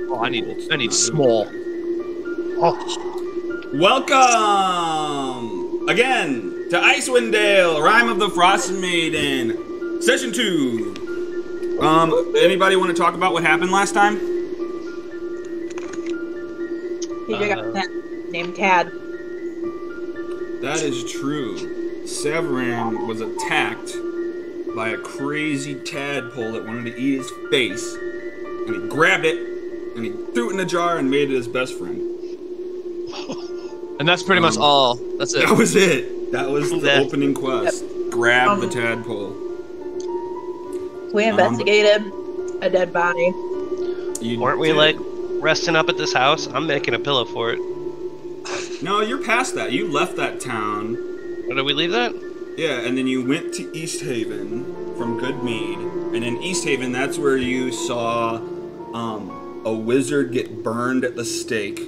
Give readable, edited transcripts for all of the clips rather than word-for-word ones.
Oh, I need small. Oh. Welcome again to Icewind Dale, Rime of the Frostmaiden, Session 2. Anybody want to talk about what happened last time? He got that named Tad. That is true. Severin was attacked by a crazy tadpole that wanted to eat his face, and he grabbed it and he threw it in a jar and made it his best friend. And that's pretty much all. That's it. That was it. That was the opening quest. Yep. Grab the tadpole. We investigated a dead body. Weren't we like resting up at this house? I'm making a pillow for it. No, you're past that. You left that town. Or did we leave that? Yeah, and then you went to East Haven from Good Mead. And in East Haven, that's where you saw a wizard get burned at the stake.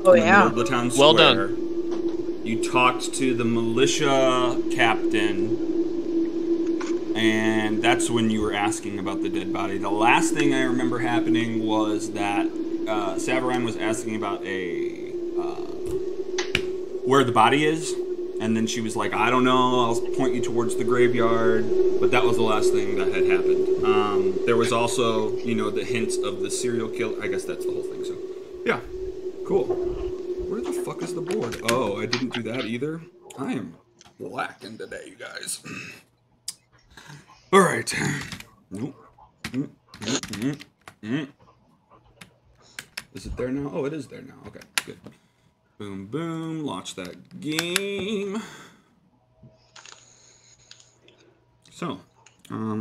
Oh, yeah. In the town square. Well done. You talked to the militia captain, and that's when you were asking about the dead body. The last thing I remember happening was that Severin was asking about where the body is, and then she was like, I don't know, I'll point you towards the graveyard, but that was the last thing that had happened. There was also, the hints of the serial killer. I guess that's the whole thing, so, yeah, cool. Where the fuck is the board? Oh, I didn't do that either. I am lacking today, you guys. All right. Nope. Is it there now? Oh, it is there now. Okay, good. Boom, boom. Launch that game. So,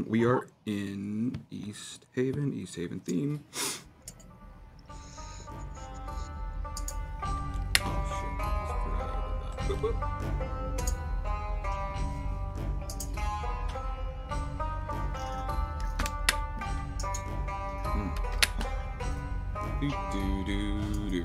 we are in East Haven theme. Boop, boop. Do, do, do, do.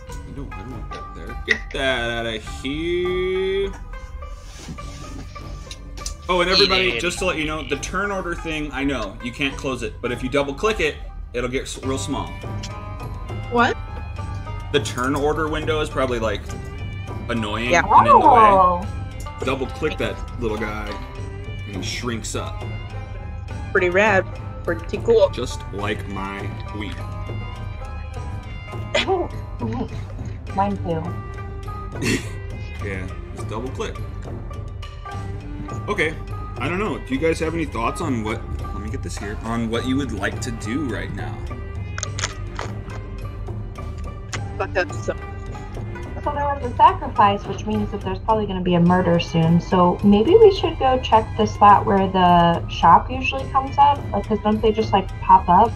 I don't want that there. Get that out of here. Oh, and everybody, just to let you know, the turn order thing, I know, you can't close it, but if you double click it, it'll get real small. What? The turn order window is probably, like, annoying yeah. and in the way. Double click that little guy, and he shrinks up. Pretty rad. Pretty cool. Just like my weed. Mine too. Yeah, just double click. Okay, I don't know. Do you guys have any thoughts on what... Let me get this here. On what you would like to do right now? Fuck up some. So there was a sacrifice, which means that there's probably going to be a murder soon. So maybe we should go check the spot where the shop usually comes up. Because don't they just like pop up?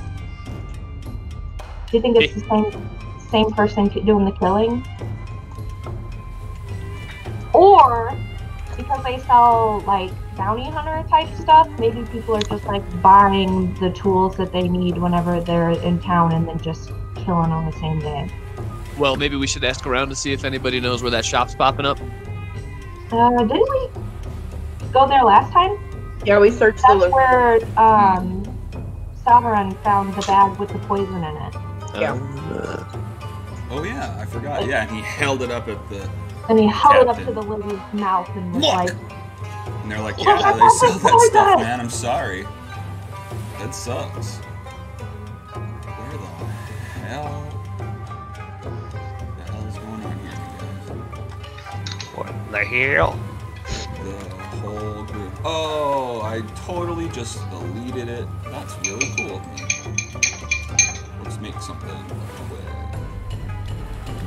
Do you think it's the same person doing the killing? Or because they sell like bounty hunter type stuff, maybe people are just like buying the tools that they need whenever they're in town and then just killing on the same day. Well, maybe we should ask around to see if anybody knows where that shop's popping up. Didn't we go there last time? Yeah, we searched That's where Severin found the bag with the poison in it. Yeah. Oh yeah, I forgot. Yeah, and he held it up at the... And he held it up to the lady's mouth and was like... And they're like, yeah, they sell that stuff, man. I'm sorry. That sucks. Where the hell... What the hell? The whole group. Oh, I totally just deleted it. That's really cool of me. Let's make something away.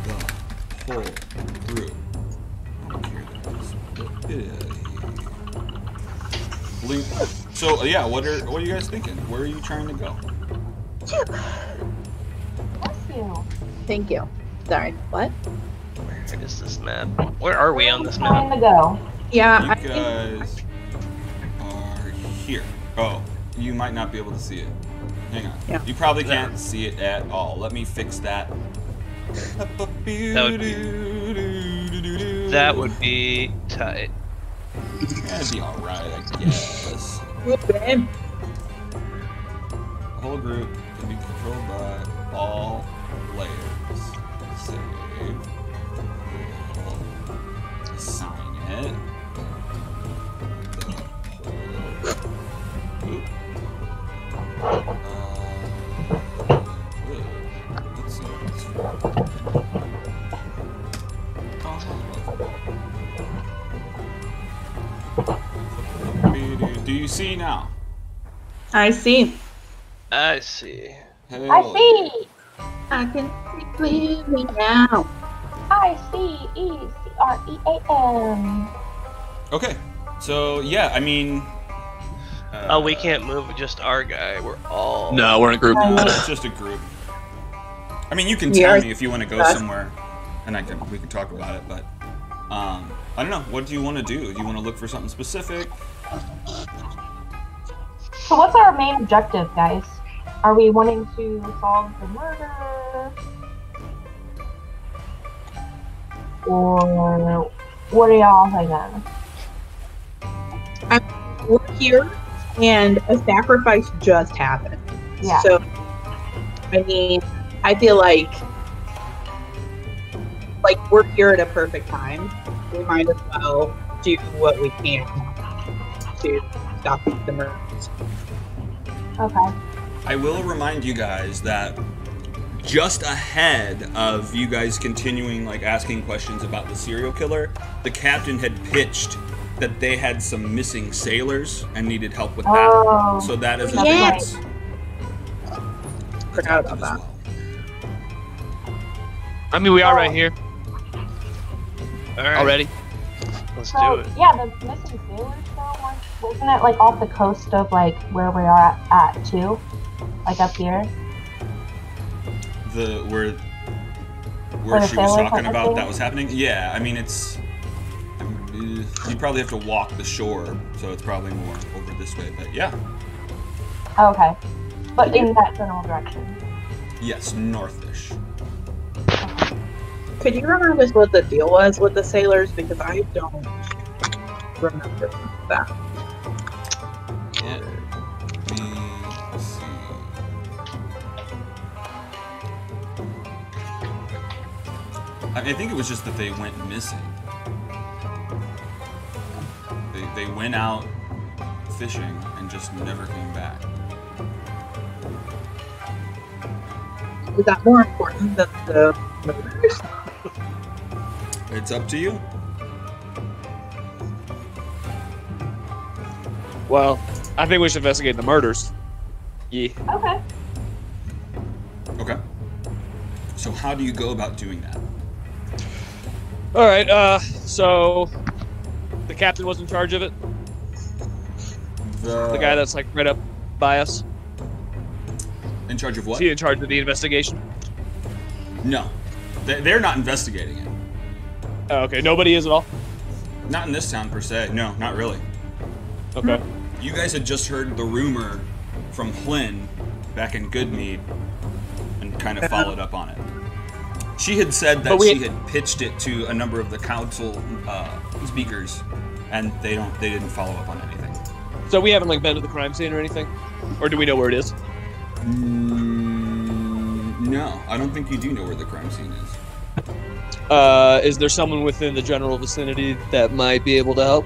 The whole group. Blink. So yeah, what are you guys thinking? Where are you trying to go? Bless you. Thank you. Sorry. What? Where is this map? Where are we on this Trying map? to go. Yeah. You guys are here. Oh, you might not be able to see it. Hang on. Yeah. You probably can't see it at all. Let me fix that. That would be tight. That'd be alright, I guess. Okay. The whole group can be controlled by all players. Save. Assign it. Let's see what it's for. Do you see now? I see. I see. Hell I see. I can see clearly now. I see. ECREAM. Okay, so yeah, I mean. Oh, we can't move just our guy. We're all. No, we're in a group. It's just a group. I mean, you can tell me if you want to go somewhere, and we can talk about it. But I don't know. What do you want to do? Do you want to look for something specific? So what's our main objective, guys? Are we wanting to solve the murder? Or what are y'all thinking? We're here, and a sacrifice just happened. Yeah. So, I mean, I feel like we're here at a perfect time. We might as well do what we can to stop the murders. Okay. I will remind you guys that just ahead of you guys continuing asking questions about the serial killer, the captain had pitched that they had some missing sailors and needed help with that. Oh, So that is yes. that's Forgot active about as that. well. I mean, we are right here All right. already. Let's So, do it. yeah, the missing sailors though, wasn't it off the coast of where we are at too? Up here? Where Where the she was sailors talking went about missing? that was happening? Yeah, I mean you probably have to walk the shore, so it's probably more over this way, but yeah. Oh, okay. But in that general direction. Yes, northish. Could you remind us what the deal was with the sailors? Because I don't remember that. Let me see. I think it was just that they went missing. They went out fishing and just never came back. Is that more important than the murders? It's up to you. Well, I think we should investigate the murders. Yeah. Okay. Okay. So how do you go about doing that? All right. So the captain was in charge of it. The guy that's right up by us. In charge of what? Is he in charge of the investigation? No. They're not investigating it. Oh, okay. Nobody is at all. Not in this town per se. No, not really. Okay. You guys had just heard the rumor from Flynn back in Goodmead and kind of followed up on it. She had said that she had pitched it to a number of the council speakers, and they didn't follow up on anything. So we haven't been to the crime scene or anything, or do we know where it is? No, I don't think you do know where the crime scene is. Is there someone within the general vicinity that might be able to help?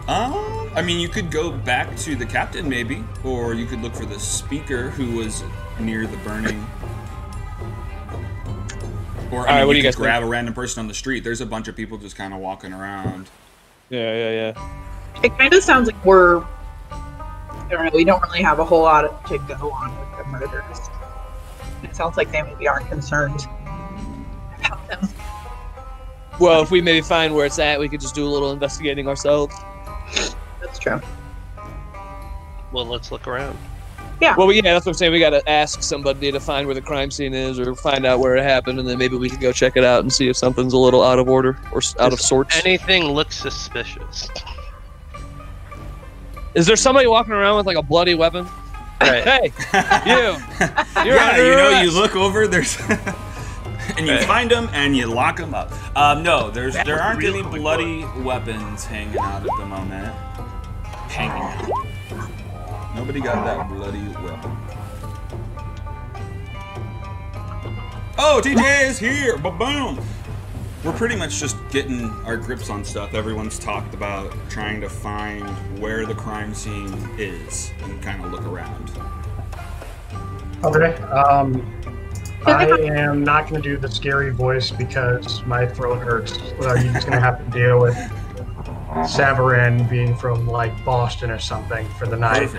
I mean, you could go back to the captain maybe, or you could look for the speaker who was near the burning. Or I mean, you could grab a random person on the street. There's a bunch of people just kind of walking around. Yeah. It kind of sounds like we don't really have a whole lot to go on with the murders. It sounds like they maybe aren't concerned about them. Well, if we maybe find where it's at, we could just do a little investigating ourselves. That's true. Well, let's look around. Yeah. Well, yeah, that's what I'm saying. We got to ask somebody to find where the crime scene is, or find out where it happened, and then maybe we could go check it out and see if something's a little out of order or out of sorts. Anything looks suspicious. Is there somebody walking around with a bloody weapon? Right. Hey, you're Yeah, under you know, arrest. you look over, there's, and you find them and you lock them up. No, there aren't any bloody weapons hanging out at the moment. Hanging out. Nobody got that bloody weapon. Oh, TJ is here! Ba-boom! We're pretty much just getting our grips on stuff. Everyone's talked about trying to find where the crime scene is and kind of look around. Okay. I am not going to do the scary voice because my throat hurts. You're just going to have to deal with Severin being from like Boston or something for the night.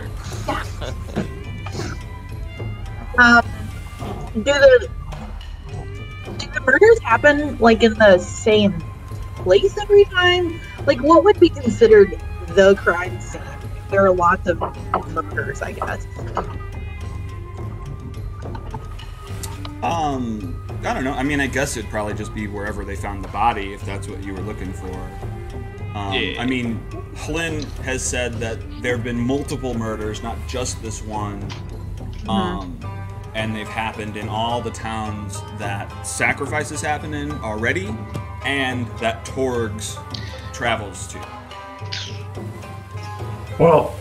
Do the murders happen like in the same place every time? Like, what would be considered the crime scene? There are lots of murders, I guess. I don't know. I mean, I guess it'd probably just be wherever they found the body, if that's what you were looking for. Yeah. I mean, Flynn has said that there have been multiple murders, not just this one. And they've happened in all the towns that sacrifices happen in already, and that Torgs travels to. Well,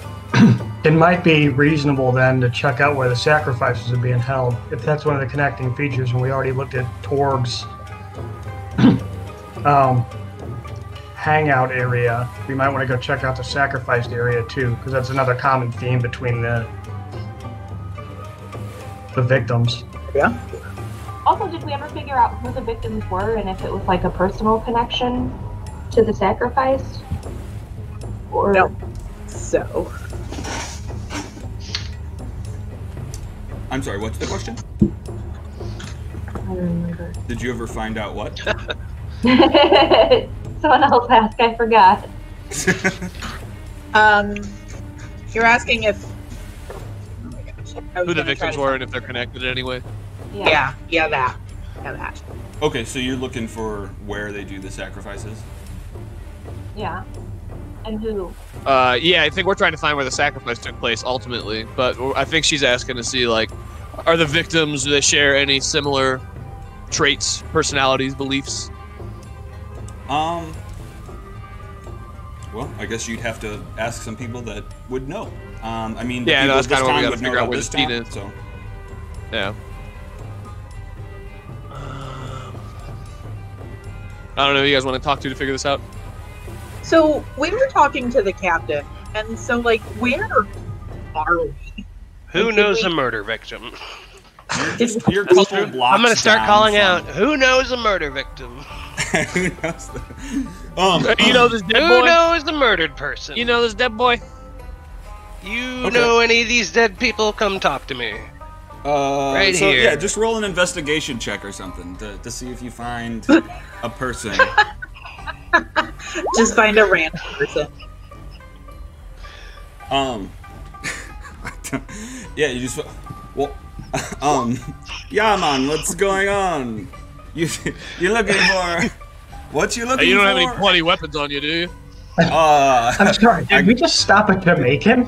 it might be reasonable then to check out where the sacrifices are being held, if that's one of the connecting features, and we already looked at Torg's hangout area. We might want to go check out the sacrificed area too, because that's another common theme between the victims. Yeah. Also, did we ever figure out who the victims were and if it was like a personal connection to the sacrifice? Or No. So. I'm sorry, what's the question? I don't remember. Did you ever find out what? Someone else asked, I forgot. You're asking if. Oh my gosh. I was Who the gonna try victims to- were and if they're connected in any way. Yeah, that. Okay, so you're looking for where they do the sacrifices? Yeah. And who? Yeah, I think we're trying to find where the sacrifice took place ultimately, but I think she's asking to see, like, are the victims, do they share any similar traits, personalities, beliefs? Well, I guess you'd have to ask some people that would know. I mean, Yeah, no, that's kind of what we gotta figure out where the scene is. So. Yeah. I don't know who you guys want to talk to figure this out. So we were talking to the captain, and so like, where are we? Who Like, knows did a we- murder victim? You're a couple blocks I'm gonna start down calling from- out. Who knows a murder victim? Who knows You know this dead Who boy? knows a murdered person? You know this dead boy? You Okay. know any of these dead people? Come talk to me. Right so, here. Yeah, just roll an investigation check or something to see if you find a person. Just find a random person. Yeah, you just well, yeah, man, what's going on? You're looking for what you looking Hey, you don't for? have any bloody weapons on you, do you? I'm sorry, did we just stop at Jamaican?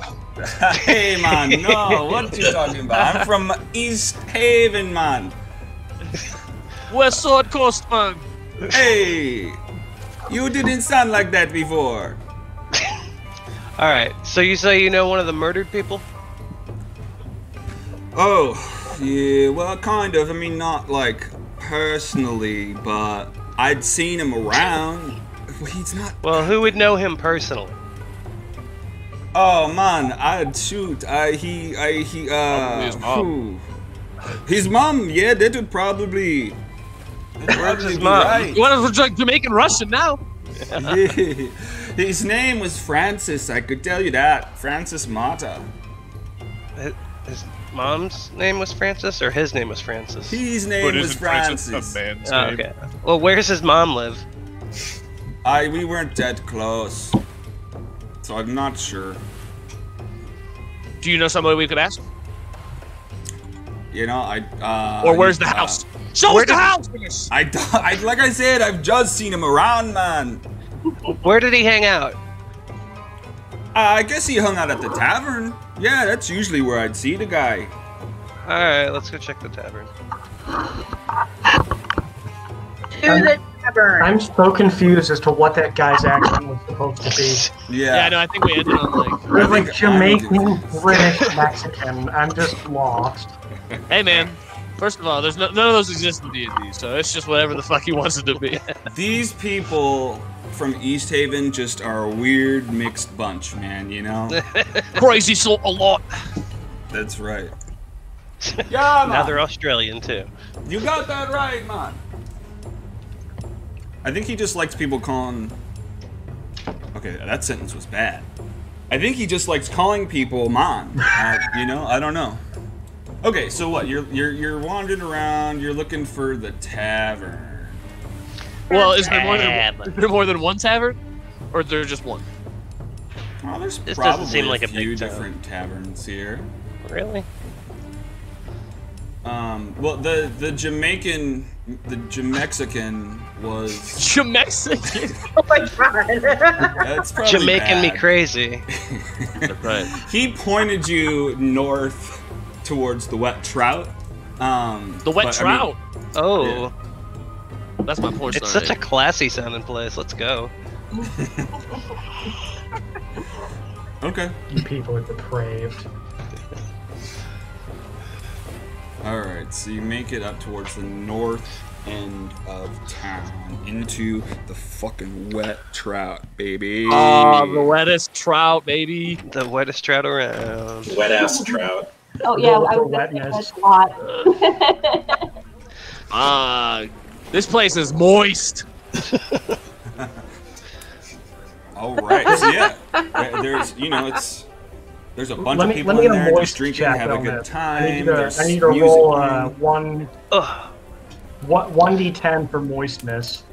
Hey, man, no, what you talking about? I'm from East Haven, man. West Sword Coast, man. Hey, you didn't sound like that before. All right. So you say you know one of the murdered people? Oh, yeah, well, kind of. I mean, not like personally, but I'd seen him around. He's not. Well, who would know him personally? Oh man, I'd shoot. He. Probably his mom. whew. His mom, yeah, that would probably. What's his be mom? right. You want to like Jamaican Russian now? His name was Francis. I could tell you that, Francis Mata. His mom's name was Francis, or his name was Francis? His name But was isn't Francis Francis. a man's Oh, name? okay. Well, where's his mom live? We weren't that close, so I'm not sure. Do you know somebody we could ask? You know, Or where's the house? Show where us the did- house! I like I said, I've just seen him around, man. Where did he hang out? I guess he hung out at the tavern. Yeah, that's usually where I'd see the guy. Alright, let's go check the tavern. To the tavern. I'm so confused as to what that guy's accent was supposed to be. Yeah, no, I think we ended on like. We're like Jamaican, I'm British, Mexican. I'm just lost. Hey, man. First of all, there's none of those exist in D&D, so it's just whatever the fuck he wants it to be. These people from East Haven just are a weird mixed bunch, man, you know? Crazy sort a lot. That's right. Yeah, Now man. they're Australian too. You got that right, man. I think he just likes people calling... Okay, that sentence was bad. I think he just likes calling people man. You know, I don't know. Okay, so what? You're wandering around. You're looking for the tavern. Well, is there more than one tavern, or is there just one? Oh, there's This probably doesn't seem like a a few big town. different taverns here. Really? Well, the Jamaican was. Jamexican. Oh my god. That's probably Jamaican me bad. crazy. Right. He pointed you north towards the wet trout. The wet trout. Oh, That's my porn it's star such a name. classy sounding place. Let's go. Okay. You people are depraved. All right. So you make it up towards the north end of town into the fucking wet trout, baby. Oh, the wettest trout, baby. The wettest trout around. Wet ass trout. Oh yeah, The I was gonna say wetness. that's a lot. This place is moist. All right. So yeah, there's there's a bunch Let of me people get in a there moist just drinking, check have a on good this. time. I There's need to music roll playing. Ugh. 1d10 for moistness.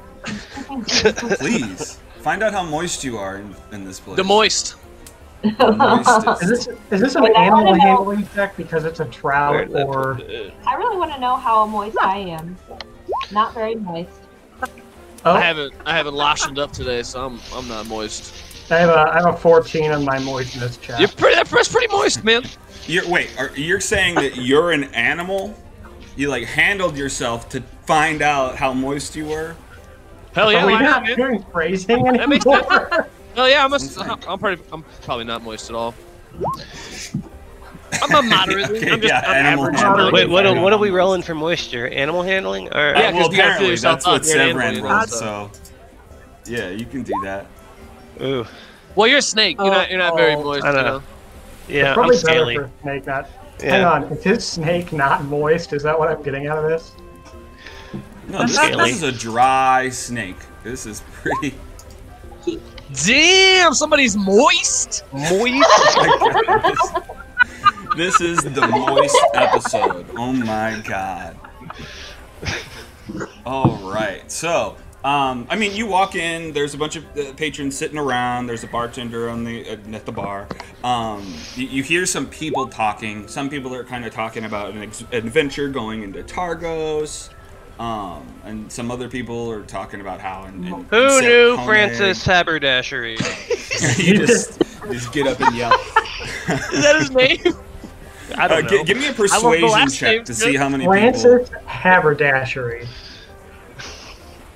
Please find out how moist you are in this place. The moist. The moistest. Is this an Wait, I animal wanna know- handling check because it's a trout, Where'd that or put it? I really want to know how moist I am. Not very moist. oh, I haven't lotioned up today, so I'm not moist. I have a 14 on my moistness check. That's pretty moist, man. You're saying that you're an animal? You like handled yourself to find out how moist you were? Hell yeah, Are we I am, not man. doing phrasing anymore? That makes sense. Hell yeah, I'm probably not moist at all. I'm a moderately. Okay, I'm just yeah, I'm animal average. handling. Wait, what Fair are we enough. rolling for moisture? Animal handling? Or Yeah, 'cause well, you gotta fill apparently yourself that's what up. You're an Severin animal, rolled, so. so yeah, you can do that. Ooh, Well, you're a snake. You're not very moist. I You know. know. yeah, I'm Probably scaly. better for a snake not. Hang Yeah. on, is his snake not moist? Is that what I'm getting out of this? No, this scaly. is a dry snake. This is pretty. Damn, somebody's moist. This is the moist episode. Oh my god. All right, so I mean, you walk in. There's a bunch of patrons sitting around. There's a bartender on the at the bar. You hear some people talking. Some people are kind of talking about an adventure going into Targos. And some other people are talking about how. Who knew Francis Haberdashery? You just get up and yell. Is that his name? I don't know. Give me a love the persuasion last check name, to too. see how many people. Francis Haberdashery.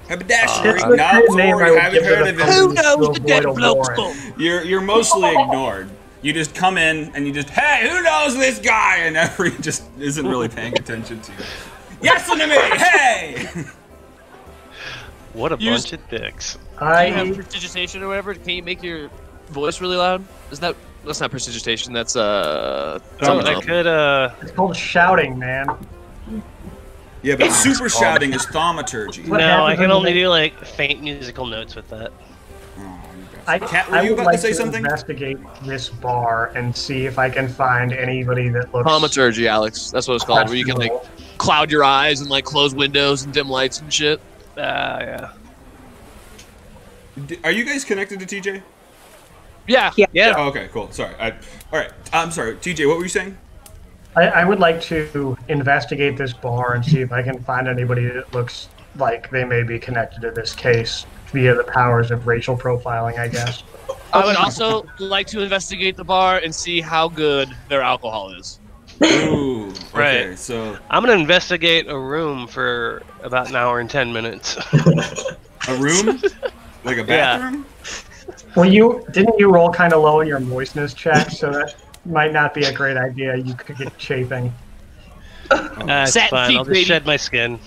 Haberdashery. It's the Not kind of name I before, would haven't give to heard the of person it. Who knows to the dead avoid a bloke's warrant. phone? You're mostly ignored. You just come in and you just, hey, who knows this guy? And everyone just isn't really paying attention to you. Yes, to me, hey! What a Use- bunch of dicks. Do you have I prestidigitation or whatever? Can you make your voice really loud? That's not prestidigitation. That's Oh, something I else. could it's called shouting, man. Yeah, but super shouting is thaumaturgy. What No, I happens can when only you- do like faint musical notes with that. Kat, were I you would about like to say something? investigate this bar and see if I can find anybody that looks Thaumaturgy, Alex. That's what it's called. Where you can like cloud your eyes and like close windows and dim lights and shit. Yeah. Are you guys connected to TJ? Yeah. Yeah. Oh, okay, cool. Sorry. All right. I'm sorry. TJ, what were you saying? I would like to investigate this bar and see if I can find anybody that looks like they may be connected to this case via the powers of racial profiling, I guess. I would also like to investigate the bar and see how good their alcohol is. Ooh, okay, Right. so I'm gonna investigate a room for about an hour and 10 minutes. a room? Like a bathroom? Well, didn't you roll kind of low in your moistness check, so that might not be a great idea. You could get chafing. It's Satin fine. feet, I'll just baby. shed my skin.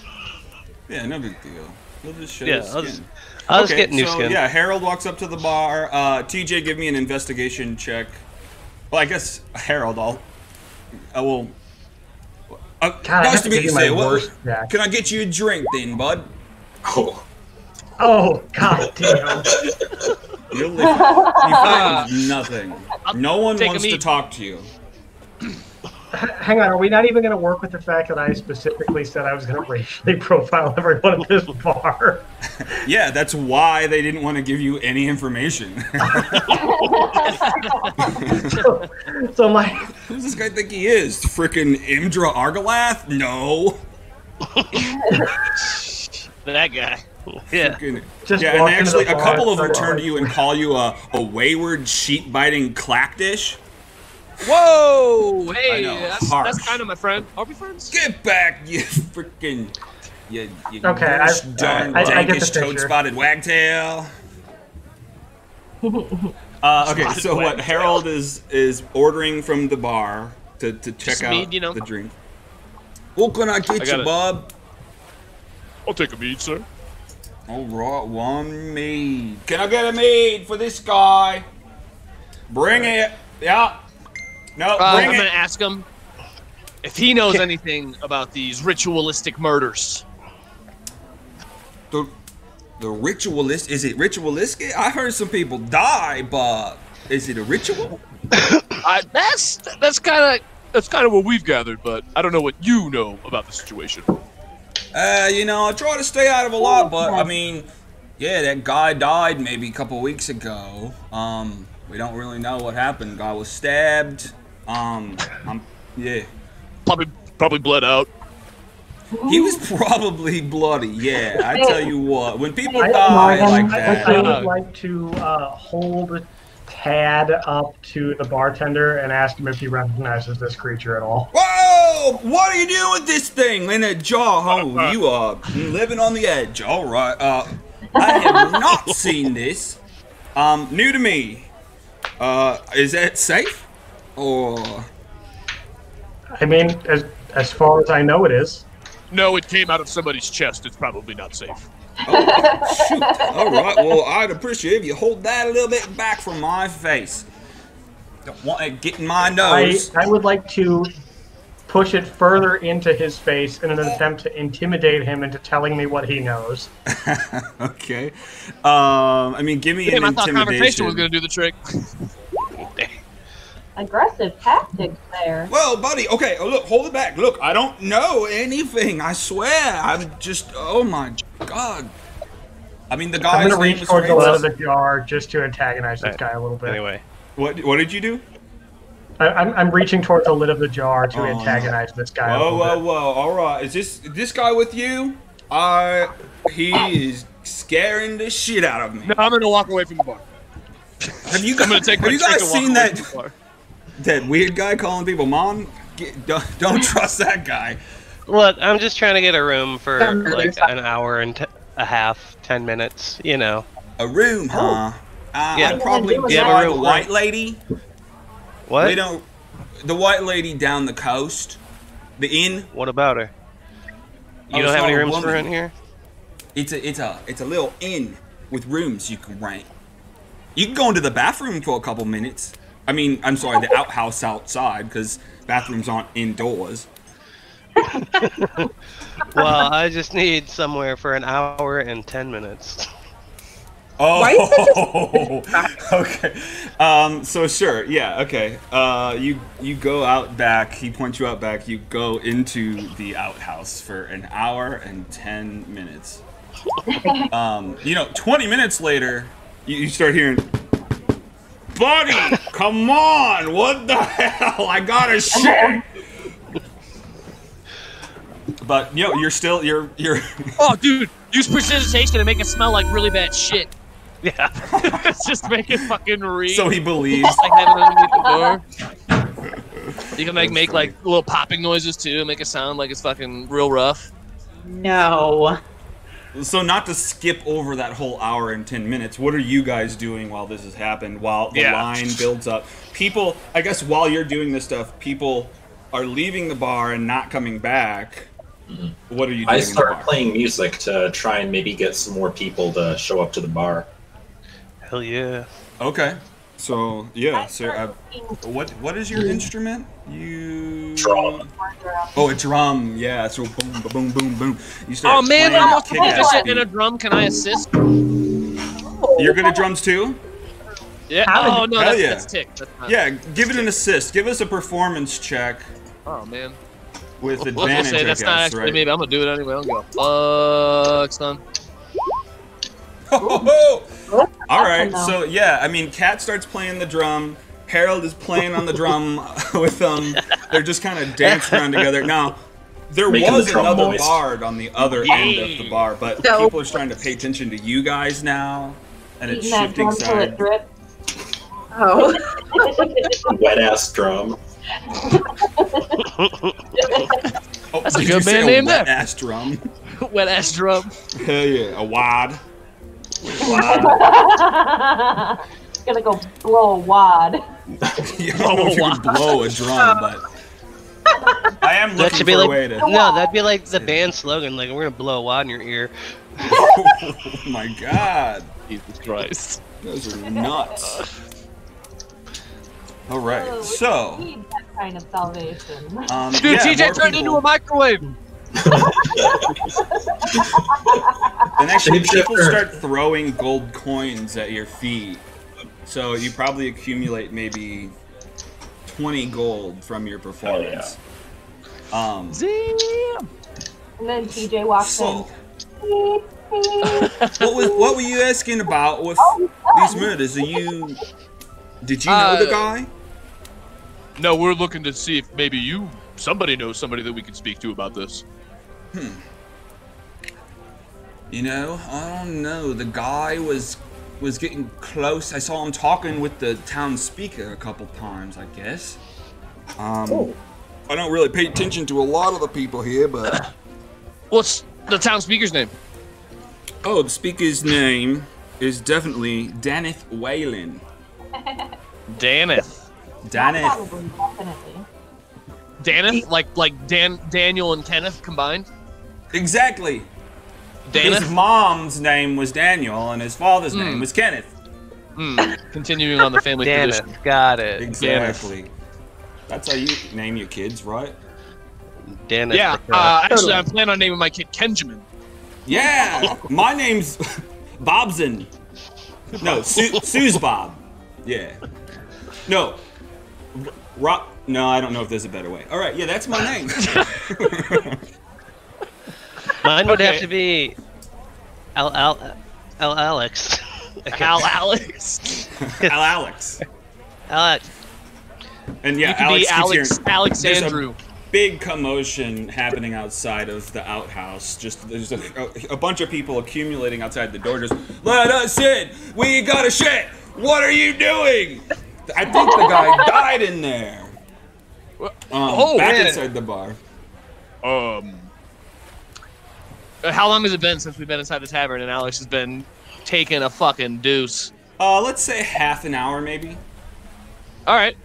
Yeah, no big deal. He'll just show Yeah, his I'll skin. I'll just get new so, skin. yeah, Harold walks up to the bar. TJ, give me an investigation check. Well, I guess Harold, I will. God, I Nice have to to meet give you, you my sir. worst check. Can I get you a drink then, bud? Oh, Oh, god damn. You find nothing. No one take a wants to meat. talk to you. Hang on, are we not even going to work with the fact that I specifically said I was going to racially profile everyone at this bar? Yeah, that's why they didn't want to give you any information. So my Who's this guy think he is? Frickin' Imdra Argalath? No. That guy. Yeah. Frickin- Just yeah, and walk into actually, the a bar couple of and them start turn to you and call you a wayward, sheep-biting clackdish. Whoa! Hey, I know, that's harsh. kind of my friend. Are we friends? Get back, you frickin' you Okay, gosh I- darn I get the dankish picture. toad-spotted wagtail. Okay, so what? wagtail. Harold is ordering from the bar to check Just out mead, you know. the drink. What can I get I got you, it. Bob? I'll take a mead, sir. All right, one mead. Can I get a mead for this guy? Bring it. Yeah. No, I'm bring gonna it. ask him if he knows anything about these ritualistic murders. The ritualist, is it ritualistic? I heard some people die, but is it a ritual? That's kind of what we've gathered, but I don't know what you know about the situation. You know, I try to stay out of a lot, but I mean, yeah, that guy died maybe a couple weeks ago. We don't really know what happened. Guy was stabbed. Yeah. Probably bled out. He was probably bloody, yeah. I tell you what, when people I, die Morgan, like I that, would like to hold Tad up to the bartender and ask him if he recognizes this creature at all. whoa! What are you doing with this thing in a jar? Oh, you are living on the edge. All right. I have not seen this. New to me. Is that safe? Or I mean, as far as I know, it is. No, it came out of somebody's chest. It's probably not safe. oh, shoot. All right. Well, I'd appreciate if you hold that a little bit back from my face. Don't want it getting my nose. I would like to push it further into his face in an attempt to intimidate him into telling me what he knows. Okay. I mean, give me Damn, an I thought conversation intimidation. was gonna do the trick. Aggressive tactics there. Well, buddy, okay, look, hold it back. Look, I don't know anything, I swear. I'm just, oh my god. I mean, the I'm guy's going to name reach was towards the lid of Francis. the jar just to antagonize this Right. guy a little bit. Anyway. What did you do? I'm reaching towards the lid of the jar to Oh, no. antagonize this guy a Whoa, little whoa, bit. whoa, all right. Is this guy with you? He is scaring the shit out of me. No, I'm gonna walk away from the bar. Have you I'm gonna take my have you drink guys and walk seen away that, from the bar. that weird guy calling people mom? Don't trust that guy. Look, I'm just trying to get a room for Yeah, like there's- an hour and a half, 10 minutes, you know. A room, huh? Yeah. I'd probably You have a try room, the white lady. What? We don't. The white lady down the coast, the inn. What about her? Oh, You don't it's have any not a rooms for woman. rent here? It's a little inn with rooms you can rent. You can go into the bathroom for a couple minutes. I mean, I'm sorry, the outhouse outside because bathrooms aren't indoors. Well, I just need somewhere for an hour and 10 minutes. Oh, Why is okay. So sure, yeah, okay. You go out back. He points you out back. You go into the outhouse for an hour and 10 minutes. 20 minutes later, you start hearing, buddy, come on, what the hell? I gotta shit. But you're still you're. Oh, dude, use precipitation to make it smell like really bad shit. Yeah. Just make it fucking read. So he believes. Like having underneath the door. You can make like little popping noises too, make it sound like it's fucking real rough. No. So not to skip over that whole hour and 10 minutes, what are you guys doing while this has happened? While the line builds up, people. I guess while you're doing this stuff, people are leaving the bar and not coming back. What are you doing? I in the start bar? playing music to try and maybe get some more people to show up to the bar. Hell yeah. Okay. So yeah, Sarah. What is your instrument? Drum. Oh, a drum. Yeah. So boom, boom, boom, boom. You start. Oh man, playing I almost put kick-ass this shit beat. in a drum. Can I assist? You're good at drums too? Yeah. How Oh no, Hell that's, yeah. that's tick. That's not, Yeah. Give it an assist. Give us a performance check Oh man. with Let's advantage. say that's I not guess, actually right? maybe. I'm gonna do it anyway. I'm gonna go. Fuck, son. All right, no. so yeah, I mean, Kat starts playing the drum. Harold is playing on the drum with them. They're just kind of dancing around together. Now, there Making was the drum another noise. bard on the other end of the bar, but So- people are starting to pay attention to you guys now, and it's Eating that shifting drum till it side. drips. Oh. Wet ass drum. Oh, That's a did good you say band name there. wet-ass drum? Wet ass drum. Hell yeah, a wad. Gonna go blow a wad. You don't know if you can blow a drum, but I am That looking should be for a like way to. no, that'd be like the band slogan. Like we're gonna blow a wad in your ear. Oh my god. Jesus Christ. Those are nuts. All Oh, right, we so need that kind of salvation. Dude, yeah, TJ more turned into a microwave. And actually, people Shapeshifter. start throwing gold coins at your feet, so you probably accumulate maybe 20 gold from your performance. Damn. And then TJ walks So, in. what were you asking about with these murders? Did you know the guy? No, we're looking to see if maybe somebody knows somebody that we could speak to about this. You know, I don't know. The guy was getting close. I saw him talking with the town speaker a couple times, I guess. I don't really pay attention to a lot of the people here, but What's the town speaker's name? oh, the speaker's name is definitely Danith Whalen. Daneth. Danith. Probably, definitely. Daneth? Like Daniel and Kenneth combined? Exactly. His Daneth? mom's name was Daniel, and his father's name was Kenneth. Continuing on the family tradition. Dennis, got it. Exactly. That's how you name your kids, right? Dennis. Yeah, actually, I'm planning on naming my kid Kenjamin. Yeah. My name's Bobson. No, Sue's Bob. Yeah. No. No, I don't know if there's a better way. All right, yeah, that's my name. Mine would have Okay. to be Alex. Al Alex. Alex. Alex. And You yeah, could Alex be keeps Alex hearing- Alexandru. big commotion happening outside of the outhouse. Just there's a bunch of people accumulating outside the door. Just let us in. We got a shit. What are you doing? I think the guy died in there. Oh, back man. inside the bar. How long has it been since we've been inside the tavern and Alex has been taking a fucking deuce? Let's say half an hour, maybe. All right.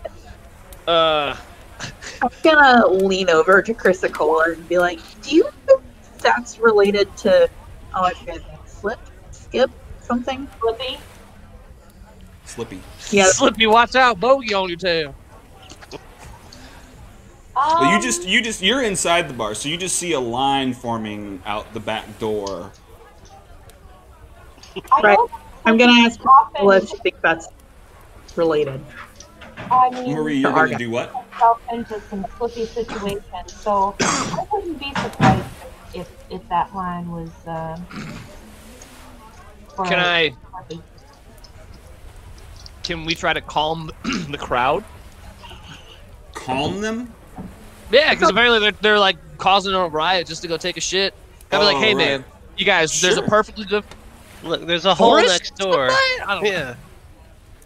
I'm gonna lean over to Chrysicola and be like, do you think that's related to, oh, I forget his name, Skip, something? Flippy. Slippy. Yeah. Slippy, watch out, bogey on your tail. Well, you're inside the bar, so you just see a line forming out the back door. Right. I'm gonna ask Often- Chrysicola if she thinks that's related. I mean, Marie, you're gonna Argon. do what? myself into some flippy situations, so I wouldn't be surprised if that line was. For Flippy. Can we try to calm the crowd? Calm them? Yeah, because apparently they're like causing a riot just to go take a shit. I'd be like, Oh, hey right. man, you guys, there's a Sure. perfectly good. Look, there's a hole Forest? next door. I don't know. Yeah.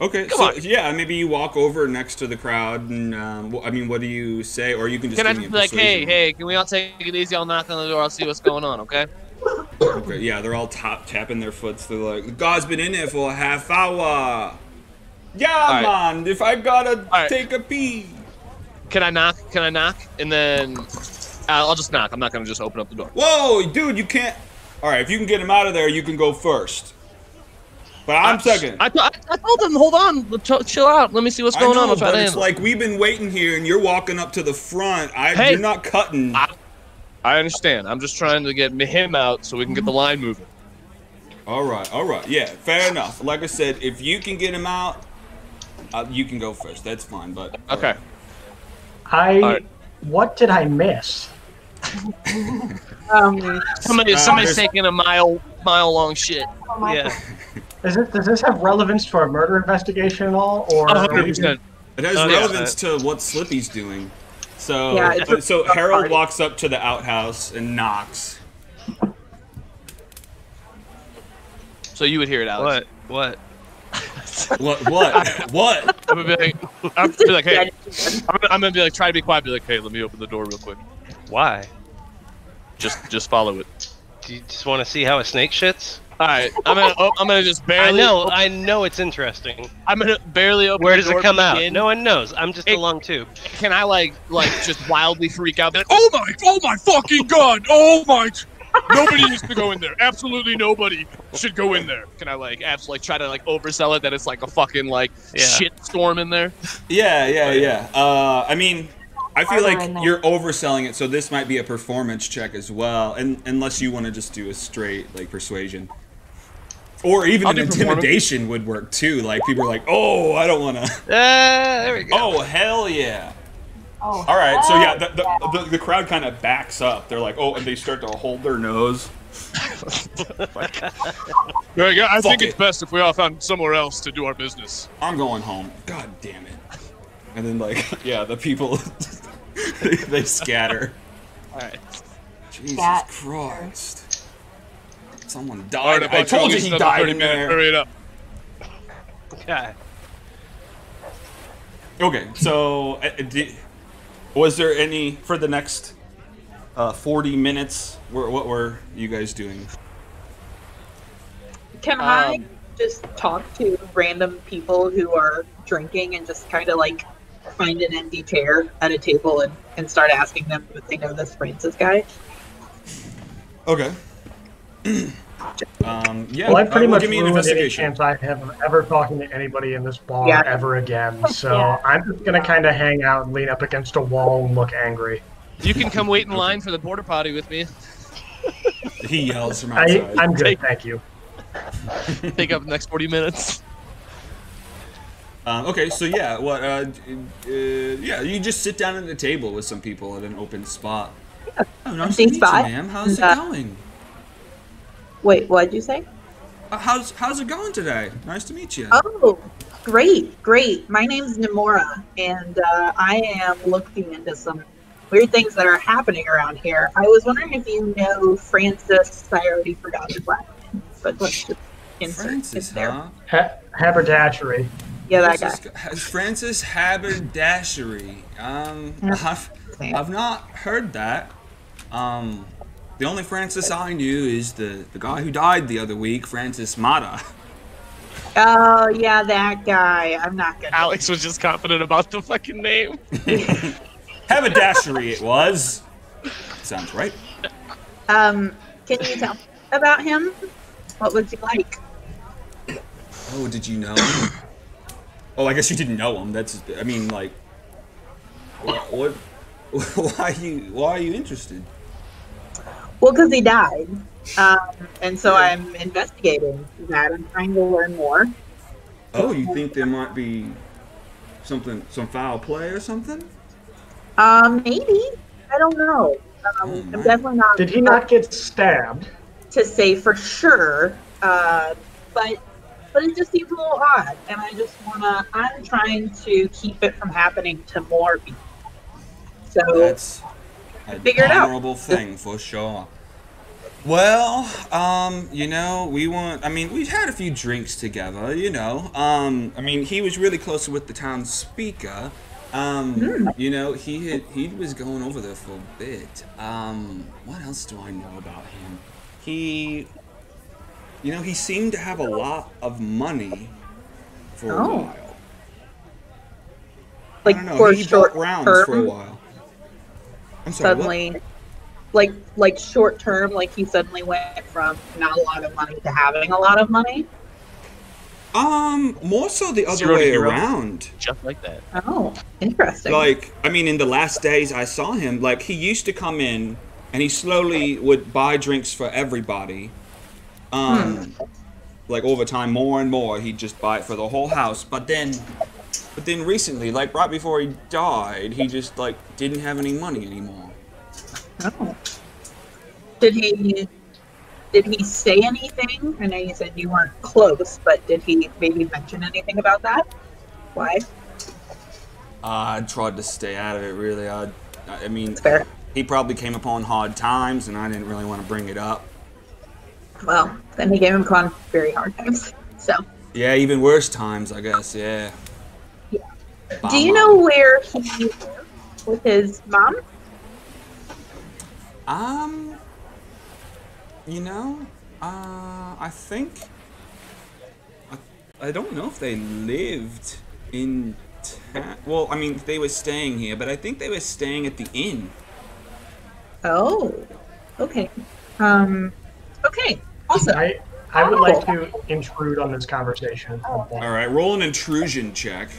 Okay, Come so on. yeah, maybe you walk over next to the crowd, and I mean, what do you say, or you can just Can I give me just a be like, hey, persuasion. hey, can we all take it easy? I'll knock on the door. I'll see what's going on, okay? Okay, yeah, they're all tapping their foots. They're like, the guy's been in there for a half hour. Yeah, right. man, if I gotta right. take a pee. Can I knock? Can I knock? And then I'll just knock. I'm not gonna just open up the door. Whoa, dude, you can't. All right, if you can get him out of there, you can go first. But I'm second. I told them, hold on, chill out. Let me see what's going on. I'll try but to it's handle. like we've been waiting here, and you're walking up to the front. Hey. You're not cutting. I understand. I'm just trying to get him out so we can get the line moving. All right, yeah, fair enough. Like I said, if you can get him out, you can go first. That's fine, but Okay. Right. What did I miss? Somebody's taking a mile long shit. Oh my Yeah. Does this have relevance to our murder investigation at all? Or 100%. It has relevance to what Slippy's doing. So, Yeah, so Harold walks up to the outhouse and knocks. So you would hear it, Alex. What? What? I'm gonna be like, hey, I'm gonna be like, try to be quiet. Be like, hey, let me open the door real quick. Why? Just follow it. Do you just want to see how a snake shits? All right, I'm gonna just barely. I know it's interesting. I'm gonna barely open. Where the does door it come out? begin. No one knows. I'm just a long tube. Can I like just wildly freak out? Be like, oh my fucking god! Oh my! Nobody needs to go in there. Absolutely nobody should go in there. Can I absolutely try to oversell it that it's like a fucking shit storm in there? Yeah. I mean, I feel Harder in like there. you're overselling it, so this might be a performance check as well, and unless you want to just do a straight persuasion. Or even I'll an do intimidation would work too. Like people are like, "Oh, I don't want to." There we go. Oh, hell yeah! Oh, All right, so yeah, yeah. the crowd kind of backs up. They're like, "Oh," and they start to hold their nose. I think it. it's best if we all found somewhere else to do our business. I'm going home. God damn it! And then the people they scatter. All right. Jesus Scat. Christ! Someone All died. right, I told you he died in there. Hurry it up. Yeah. Okay, so was there any for the next 40 minutes? What were you guys doing? Can I just talk to random people who are drinking and just kind of find an empty chair at a table and start asking them if they know this Francis guy? Okay. Well, I pretty much give me an ruined any investigation. chance I have of ever talking to anybody in this bar Yeah. ever again. So Yeah. I'm just gonna kind of hang out and lean up against a wall and look angry. You can come wait in line for the porta potty with me. He yells from outside. I'm good, thank you. Take up the next 40 minutes. Okay, so yeah, you just sit down at the table with some people at an open spot. Oh, nice to Empty meet you, spot. ma'am. How's it And, going? Wait, what'd you say? How's it going today? Nice to meet you. Oh, great. My name's Nemora, and I am looking into some weird things that are happening around here. I was wondering if you know Francis. I already forgot his last name, but let's just insert Francis, it there. huh? Haberdashery. Yeah, that guy. Francis Haberdashery. I've not heard that. The only Francis I knew is the guy who died the other week, Francis Mata. Oh, yeah, that guy. I'm not gonna. Alex was just confident about the fucking name. Haberdashery it was. Sounds right. Can you tell me about him? What was he like? Oh, did you know him? Oh, I guess you didn't know him. What? Why are you interested? Well, because he died. And so I'm investigating that. I'm trying to learn more. Oh, you think there might be some foul play or something? Maybe. I don't know. I'm definitely not. Did he not get stabbed? To say for sure, but it just seems a little odd, and I'm trying to keep it from happening to more people. So That's a figure it out. honorable thing for sure. Well, you know, we've had a few drinks together, you know. I mean, he was really close with the town speaker. You know, he was going over there for a bit. What else do I know about him? You know, he seemed to have a lot of money for a while. Like I don't know, for he short bought rounds term, for a while. I'm sorry, suddenly, like short term, like he suddenly went from not a lot of money to having a lot of money. More so the other 0 to way hero. around. Just like that. Oh, interesting. Like, I mean, in the last days I saw him, like, he used to come in and he slowly would buy drinks for everybody. Like, over time, more and more, he'd just buy it for the whole house. But then recently, like, right before he died, he just, like, didn't have any money anymore. Oh. Did he say anything? I know you said you weren't close, but did he maybe mention anything about that? Why? I tried to stay out of it, really. I mean, That's fair. he probably came upon hard times, and I didn't really want to bring it up. Well, then he gave him con very hard times. So. Yeah, even worse times, I guess, yeah. Yeah. Do you know where he lived with his mom? You know, I think, I don't know if they lived in town. Well, I mean, they were staying here, but I think they were staying at the inn. Oh, okay. Okay, awesome. I would like to intrude on this conversation at some point. All right, roll an intrusion check.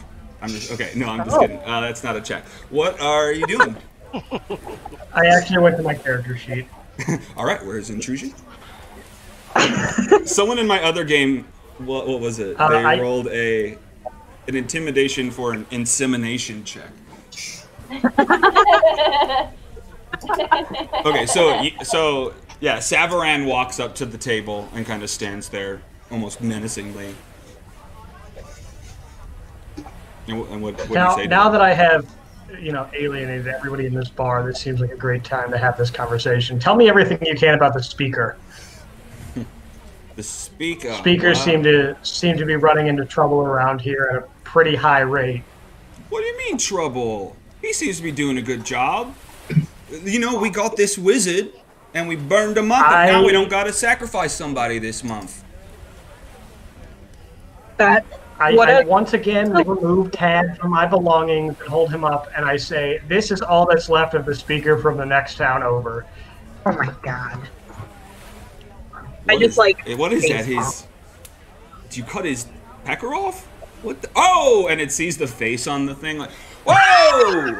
I'm just kidding. That's not a check. What are you doing? I actually went to my character sheet. All right, where's intrusion? Someone in my other game, what was it? They rolled an intimidation for an insemination check. Okay, so yeah, Savaran walks up to the table and kind of stands there, almost menacingly. And what do you say? Now that I have, you know, alienated everybody in this bar, this seems like a great time to have this conversation. Tell me everything you can about the speaker. The speaker. Speakers seem to be running into trouble around here at a pretty high rate. What do you mean trouble? He seems to be doing a good job. You know, we got this wizard and we burned him up, and now we don't got to sacrifice somebody this month. I once again remove Tad from my belongings and hold him up, and I say, "This is all that's left of the speaker from the next town over." Oh my god. What is that? Did you cut his pecker off? What the? Oh, and it sees the face on the thing like, whoa!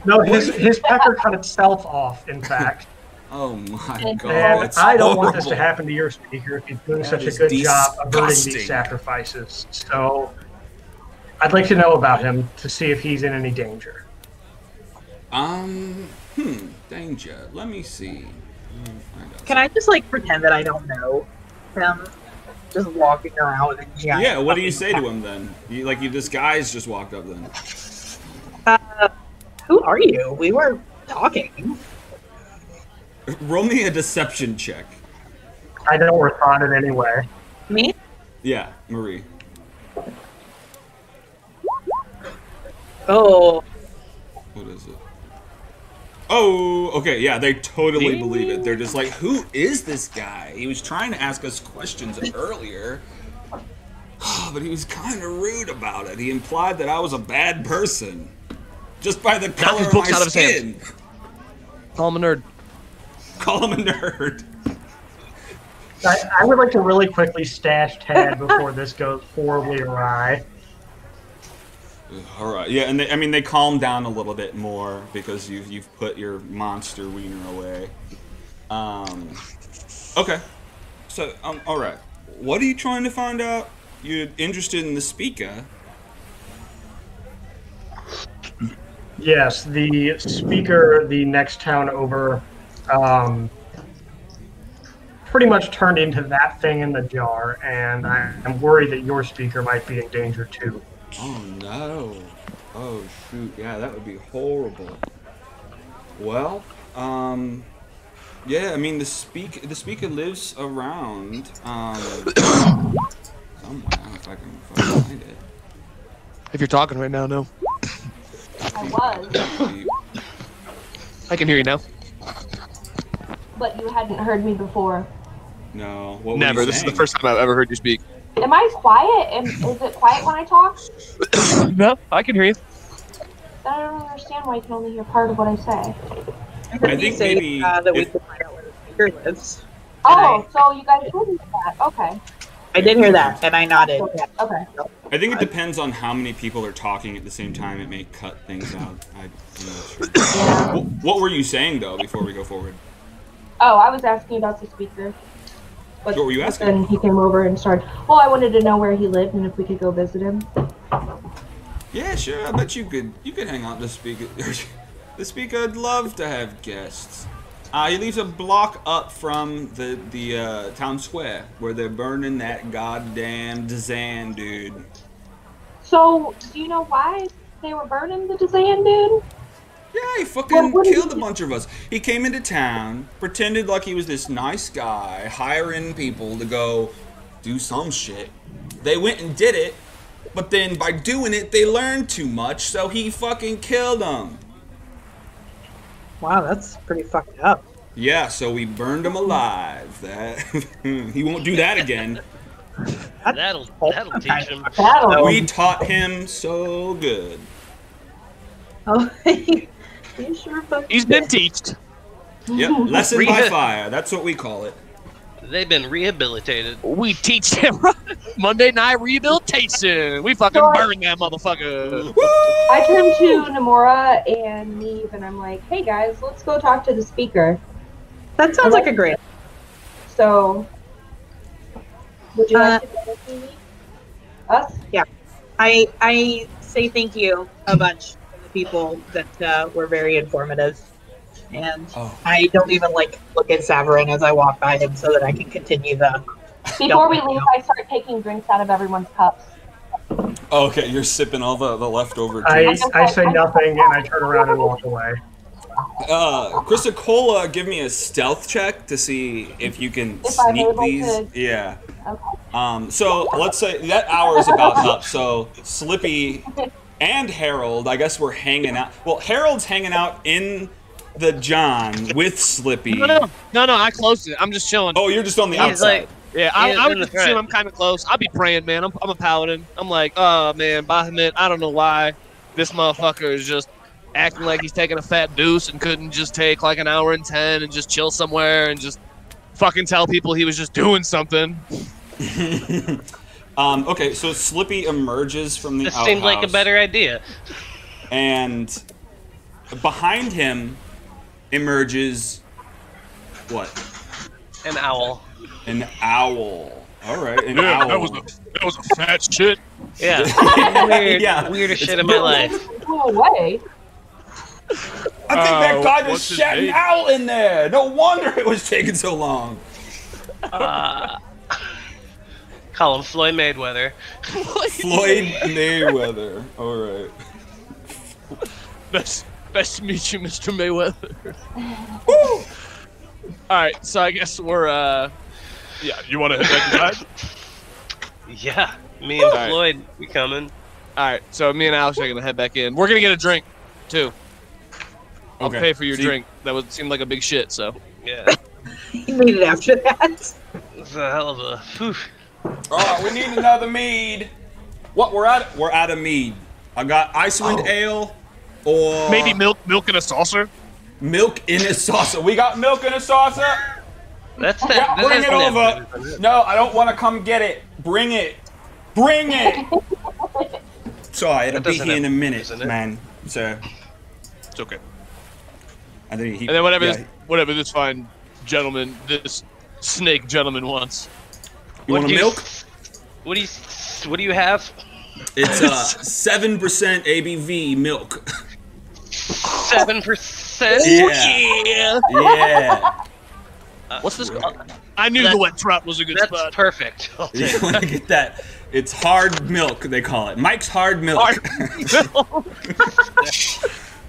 No, his pecker cut itself off, in fact. Oh my god, And that's I don't horrible. want this to happen to your speaker if he's doing That such a is good job averting disgusting. these sacrifices. So I'd like to know about him to see if he's in any danger. Danger. Let me see. Can I just like pretend that I don't know him? Just walking around with a giant. Yeah, what do you say to him then? This guy's just walked up then. Who are you? We were talking. Roll me a deception check. I don't respond it anyway. Me? Yeah, Marie. Oh. What is it? Oh, okay, yeah, they totally believe it. They're just like, who is this guy? He was trying to ask us questions earlier, but he was kind of rude about it. He implied that I was a bad person, just by the color of my skin. Call him a nerd. Call him a nerd. I would like to really quickly stash Tad before this goes horribly awry. All right, yeah, and they calm down a little bit more because you've put your monster wiener away. Okay, so all right, what are you trying to find out? You're interested in the speaker. Yes, the speaker, the next town over, pretty much turned into that thing in the jar, and I'm worried that your speaker might be in danger too. Oh no. Oh shoot, yeah, that would be horrible. Well, Yeah, I mean the speaker lives around somewhere. If I can find it. If you're talking right now, no. I was, I can hear you now. but you hadn't heard me before. No. What were Never. you This is saying? the first time I've ever heard you speak. Am I quiet? Is it quiet when I talk? No, I can hear you. I don't understand why you can only hear part of what I say. I heard I you think say maybe that we if- could find out where the speaker lives. Oh, so you guys told me that. Okay. I did hear that, and I nodded. Okay. Okay. I think it depends on how many people are talking at the same time. It may cut things out. I'm not sure. Yeah. What were you saying though before we go forward? Oh, I was asking about the speaker. But What were you asking? then he came over and started. Well, I wanted to know where he lived and if we could go visit him. Yeah, sure. I bet you could hang out the speaker. The speaker would love to have guests. He lives a block up from the town square where they're burning that goddamn Dazan dude. So, do you know why they were burning the Dazan dude? Yeah, he fucking What did killed he a bunch of us. He came into town, pretended like he was this nice guy, hiring people to go do some shit. They went and did it, but then by doing it, they learned too much, so he fucking killed them. Wow, that's pretty fucked up. Yeah, so we burned him alive. That he won't do that again. That'll teach him. That'll. We taught him so good. Oh, you sure fucking He's been teached. Yep, lesson by fire. That's what we call it. They've been rehabilitated. We teach him Monday night rehabilitation. We fucking burn that motherfucker. I turn to Nomura and Neve and I'm like, hey guys, let's go talk to the speaker. That sounds like a great. So, would you like to go with me? Us? I say thank you a bunch to the people that were very informative. And I don't even look at Savarin as I walk by him so that I can continue the. Before we leave, I start taking drinks out of everyone's cups. Oh, okay, you're sipping all the leftover I drinks. say nothing and I turn around and walk away. Chrysocola, give me a stealth check to see if you can If I'm sneak able these. to- Yeah. Okay. So let's say that hour is about up. So Slippy and Harold, I guess we're hanging out. Well, Harold's hanging out in the John with Slippy. No, I closed it. I'm just chilling. Oh, you're just on the He's outside. like, Yeah, He is I in was the just assuming front. I'm kind of close. I'll be praying, man. I'm a paladin. I'm like, oh, man, Bahamut, I don't know why this motherfucker is just acting like he's taking a fat deuce and couldn't just take like an hour and 10 and just chill somewhere and just fucking tell people he was just doing something. Okay, so Slippy emerges from the this outhouse. seemed like a better idea. And behind him emerges what? An owl. An owl. All right, an owl. That was a fat shit. Yeah. Weird, Yeah. weirdest shit in my life. Go away. I think that guy what's just his shat an name? owl in there. No wonder it was taking so long. Call him Floyd Mayweather. Floyd Mayweather. All right. Best to meet you, Mr. Mayweather. All right, so I guess we're yeah. You want to head back inside? Yeah. Me and Alright. Floyd, we coming. All right, so me and Alex are gonna head back in. We're gonna get a drink too. I'll Okay. pay for your So you- drink. That would seem like a big shit. So Yeah. You made it after that. It's a hell of a. Whew. Oh, we need another mead. What? We're out of mead. I got Icewind Ale or maybe milk in a saucer. milk in a saucer. We got milk in a saucer. That's Yeah, that. bring is it over. No, I don't want to come get it. Bring it. Bring it. Sorry, it'll That be doesn't here in a have- minute, isn't it? man. So It's okay. I think he. And then whatever yeah. whatever this fine gentleman, this snake gentleman wants. You want a do milk? What do you have? It's 7% ABV milk. 7%. Yeah. Yeah. What's this? I knew the wet trap was a good That's spot. perfect. I'll You take it. want to get that? It's hard milk, they call it. Mike's hard milk.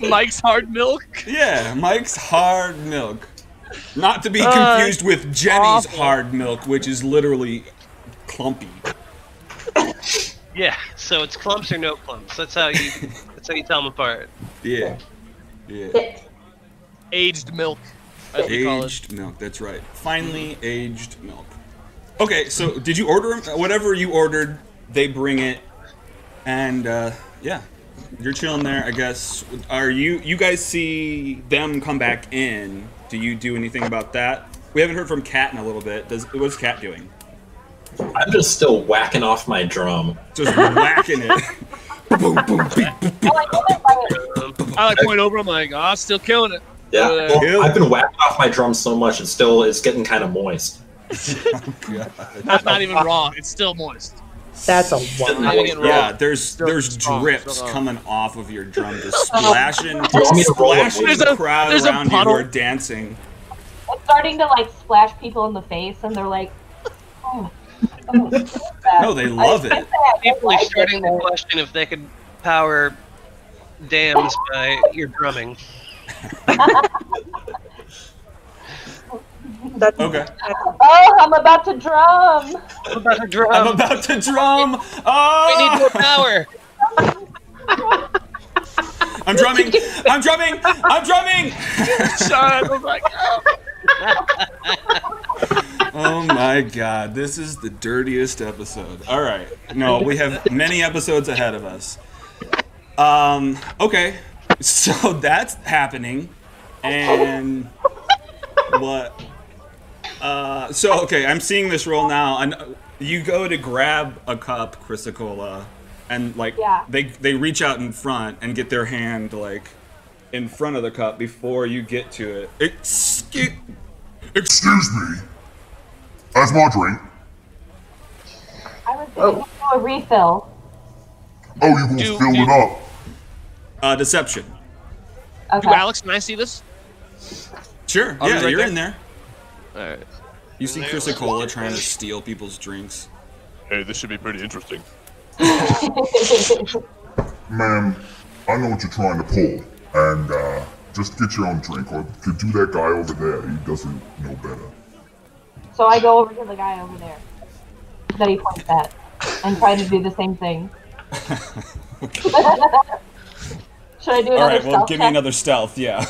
Mike's hard milk. Yeah, Mike's hard milk. Not to be confused with Jenny's awful. hard milk, which is literally clumpy. Yeah, so it's clumps or no clumps. That's how you tell them apart. Yeah. Yeah. Aged milk. As we call it. Aged milk, that's right. Finely aged milk. Okay, so did you order them? Whatever you ordered, they bring it. And, yeah. You're chilling there, I guess. Are you guys see them come back in? Do you do anything about that? We haven't heard from Kat in a little bit. What's Kat doing? I'm just still whacking off my drum. Just whacking it. Boom, boom, beep, boop, beep. I like point over. I'm like, oh, still killing it. Yeah, Kill. well, I've been whacking off my drum so much, it's getting kind of moist. Oh, God. Not even raw. It's still moist. That's a Not lot. even raw. Yeah, there's strong, drips strong. coming off of your drum, just splashing want me to roll a- the crowd there's a around you who puddle. are dancing. It's starting to like splash people in the face, and they're like, "Oh, No, they love it. People are starting to question if they could power dams by your drumming. That's Okay. Oh, I'm about to drum. I'm about to drum. I'm about to drum. We Oh! need more power. I'm drumming. I'm drumming. I'm drumming. Son, I'm like, oh. Oh my God, this is the dirtiest episode. All right. No, we have many episodes ahead of us. Okay. So that's happening. And what? So, okay, I'm seeing this roll now. And you go to grab a cup, Chrysicola, and, like, Yeah. they reach out in front and get their hand, like, in front of the cup before you get to it. Excuse me. That's my drink. I was going to do a refill. Oh, you gonna Do- fill do- it up? Deception. Okay. Do Alex, can I see this? Sure, I'll be yeah, right you're there. in there. Alright. You see Chrysicola trying to steal people's drinks. Hey, this should be pretty interesting. Ma'am, I know what you're trying to pull. And, just get your own drink, or could do that guy over there. He doesn't know better. So I go over to the guy over there that he points at and try to do the same thing. Should I do another Alright, well, stealth give me check? another stealth, yeah.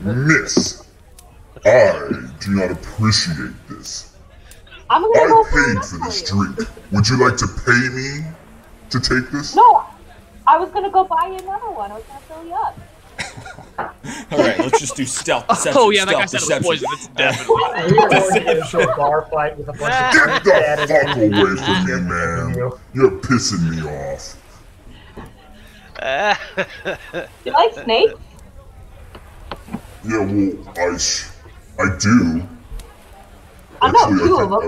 Miss, I do not appreciate this. I'm gonna go I for paid for another this one. drink. Would you like to pay me to take this? No, I was gonna go buy you another one. I was gonna fill you up. Alright, let's just do stealth deception. Oh yeah, that guy stealth said it was deception. poison. It's definitely. Are you going to get into a bar fight with a bunch of Get the drinks fuck added away in? from me, man. You're pissing me off. You like snakes? Yeah, well, I do. I know Actually, two I of them.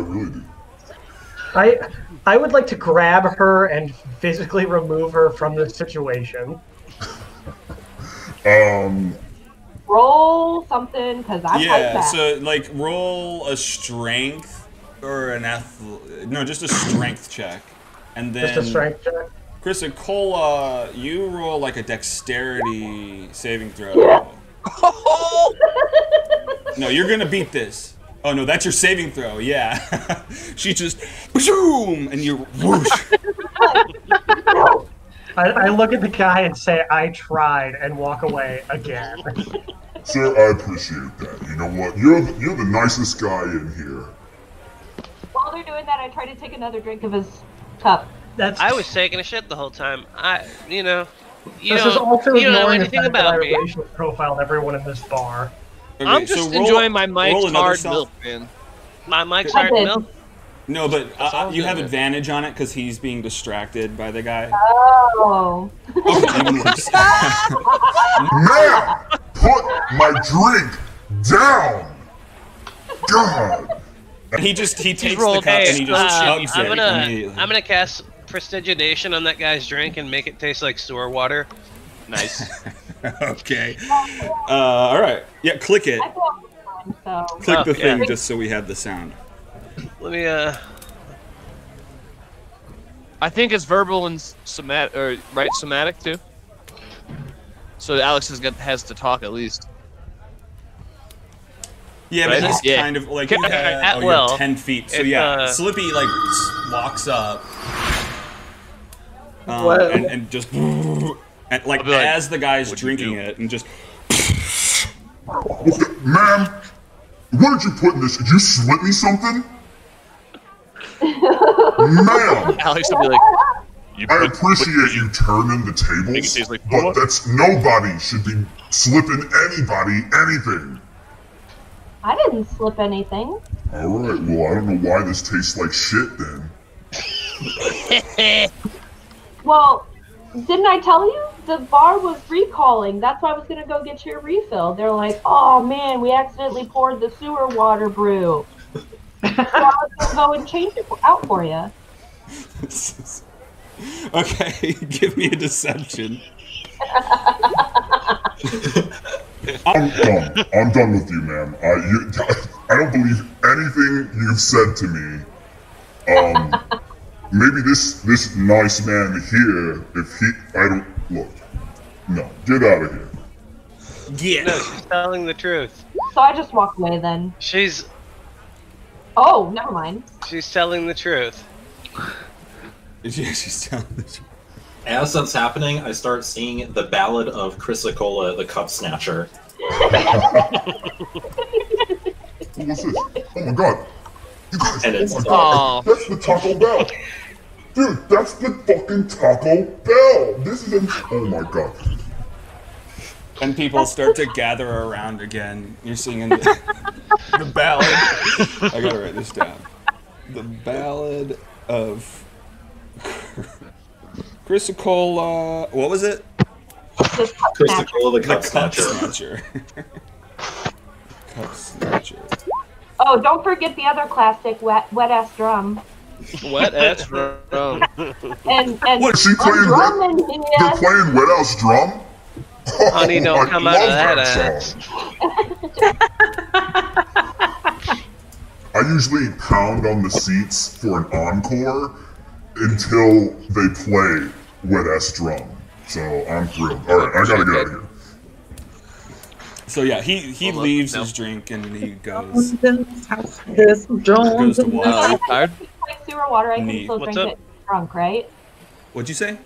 really do. I would like to grab her and physically remove her from this situation. Roll something, because I like Yeah, that. so, like, roll a strength or an no, just a strength check. And then Just a strength check. Chrysicola, you roll like a dexterity saving throw. Yeah. No, you're gonna beat this. Oh no, that's your saving throw. Yeah, she just boom, and you whoosh. I look at the guy and say, I tried, and walk away again. Sir, I appreciate that. You know what? You're the nicest guy in here. While they're doing that, I try to take another drink of his cup. That's I was taking a shit the whole time. You this is don't also know ignoring the anything fact that I about me. racially profiled everyone in this bar. Okay, I'm just so enjoying my roll Mike's another hard self- milk, man. My Mike's I hard did. milk. No, but all you have good. advantage on it because he's being distracted by the guy. Oh. Okay, even worse. Now, put my drink down. God. And he takes the rolled cup and he hey, just chugs I'm it gonna immediately. cast prestidigitation on that guy's drink and make it taste like sewer water. Nice. Okay. All right. Yeah, click it. I feel fine, so. Click the yeah. thing just so we have the sound. Let me I think it's verbal and somatic, or right, somatic too. So Alex has to talk at least. Yeah, Right? but he's Yeah. kind of like Okay, you have, at you will. have 10 feet. So It's, yeah, Slippy like walks up Whoa. and just and like I'll be like, as the guy's "What'd you drinking do?" it and just Okay, ma'am, what did you put in this? Did you slip me something? Ma'am, Alex will be like, I appreciate you turning the tables, it tastes like but what? that's nobody should be slipping anybody anything. I didn't slip anything. Alright, well, I don't know why this tastes like shit then. Well, didn't I tell you? The bar was recalling. That's why I was going to go get your refill. They're like, oh man, we accidentally poured the sewer water brew. So I was going to go and change it out for you. okay, give me a deception. I'm done. I'm done with you, ma'am. I don't believe anything you've said to me. Maybe this nice man here, look. No, get out of here. Yeah. No, she's telling the truth. So I just walked away then. She's Oh, never mind. telling the truth. Yeah, she's telling the truth. As that's happening, I start seeing the Ballad of Chrysicola, the Cup Snatcher. What's this? Oh my god. You guys, And it's- oh my god. That's the Taco Bell. Dude, that's the fucking Taco Bell. This is oh my god. And people start to gather around again. You're singing the ballad. I gotta write this down. The Ballad of Chrysicola. What was it? Chrysicola, the Cup Snatcher. Snatcher. Cup Snatcher. Oh, don't forget the other classic, wet ass drum. Wet ass drum. And What, is she playing drum wet? in here. They're playing Wet House Drum? Honey, don't I come out of love that song. I usually pound on the seats for an encore until they play Wet Ass Drum. So I'm thrilled. Alright, I gotta get out of here. So yeah, he leaves his drink and he goes to water. Tired? Like sewer water, I can Neat. still What's drink up? it drunk, right? What'd you say?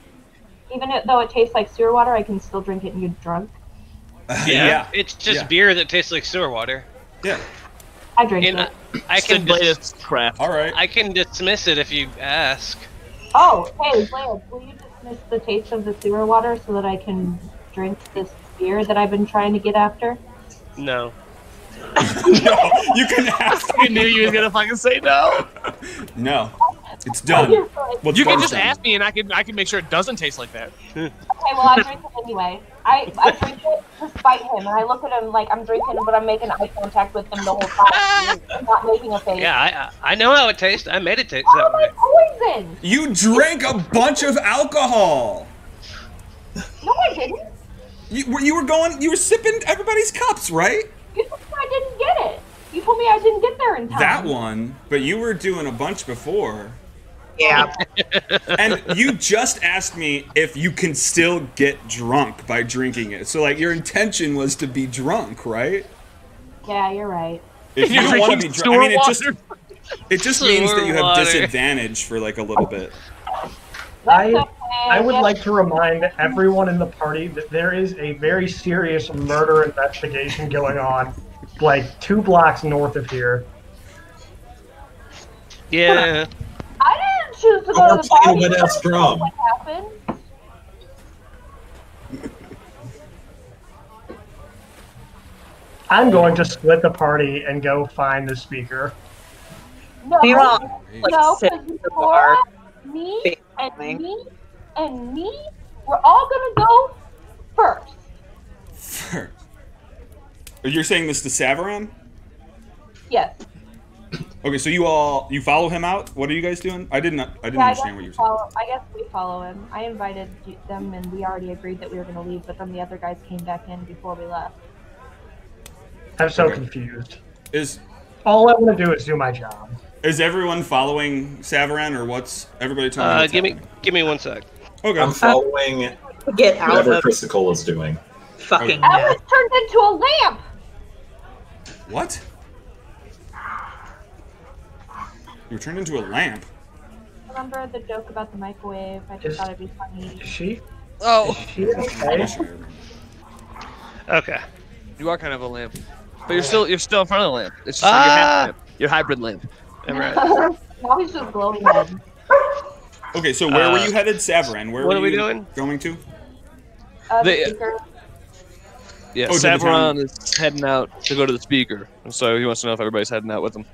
Even though it tastes like sewer water, I can still drink it and get drunk. Yeah. It's just Yeah. beer that tastes like sewer water. Yeah. I drink And it. I can latest craft. All right. I can dismiss it if you ask. Oh, hey, Lance, will you dismiss the taste of the sewer water so that I can drink this beer that I've been trying to get after? No. No, you can ask. I knew you was gonna fucking say no. No, it's done. You're right. What's You can Bar's just done? ask me, and I can make sure it doesn't taste like that. Okay, well, I drink it anyway. I drink it to spite him, and I look at him like I'm drinking, but I'm making eye contact with him the whole time. I'm not making a face. Yeah, I know how it tastes. I made it taste Oh, that way. my poison! You drank a bunch of alcohol. No, I didn't. You were sipping everybody's cups, right? You told me I didn't get it. You told me I didn't get there in time. That one, but you were doing a bunch before. Yeah. And you just asked me if you can still get drunk by drinking it. So, like, your intention was to be drunk, right? Yeah, you're right. If you You're don't want to be drinking drunk, I mean, sewer it just means that you have water. disadvantage for, like, a little bit. That's okay. I would guess- like to remind everyone in the party that there is a very serious murder investigation going on, like 2 blocks north of here. Yeah. I didn't choose to go Or to the play party. Wet Ass Drum. What happened? I'm going to split the party and go find the speaker. No, We all, like, no, sit because at the bar. me and family. me and me, we're all gonna go first. You're saying this to Savaran? Yes. Okay, so you follow him out? What are you guys doing? I didn't Yeah, understand what you were saying. I guess we follow him. I invited them, and we already agreed that we were gonna leave, but then the other guys came back in before we left. I'm so Okay. confused. Is All I want to do is do my job. Is everyone following Savaran, or what's everybody telling me? Give me 1 sec. Okay. I'm following Get out whatever of Chrysicola's doing. fucking I was turned into a lamp. What? You were turned into a lamp. Remember the joke about the microwave? I just thought it'd be funny. Is she? Oh, Is she okay? Okay. you are kind of a lamp, but you're still in front of the lamp. It's just like your half lamp, your hybrid lamp. All right. Now he's just glowing red. Okay, so where were you headed, Savaran? Where what were are we you doing? going to? They- Speaker. Yeah, Oh, to the town. Savaran is heading out to go to the speaker, and so he wants to know if everybody's heading out with him.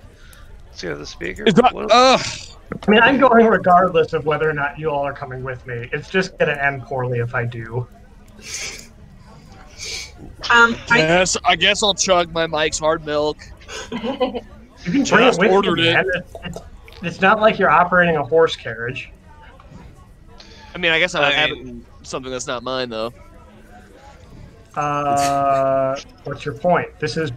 Let's go to the speaker. Ugh. I mean, I'm going regardless of whether or not you all are coming with me. It's just gonna end poorly if I do. Yes, I guess I'll chug my Mike's hard milk. You can bring Just it with ordered you, it. man. It's not like you're operating a horse carriage. I mean, I guess I would have it in something that's not mine, though. What's your point? This is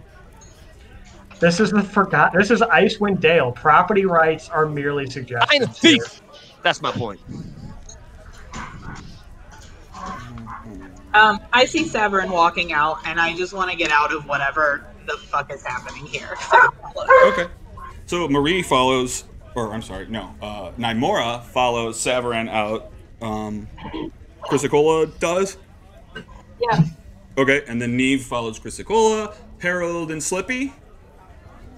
Icewind Dale. Property rights are merely I'm a suggestions. thief! That's my point. I see Savarin walking out, and I just want to get out of whatever the fuck is happening here. Okay. So Marie follows, or I'm sorry, no, Nymora follows Savaran out. Chrysicola does? Yeah. Okay, and then Neve follows Chrysicola, Harold, and Slippy.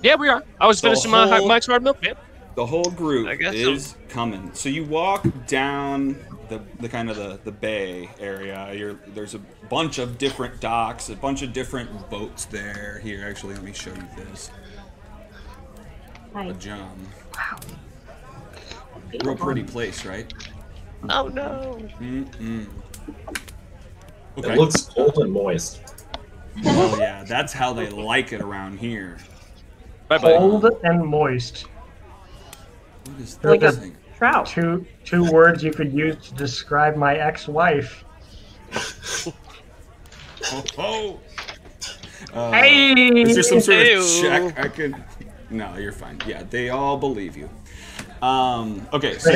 Yeah, we are. I was finishing my Mike's hard milk, man. The whole group I guess is coming. So you walk down the kind of the bay area. There's a bunch of different docks, a bunch of different boats there. Here, actually, let me show you this. Nice. John. Wow. Real pretty place, right? Oh no. Mm-mm. It Okay. looks cold and moist. Oh yeah, that's how they like it around here. Bye-bye. Cold and moist. What is Like this a thing? trout. Two words you could use to describe my ex-wife. Oh. Hey! Is there some sort of Ew. check I can? No, you're fine. Yeah, they all believe you. Okay, so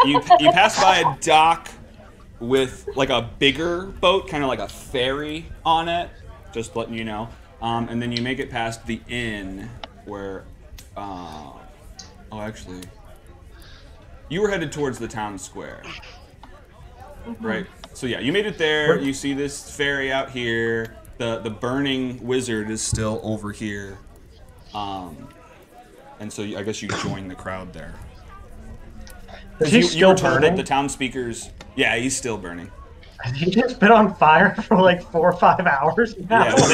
you pass by a dock with like a bigger boat, kind of like a ferry on it. Just letting you know. And then you make it past the inn where. Actually, you were headed towards the town square, right? So yeah, you made it there. You see this ferry out here. The burning wizard is still over here. And so I guess you join the crowd there. Is he You still were told that burning? the town speakers. Yeah, he's still burning. Has he just been on fire for like 4 or 5 hours now? Yeah, well,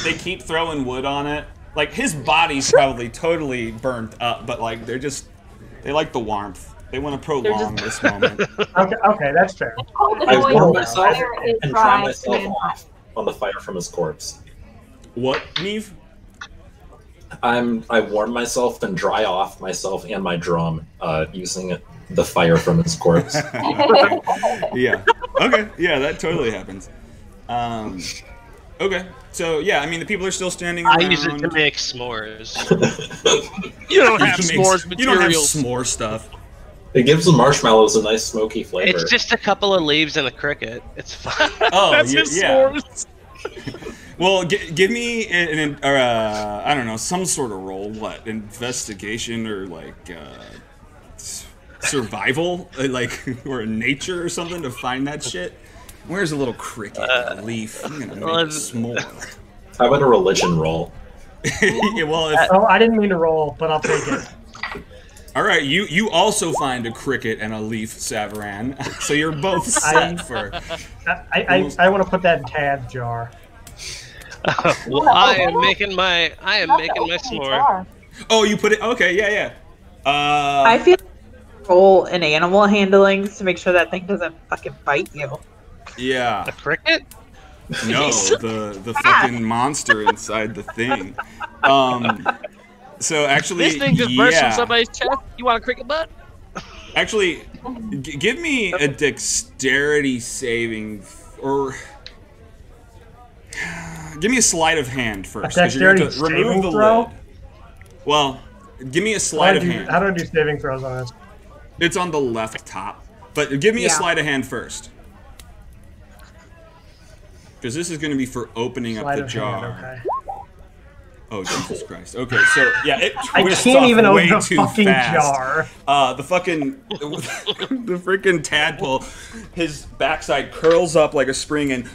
they keep throwing wood on it. Like his body's probably totally burnt up, but like they like the warmth. They want to prolong this moment. Okay, that's fair. Cold and I moist, warm the myself fire is and dry dry myself and hot. off on the fire from his corpse. What, Neve? I warm myself and dry off myself and my drum using the fire from his corpse. Yeah. Okay. Yeah, that totally happens. Okay. So yeah, I mean the people are still standing I around. use it to make s'mores. You don't You have can make- s'mores You don't have materials. s'more stuff. It gives the marshmallows a nice smoky flavor. It's just a couple of leaves and a cricket. It's fine. Oh, That's yeah. his yeah. s'mores. Well, give me I don't know, some sort of roll. What, investigation or like survival, like or nature or something to find that shit. Where's a little cricket, a leaf? I'm gonna make a s'more. How about a religion roll? Yeah, well, if, Oh, I didn't mean to roll, but I'll take it. all right, you also find a cricket and a leaf, Savaran. So you're both set for. I want to put that in Tad's jar. Well, I am making my s'more. Oh, you put it. Okay, yeah. I feel like roll an animal handling to make sure that thing doesn't fucking bite you. Yeah. A cricket? No, the fucking monster inside the thing. So actually, This thing just burst from yeah. somebody's chest. You want a cricket butt? Actually, give me a dexterity saving, or give me a sleight of hand first. 'cause you're going dexterity to remove saving the throw? lid. Well, give me a sleight of hand. How do I do saving throws on this? It's on the left top. But give me a sleight of hand first. Because this is going to be for opening up the jar. Hand, okay. Oh, Jesus Christ. Okay, so, yeah, it I twists can't off even way open a too fucking fast. jar. The freaking tadpole, his backside curls up like a spring and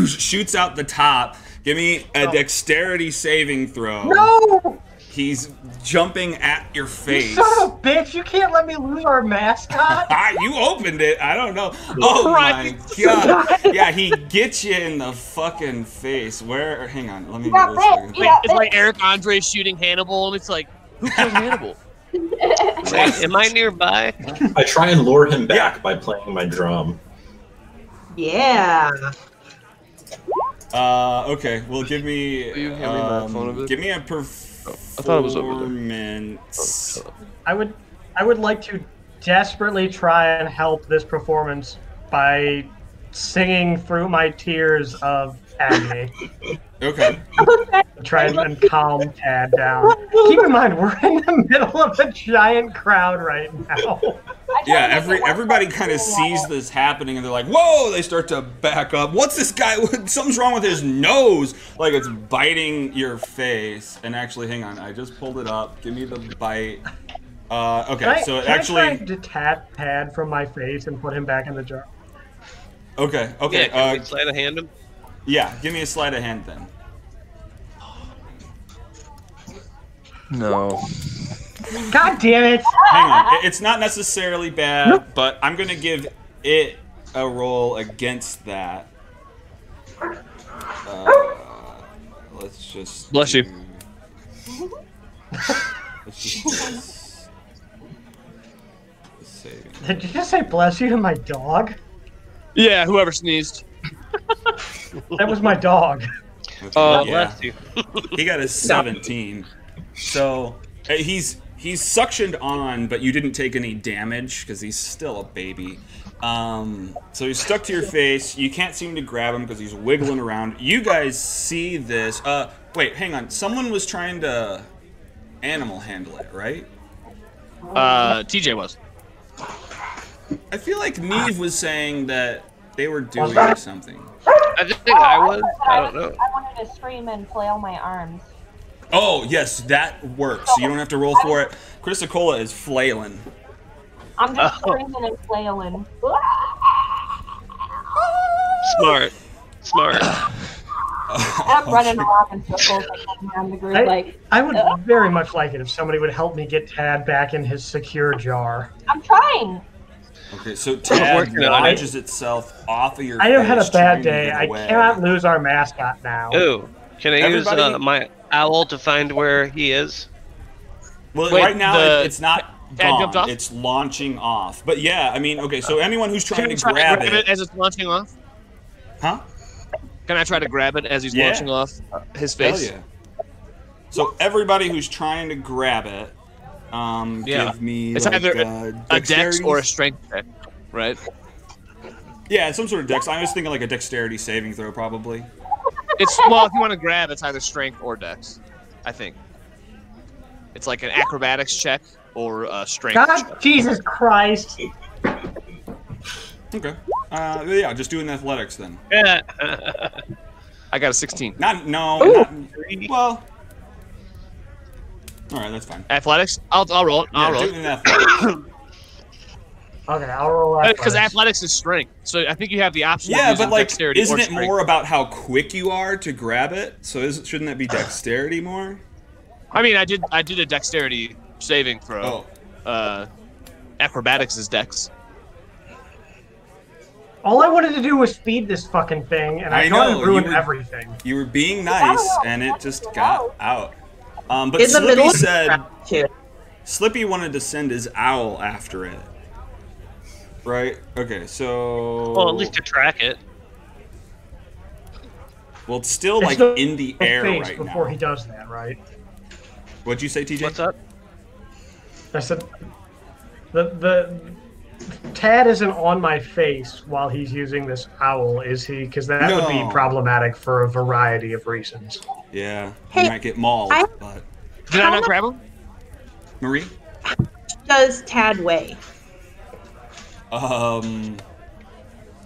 shoots out the top. Give me a dexterity saving throw. No! He's jumping at your face. You son of a bitch! You can't let me lose our mascot. You opened it. I don't know. Oh my god! Yeah, he gets you in the fucking face. Where? Hang on. Let me. It's like Eric Andre shooting Hannibal, and it's like, who killed Hannibal? Wait, am I nearby? I try and lure him back by playing my drum. Yeah. Okay. Well, give me. Will you hand me my phone a bit? Give me a performance. I thought it was over there. I would like to desperately try and help this performance by singing through my tears of agony. Okay. Try and calm Tad down. Keep in mind, we're in the middle of a giant crowd right now. Yeah, everybody kind of sees this happening and they're like, whoa, they start to back up. What's this guy? Something's wrong with his nose. Like it's biting your face. And actually, hang on, I just pulled it up. Give me the bite. Okay, so actually... Can I detach Tad from my face and put him back in the jar? Okay. Yeah, can we sleight of hand him? Yeah, give me a sleight of hand then. No. God damn it! Hang on, it's not necessarily bad, but I'm gonna give it a roll against that. Let's just... Bless you. Let's just... Saving. Did you just say bless you to my dog? Yeah, whoever sneezed. That was my dog. Bless you. He got a 17. So he's suctioned on, but you didn't take any damage because he's still a baby. So he's stuck to your face. You can't seem to grab him because he's wiggling around. You guys see this. Wait, hang on. Someone was trying to animal handle it, right? TJ was. I feel like Neve was saying that they were doing something. I think I was. I don't know. I wanted to scream and flail my arms. Oh, yes, that works. You don't have to roll for it. Chrysicola is flailing. I'm just screaming and flailing. Smart. I'm running around in circles like around the group. I would very much like it if somebody would help me get Tad back in his secure jar. I'm trying. Okay, so Tad launches itself off of your face. I have had a bad day. I away. cannot lose our mascot now. Ooh, can I use my owl to find where he is? Well, Wait, right now it's not jumped gone. off? It's launching off. But yeah, I mean, okay, so anyone who's trying to Can I grab grab it as it's launching off? Huh? Can I try to grab it as he's launching off his face? Hell yeah. So everybody who's trying to grab it, give me it's like, either a dex or a strength check, right? Yeah, some sort of dex. I was thinking like a dexterity saving throw, probably. It's well, if you want to grab, it's either strength or dex. I think it's like an acrobatics check or a strength. God, check. Jesus Christ! Okay. Yeah, just doing athletics then. Yeah. I got a 16. Well. All right, that's fine. Athletics? I'll roll it. I'll roll Doing athletics. Okay, I'll roll because athletics is strength, so I think you have the option. Yeah, of using but like, dexterity isn't or it strength. more about how quick you are to grab it? So shouldn't that be dexterity more? I mean, I did a dexterity saving throw. Oh. Acrobatics is dex. All I wanted to do was feed this fucking thing, and I know, ruined everything. You were being nice, and it just got out. But In the middle Slippy of the said crowd, too. Slippy wanted to send his owl after it. Right? Okay, so... Well, at least to track it. Well, it's still, like, in the air right now. Before he does that, right? What'd you say, TJ? What's up? I said... The Tad isn't on my face while he's using this owl, is he? Because that would be problematic for a variety of reasons. Yeah, Hey, you might get mauled, but... Did I not grab him? Marie? Does Tad weigh?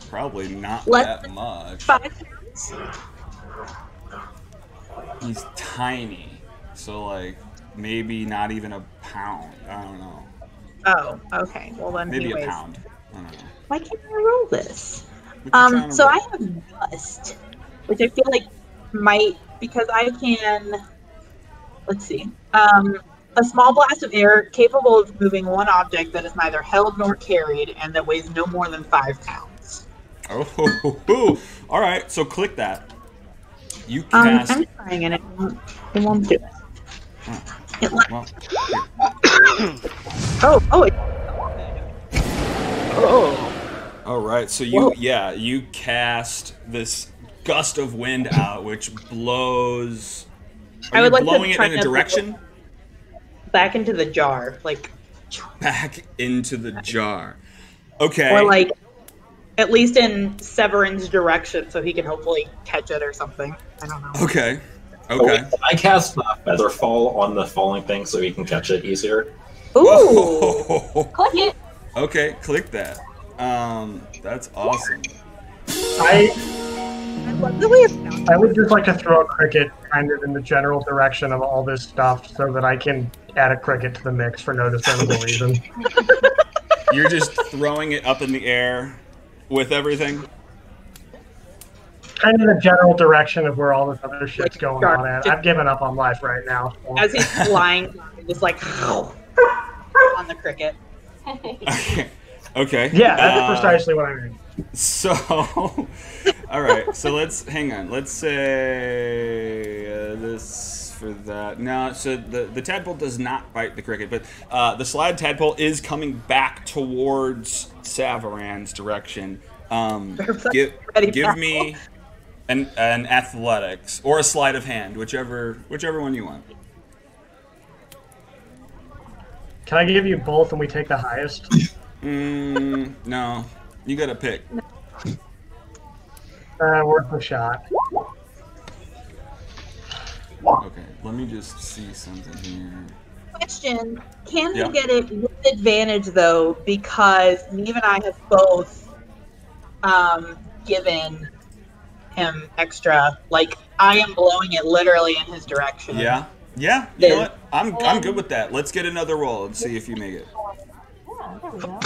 Probably not Less that than much. 5 pounds? He's tiny, so like maybe not even a pound. I don't know. Oh, okay. Well then Maybe he a weighs. pound. I don't know. Why can't I roll this? What you trying to So roll? I have Dust, which I feel like might, because I can, let's see, a small blast of air capable of moving one object that is neither held nor carried and that weighs no more than 5 pounds. Oh, all right. So click that. You I'm cast. trying and it won't do it. It left. Well, all right. So you cast this gust of wind out, which blows. Are I would you like to blowing it try in a to- direction? Back into the jar, like, Back into the jar. Okay. or like, at least in Severin's direction, so he can hopefully catch it or something. I don't know. Okay. Oh, Okay. wait, I cast Featherfall on the falling thing so he can catch it easier. Ooh! Click it. Okay, click that. That's awesome. I love the way it sounds. I would just like to throw a cricket kind of in the general direction of all this stuff so that I can add a cricket to the mix for no discernible reason. You're just throwing it up in the air with everything? Kind of the general direction of where all this other shit's going on at. I've given up on life right now. So. As he's flying, just like on the cricket. Okay. Yeah, that's precisely what I mean. So, all right. So hang on. Let's say this for that. No, so the tadpole does not bite the cricket, but the slide tadpole is coming back towards Savaran's direction. Give me an athletics or a sleight of hand, whichever one you want. Can I give you both and we take the highest? No. You gotta pick. Worth a shot. Okay, let me just see something here. Question: Can Yeah. he get it with advantage though? Because Neve and I have both given him extra. Like I am blowing it literally in his direction. Yeah. Yeah. You know what? I'm good with that. Let's get another roll and see if you make it. Yeah, there we go.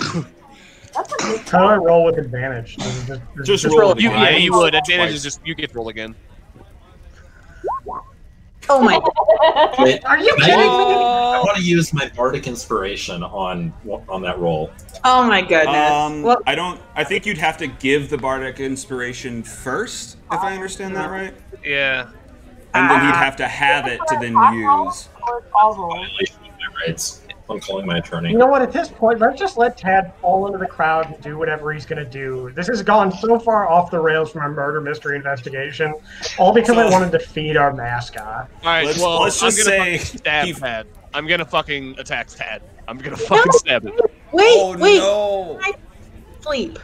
That's a good How do I roll with advantage? Just roll it You, again. yeah, you would. Twice. Advantage is just you get to roll again. Oh my god. Wait, Are you I kidding me? want to use my bardic inspiration on that roll. Oh my goodness. Well, I think you'd have to give the bardic inspiration first, if I understand that right. Yeah. And then he'd have to have it to then use. I'll roll. Violation of my rights. I'm calling my attorney. You know what? At this point, let's just let Tad fall into the crowd and do whatever he's going to do. This has gone so far off the rails from our murder mystery investigation, all because I wanted to feed our mascot. All right. Let's well, just I'm gonna say fucking stab he- Tad. I'm gonna fucking attack Tad. I'm gonna fucking stab him. wait, Oh wait. no! I sleep.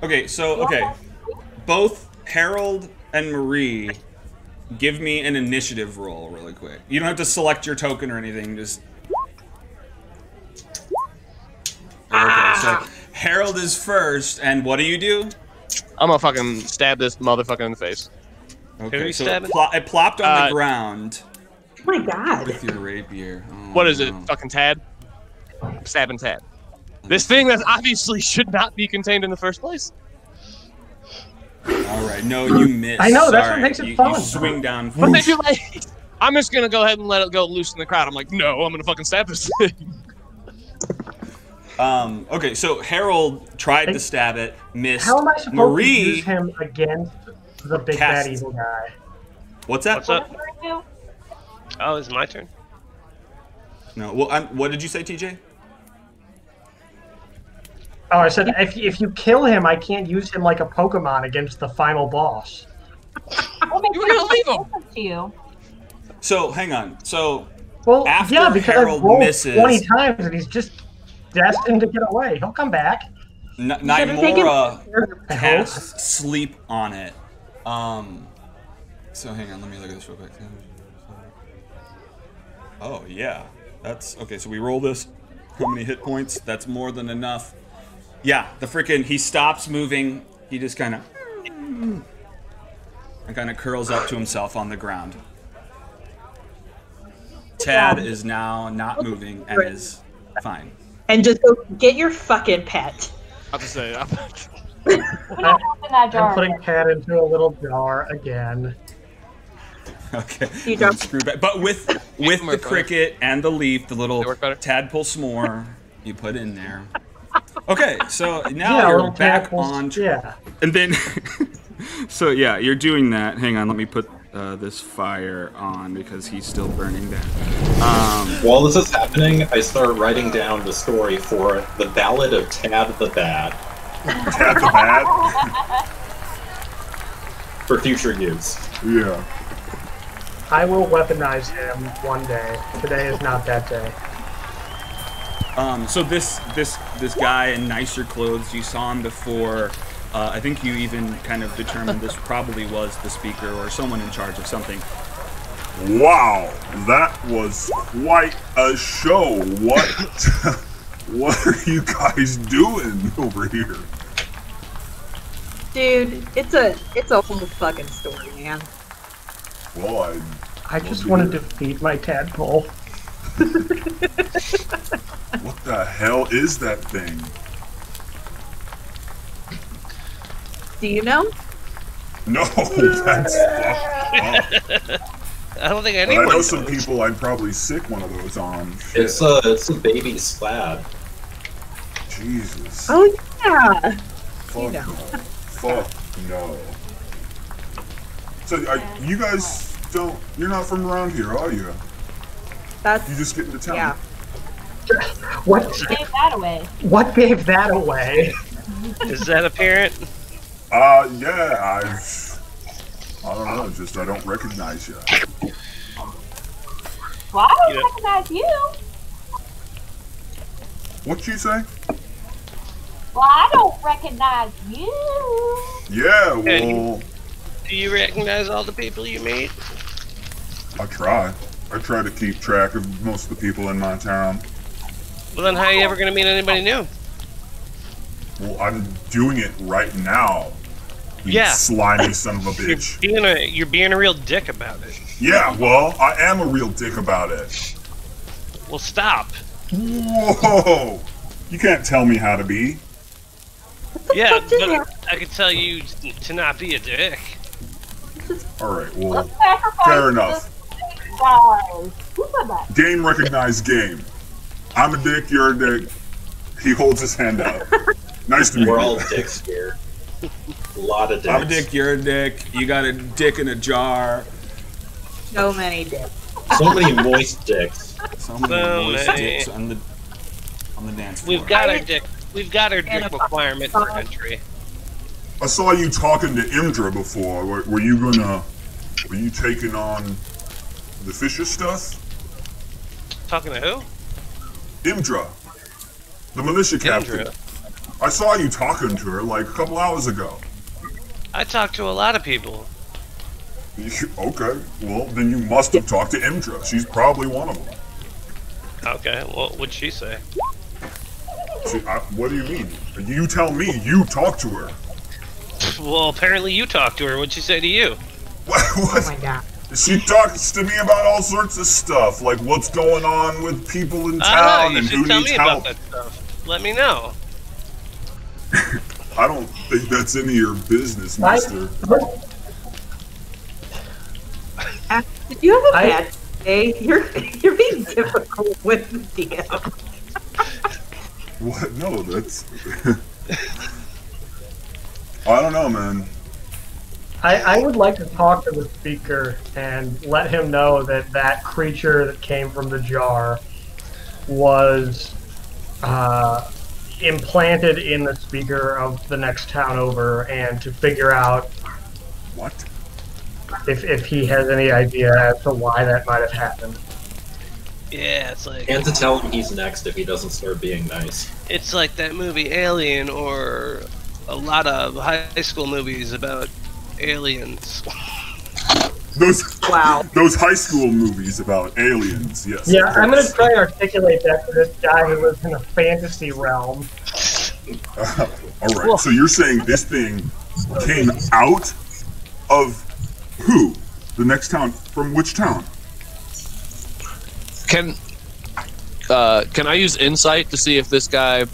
Okay, so both Harold and Marie, give me an initiative roll really quick. You don't have to select your token or anything. Just. Okay, so Harold is first, and what do you do? I'm gonna fucking stab this motherfucker in the face. Okay, you so stab it, it? it plopped on the ground Oh my god. with your rapier. Oh, What is it? no. Fucking Tad? I'm stabbing Tad. This thing that obviously should not be contained in the first place. All right, no, you missed. I know, that's Sorry. what makes it You fun. swing down. But they feel like I'm just gonna go ahead and let it go loose in the crowd. I'm like, no, I'm gonna fucking stab this thing. Okay, so Harold tried to stab it, missed. How am I supposed Marie, to use him against the big bad evil guy? What's that? What's up? Oh, it's my turn. No, well, what did you say, TJ? Oh, I said if you kill him, I can't use him like a Pokemon against the final boss. What makes You were gonna leave him. difference to you? So hang on. So Well, After yeah, because Harold I've rolled misses- 20 times and he's just destined to get away. He'll come back. Nymora casts sleep on it. So hang on, let me look at this real quick. Oh yeah. That's okay. So we roll this. How many hit points? That's more than enough. Yeah, the frickin' he stops moving. He just kind of curls up to himself on the ground. Tad is now not moving and is fine. And just go get your fucking pet. I'll just say. We're not open that jar. I'm putting Pat into a little jar again. Okay. You drop- Screw back. But with the cricket and the leaf, the little work better? tadpole s'more you put in there. Okay, so now Yeah, you're little back tadpoles, on. yeah. And then, so yeah, you're doing that. Hang on, let me put this fire on because he's still burning down. While this is happening, I start writing down the story for the Ballad of Tad the Bad Tad the Bad? for future use. Yeah. I will weaponize him one day. Today is not that day. So this guy in nicer clothes, you saw him before. I think you even kind of determined this probably was the speaker or someone in charge of something. Wow, that was quite a show. What what are you guys doing over here? Dude, it's a whole fucking story, man. Well, I just wanted to feed my tadpole. what the hell is that thing? Do you know? No, that's fucked up. I don't think But anyone I know knows. some people I'd probably sick one of those on. It's a baby splat. Jesus. Oh yeah. Fuck you know. no. Fuck no. So you guys you're not from around here, are you? That's You just get into town. yeah. What? Gave that away. What gave that away? Is that apparent? Yeah, I don't know, just I don't recognize you. Well, I don't Yeah. recognize you. What'd you say? Well, I don't recognize you. Yeah, Hey. well, Do you recognize all the people you meet? I try. I try to keep track of most of the people in my town. Well, then how are you ever going to meet anybody new? Well, I'm doing it right now. You Yeah. slimy son of a bitch. You're being a real dick about it. Yeah, well, I am a real dick about it. Well, stop. Whoa! You can't tell me how to be. Yeah, fuck did but I could tell you to not be a dick. Alright, well, Let's sacrifice fair enough. $6. Who said that? Game recognized game. I'm a dick, you're a dick. He holds his hand out. Nice to meet We're you. all dicks here. A lot of dicks. I'm a dick, you're a dick. You got a dick in a jar. So many dicks. So many moist dicks. So many So moist many. dicks on the dance floor. We've got our dick requirement for entry. I saw you talking to Imdra before. Were you taking on the Fisher stuff? Talking to who? Imdra, the militia captain. Indra. I saw you talking to her like a couple hours ago. I talk to a lot of people. Okay, well then you must have talked to Imdra. She's probably one of them. Okay, well, what'd she say? What do you mean? You tell me. You talked to her. Well, apparently you talked to her. What'd she say to you? What? Oh my god. She talks to me about all sorts of stuff, like what's going on with people in I don't know. town You and should who tell needs me help. about that stuff. Let me know. I don't think that's any of your business, mister. Did you have a bad day? You're being difficult with the DM. What? No, that's... I don't know, man. I would like to talk to the speaker and let him know that that creature that came from the jar was implanted in the speaker of the next town over, and to figure out What? if he has any idea as to why that might have happened. Yeah, it's like And to tell him he's next if he doesn't start being nice. it's like that movie Alien, or a lot of high school movies about aliens. those high school movies about aliens. Yes. Yeah, I'm going to try and articulate that to this guy who lives in a fantasy realm. All right. So you're saying this thing came out of who? The next town? From which town? Can I use insight to see if this guy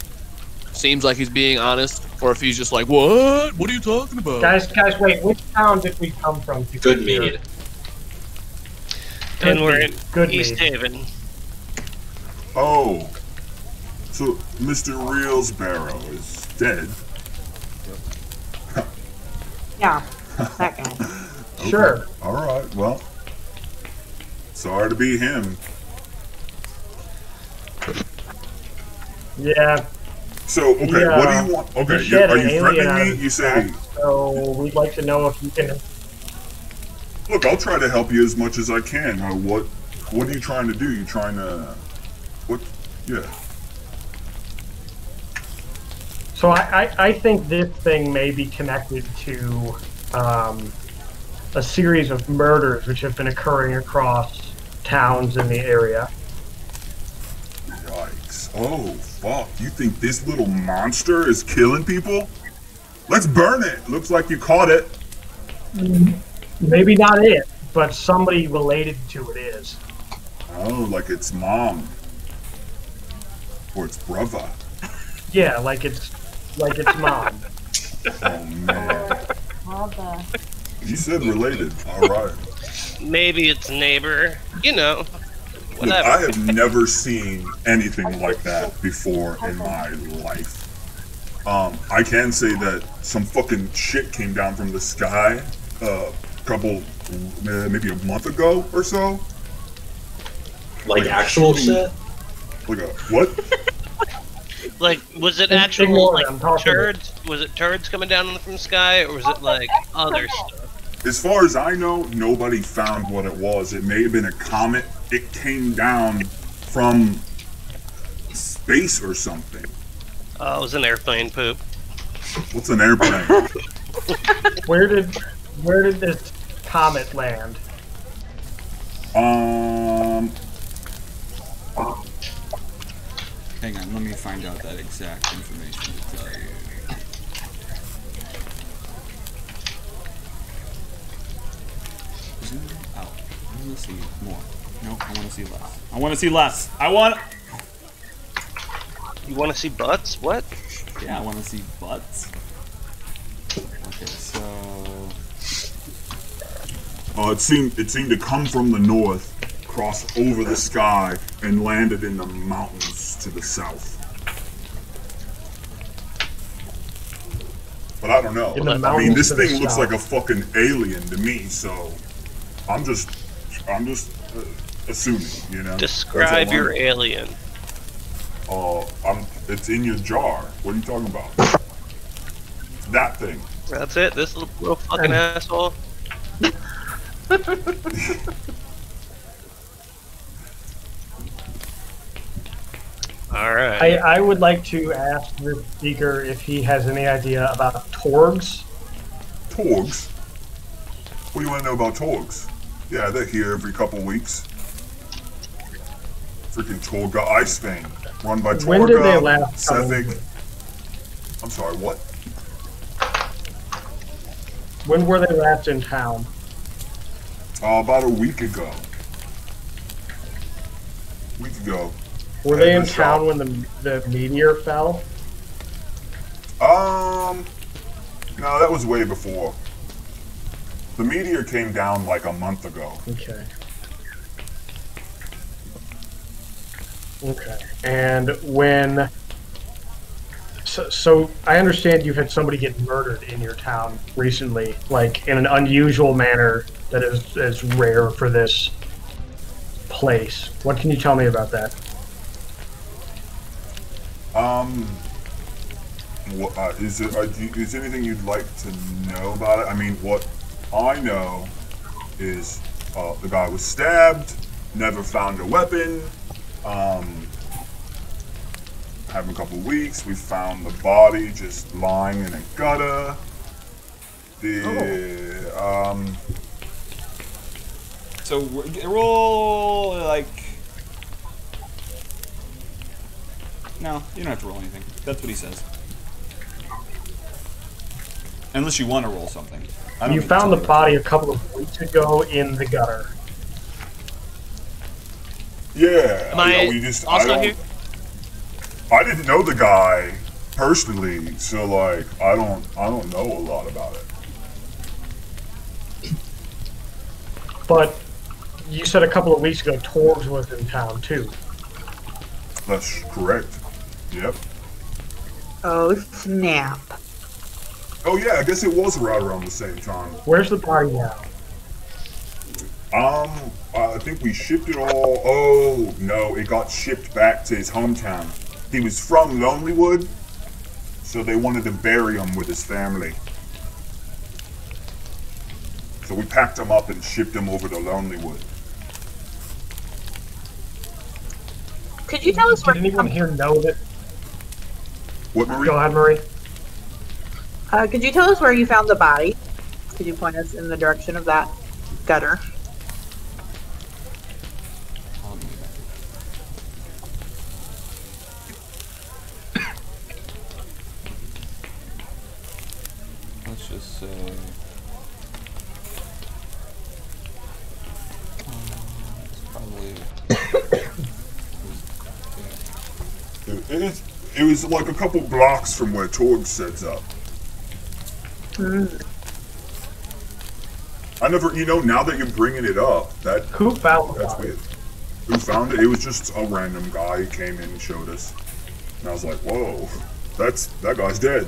seems like he's being honest, or if he's just like, what? What are you talking about? Guys, wait. Which town did we come from? Good mead. And we're in Good East mead. Haven. Oh. So Mr. Reelsbarrow is dead. Yeah, that guy. Okay. Sure. All right. Well, sorry to be him. Yeah. So, okay, Yeah. what do you want? Okay, You shed are an you alien out threatening of me? You say, So we'd like to know if you can. look, I'll try to help you as much as I can. What are you trying to do? You trying to, what? Yeah. So I think this thing may be connected to a series of murders which have been occurring across towns in the area. Yikes. Oh, fuck. You think this little monster is killing people? Let's burn it. Looks like you caught it. Maybe not it, but somebody related to it is. Oh, like its mom. Or its brother. Yeah, like it's mom. Oh, man. Brother. You said related. All right. Maybe it's neighbor. You know, Look, whatever. I have never seen anything like that before in my life. I can say that some fucking shit came down from the sky maybe a month ago or so. Like actual shit? Like a what? Like, was it Ignore actual it, like I'm talking to turds? Was it turds coming down from the sky, or was it like other stuff? As far as I know, nobody found what it was. It may have been a comet. It came down from space or something. Oh, it was an airplane poop. What's an airplane? Where did this comet land? Hang on, let me find out that exact information to tell you. Zoom out. I want to see more. No, I want to see less. I want to see less. You want to see butts? What? Yeah, I want to see butts. Okay, so... It seemed to come from the north, cross over the sky, and landed in the mountains to the south. But I don't know. In the I mean, mountains this to the thing looks south. like a fucking alien to me, so I'm just assuming, you know. Describe That's all your I'm- alien. It's in your jar. What are you talking about? That thing. That's it. This little fucking asshole. All right. I would like to ask the speaker if he has any idea about torgs. Torgs? What do you want to know about Torgs? Yeah, they're here every couple weeks. Freaking Torga Icewind, run by Torga, When did they last come in? Sevig. I'm sorry, what? When were they last in town? About a week ago. Were they in the town shop. when the meteor fell? No, that was way before. The meteor came down like a month ago. Okay. Okay. And when... So I understand you've had somebody get murdered in your town recently, like in an unusual manner that is rare for this place. What can you tell me about that? Is there anything you'd like to know about it? I mean, what I know is the guy was stabbed, never found a weapon. Having a couple weeks, we found the body just lying in a gutter. So roll like. No, you don't have to roll anything. That's what he says. Unless you want to roll something. You found the body a couple of weeks ago in the gutter. Yeah. Am I we just, also here? I didn't know the guy personally, so like I don't know a lot about it. But you said a couple of weeks ago Torgs was in town too. That's correct. Yep. Oh, snap. Oh yeah, I guess it was right around the same time. Where's the body now? I think we shipped it all. Oh no, it got shipped back to his hometown. He was from Lonelywood, so they wanted to bury him with his family. So we packed him up and shipped him over to Lonelywood. Could you tell us where? Did anyone here know that? What, Marie? Go ahead, Marie. Could you tell us where you found the body? Could you point us in the direction of that gutter? Let's just say. It's probably. It was like a couple blocks from where Torg sets up. I never, now that you're bringing it up, Who found that's weird. Who found it? It was just a random guy who came in and showed us. And I was like, whoa, that guy's dead.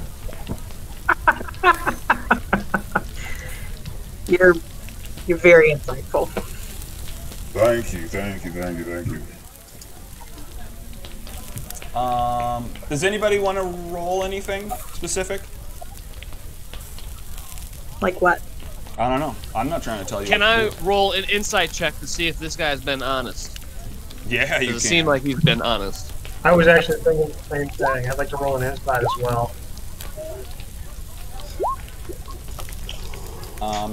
You're very insightful. Thank you. Does anybody want to roll anything specific? Like what? I don't know. I'm not trying to tell you. Can I roll an insight check to see if this guy's been honest? Yeah, you can. Does it seem like he's been honest? I was actually thinking the same thing. I'd like to roll an insight as well.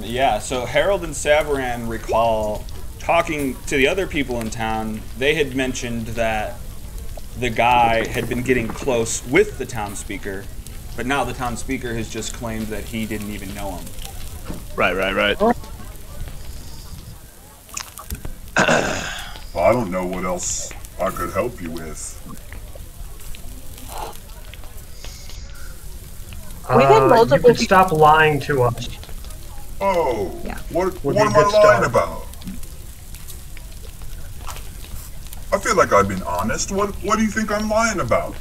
Yeah, so Harold and Savaran recall talking to the other people in town. They had mentioned that the guy had been getting close with the town speaker, but now the town speaker has just claimed that he didn't even know him. Right. I don't know what else I could help you with. We've had multiple You could stop lying to us. Oh, Yeah. what Would am be I a good lying start. about? I feel like I've been honest. What do you think I'm lying about?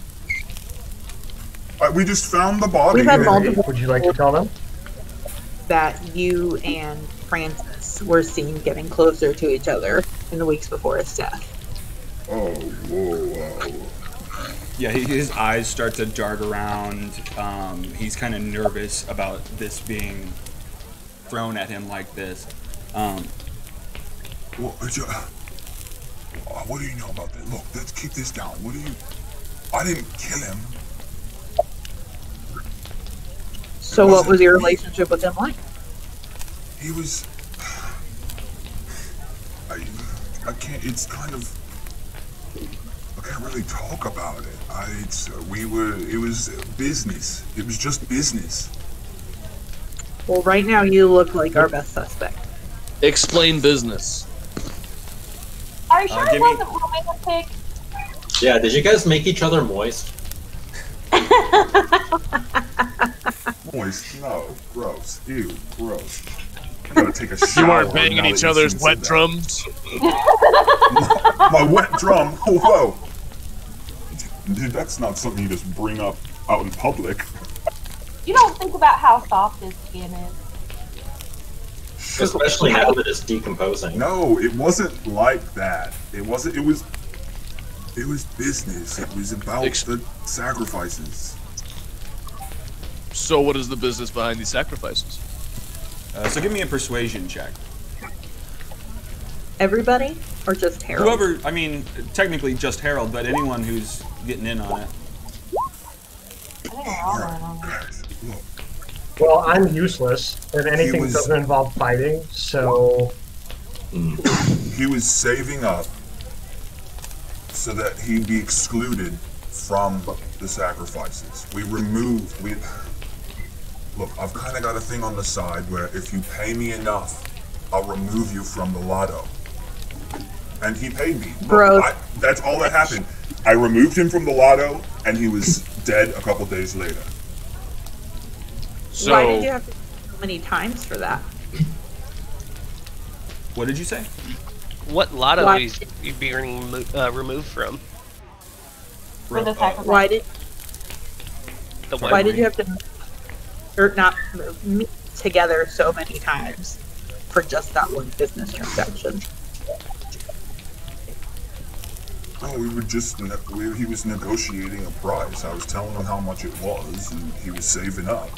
We just found the body. We've had and- multiple Would you like to tell them? that you and Francis were seen getting closer to each other in the weeks before his death. Oh, whoa. Yeah, his eyes start to dart around. He's kind of nervous about this being thrown at him like this. What do you know about that? Look, let's keep this down. I didn't kill him. So what was your relationship with him like? He was. I can't. It's kind of. I can't really talk about it. It was business. It was just business. Well, right now you look like our best suspect. Explain business. Are you sure it give me- wasn't romantic? Yeah, did you guys make each other moist? Moist? No. Gross. Ew. Gross. You gotta take a shower. You weren't now banging that each you've other's said wet that. drums. My wet drum? Whoa. Dude, that's not something you just bring up out in public. You don't think about how soft his skin is. Especially now that it's decomposing. No, it wasn't like that. It was business. It was about the sacrifices. So what is the business behind these sacrifices? So give me a persuasion check. Everybody? Or just Harold? Whoever, I mean, technically just Harold, but anyone who's getting in on it. I think we're all going on. Guys, look. Well, I'm useless, and anything was- doesn't involve fighting, so He was saving up so that he'd be excluded from the sacrifices. Look, I've kind of got a thing on the side where if you pay me enough, I'll remove you from the lotto. And he paid me. Look, that's all that happened. I removed him from the lotto, and he was dead a couple days later. Why did you have to do so many times for that? What did you say? What lotto you'd be earning removed from? For the sacrifice. Why did you have to meet together so many times for just that one business transaction? Oh, he was negotiating a price. I was telling him how much it was, and he was saving up.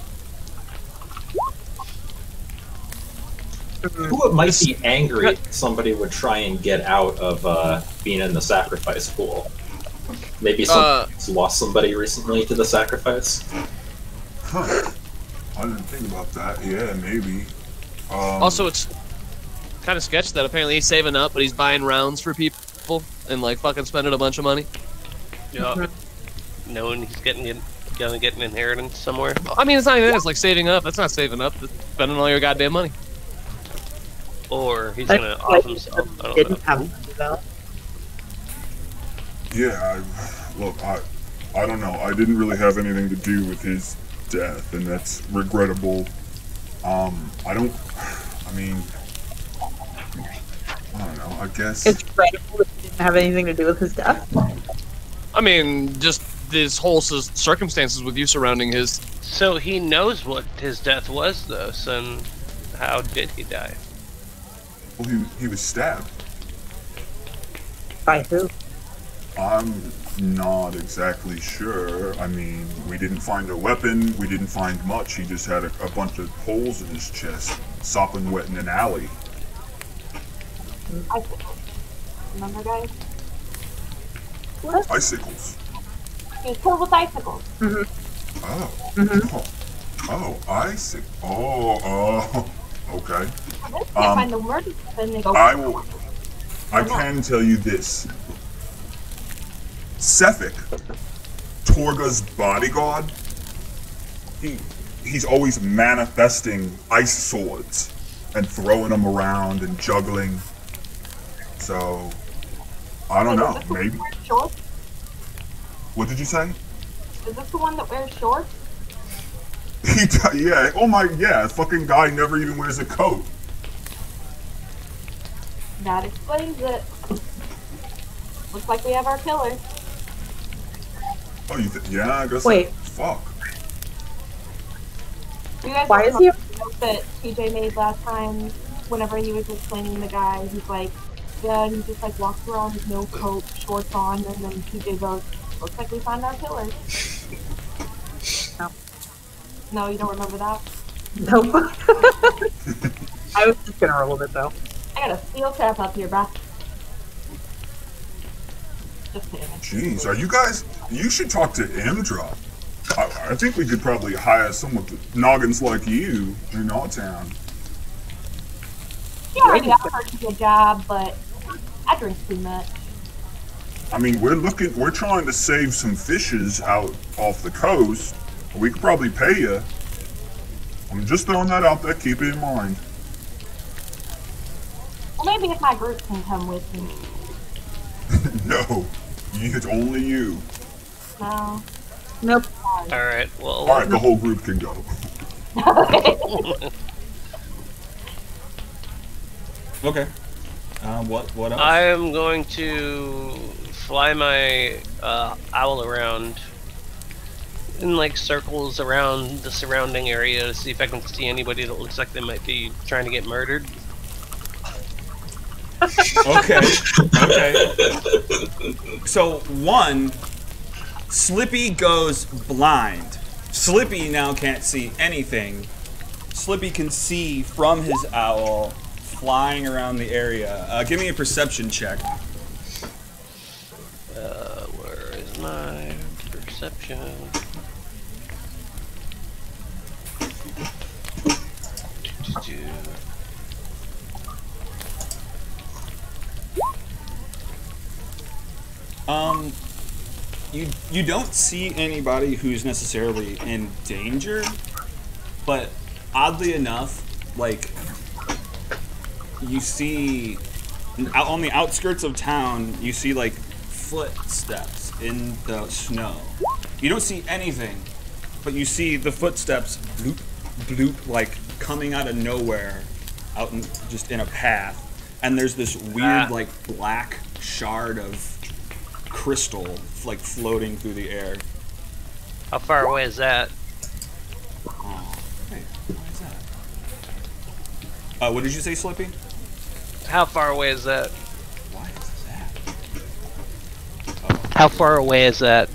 Who might be angry somebody would try and get out of being in the sacrifice pool? Maybe somebody's lost somebody recently to the sacrifice? Huh. I didn't think about that. Yeah, maybe. Also, it's kind of sketchy that apparently he's saving up, but he's buying rounds for people and like fucking spending a bunch of money. Yeah. Knowing he's gonna get an inheritance somewhere. I mean, it's not even that. It's like saving up. That's not saving up. It's spending all your goddamn money. Or he's gonna off himself. I don't know. Yeah, I don't know. I didn't really have anything to do with his death, and that's regrettable. I don't know, I guess. It's regrettable that he didn't have anything to do with his death? I mean, just this whole circumstances with you surrounding his... So he knows what his death was, though, so how did he die? Well, he was stabbed. By who? I'm not exactly sure. I mean, we didn't find a weapon, we didn't find much. He just had a bunch of holes in his chest, sopping wet in an alley. Remember, guys? What? Icicles. He was killed with icicles. Mm-hmm. Oh. Mm-hmm. Oh, icicle. Oh, okay. Can't find the murder weapon. They go. I can tell you this. Sefik, Torga's bodyguard, he's always manifesting ice swords and throwing them around and juggling. So, I don't know, maybe. Shorts? What did you say? Is this the one that wears shorts? Yeah, fucking guy never even wears a coat. That explains it. Looks like we have our killer. Oh, yeah, I guess. Wait. Fuck. You guys Why is he? The note that TJ made last time, whenever he was explaining the guy, he's like, yeah, and he just like walks around with no coat, shorts on, and then TJ goes, looks like we found our killer. No. No, you don't remember that? Nope. I was just gonna roll with it though. I got a steel trap up here, bruh. Just kidding. Jeez, are you guys? You should talk to Imdra. I think we could probably hire someone with noggins like you in our town. He already offered me a job, but I drink too much. I mean, we're trying to save some fishes out off the coast. We could probably pay you. I'm just throwing that out there, keep it in mind. Well, maybe if my group can come with me. No, it's only you. No. Nope. Alright, well... Alright, the whole group can go. Okay. What else? I am going to fly my owl around in like circles around the surrounding area to see if I can see anybody that looks like they might be trying to get murdered. Okay. So, one, Slippy goes blind. Slippy now can't see anything. Slippy can see from his owl flying around the area. Give me a perception check. Where is my perception? You don't see anybody who's necessarily in danger, but oddly enough, like, you see on the outskirts of town, you see like footsteps in the snow. You don't see anything, but you see the footsteps bloop, bloop, like coming out of nowhere, out in, just in a path. And there's this weird like black shard of crystal like floating through the air. How far away is that? Oh, wait, why is that? What did you say, Slippy? How far away is that? Why is that? How far away is that?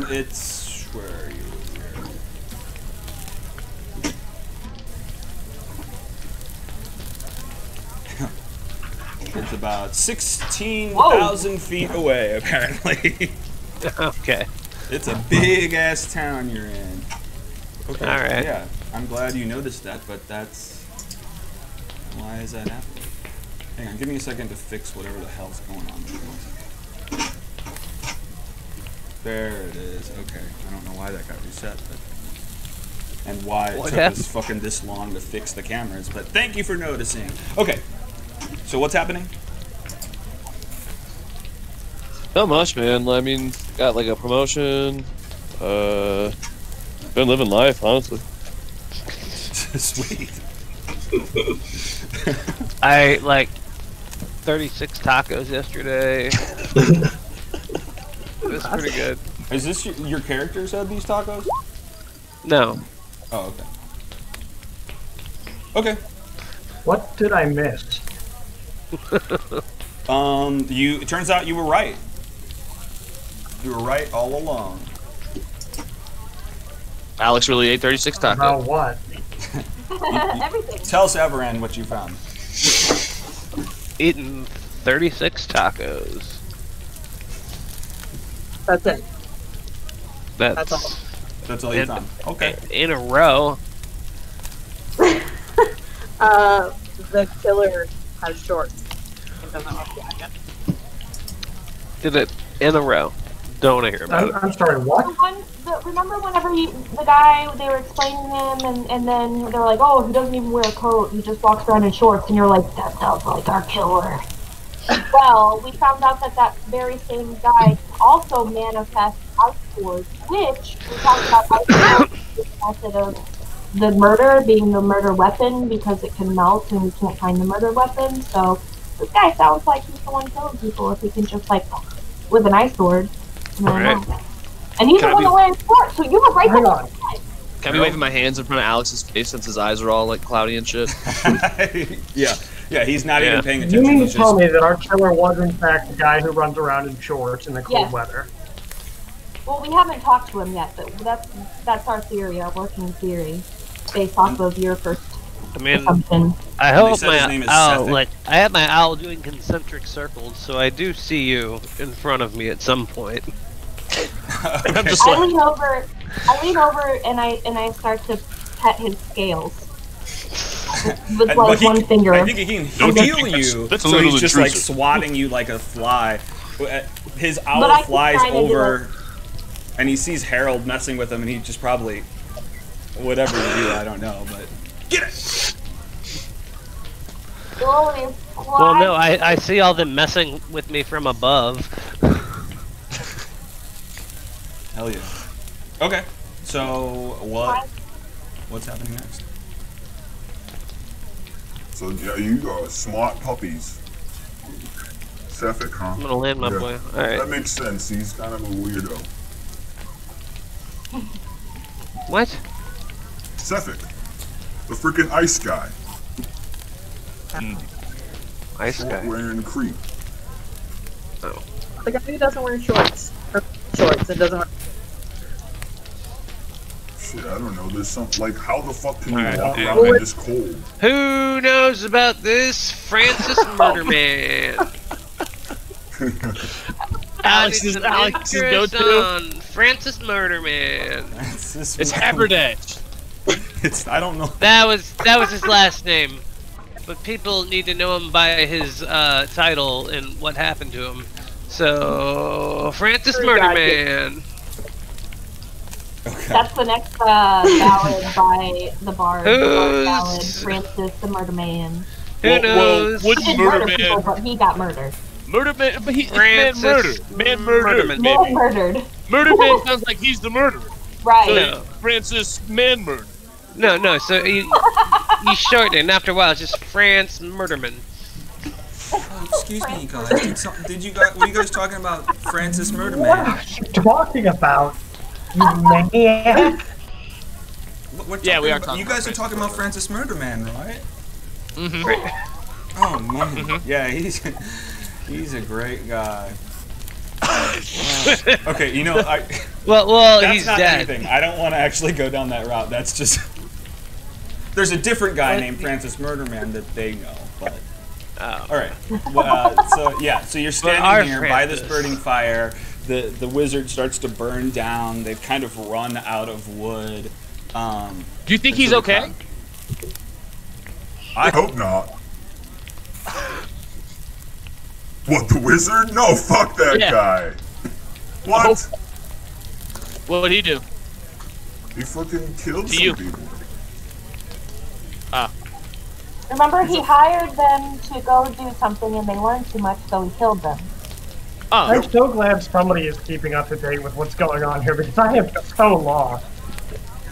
It's where are you? It's about 16,000 feet away, apparently. Okay. It's a big ass town you're in. Okay. All right. Yeah, I'm glad you noticed that, but that's why is that happening? Hang on, give me a second to fix whatever the hell's going on. There it is. Okay, I don't know why that got reset, but and why it took us fucking this long to fix the cameras. But thank you for noticing. Okay, so what's happening? Not much, man. I mean, got like a promotion. Been living life, honestly. Sweet. I like 36 tacos yesterday. It was pretty good. Is this your character said these tacos? No. Oh, okay. Okay. What did I miss? It turns out you were right. You were right all along. Alex really ate 36 tacos. About what? Everything. Tell Severin what you found. Eating 36 tacos. That's it. That's all. That's all you found. Okay. In a row. The killer has shorts and doesn't have a jacket. Did it in a row. Don't want to hear about it. I'm sorry, what? Remember whenever the guy, they were explaining him, and then they're like, oh, he doesn't even wear a coat, he just walks around in shorts, and you're like, that sounds like our killer. Well, we found out that very same guy also manifests ice swords, which we talked about ice swords, the method of the murder being the murder weapon because it can melt and we can't find the murder weapon. So this guy sounds like he's the one killing people if he can just like with an ice sword. Right. And he's the one that wears shorts, so you were right there. Can I be waving my hands in front of Alex's face since his eyes are all like cloudy and shit? Yeah, he's not even paying You attention. mean to tell me that our killer was in fact the guy who runs around in shorts in the cold weather? Well, we haven't talked to him yet, but that's our theory, our working theory, based off of your first assumption. I hope my owl, like, I have my owl doing concentric circles, so I do see you in front of me at some point. I'm just I lean over and I start to pet his scales with like one finger. I think he can heal you, that's so he's just like swatting you like a fly. His owl flies over, and he sees Harold messing with him, and he just probably, whatever you do, I don't know, but get it. Well, no, I see all them messing with me from above. Hell yeah. Okay, so what's happening next? So yeah, you are smart puppies. Sefik, huh? I'm gonna land my boy. Alright. That makes sense. He's kind of a weirdo. What? Sefik. The freaking ice guy. Ice guy. Wearing creep. Oh. The guy who doesn't wear shorts. Or shorts and doesn't wear... Shit, I don't know. There's something like, how the fuck can you walk around in this cold? Who knows about this Francis Murderman? Alex's go-to. Francis Murderman. It's Haberdash. I don't know. That was his last name, but people need to know him by his title and what happened to him. So, Francis Murderman. Okay. That's the next ballad by the bard. The bard ballad, Who's- Francis the Murderman. Who knows? He Wouldn't didn't Murder murder people, Man, but he got murdered. Murder Man, but he man Francis murdered, man murdered. Murderman. Man murdered. Murder Man sounds like he's the murderer. Right. So No. Francis Man murder. No. So you shorten it, and after a while, it's just France Murderman. Oh, excuse me, guys. Were you guys talking about Francis What Murderman? are you talking about, you maniac? Yeah, we are You talking guys are about talking about Francis Murderman, right? Mm-hmm. Oh man, yeah, he's a great guy. Okay, you know, Well, that's he's not dead. anything. I don't want to actually go down that route. That's just there's a different guy named Francis Murderman that they know, but. Oh. All right. So you're standing here by this Francis. burning fire. The wizard starts to burn down. They've kind of run out of wood. Do you think and he's so okay? I hope not. What, the wizard? No, fuck that Yeah. guy. What? What would he do? He fucking killed To some you. people. Remember, he hired them to go do something, and they learned too much, so he killed them. Oh, I'm so glad somebody is keeping up to date with what's going on here because I am so lost.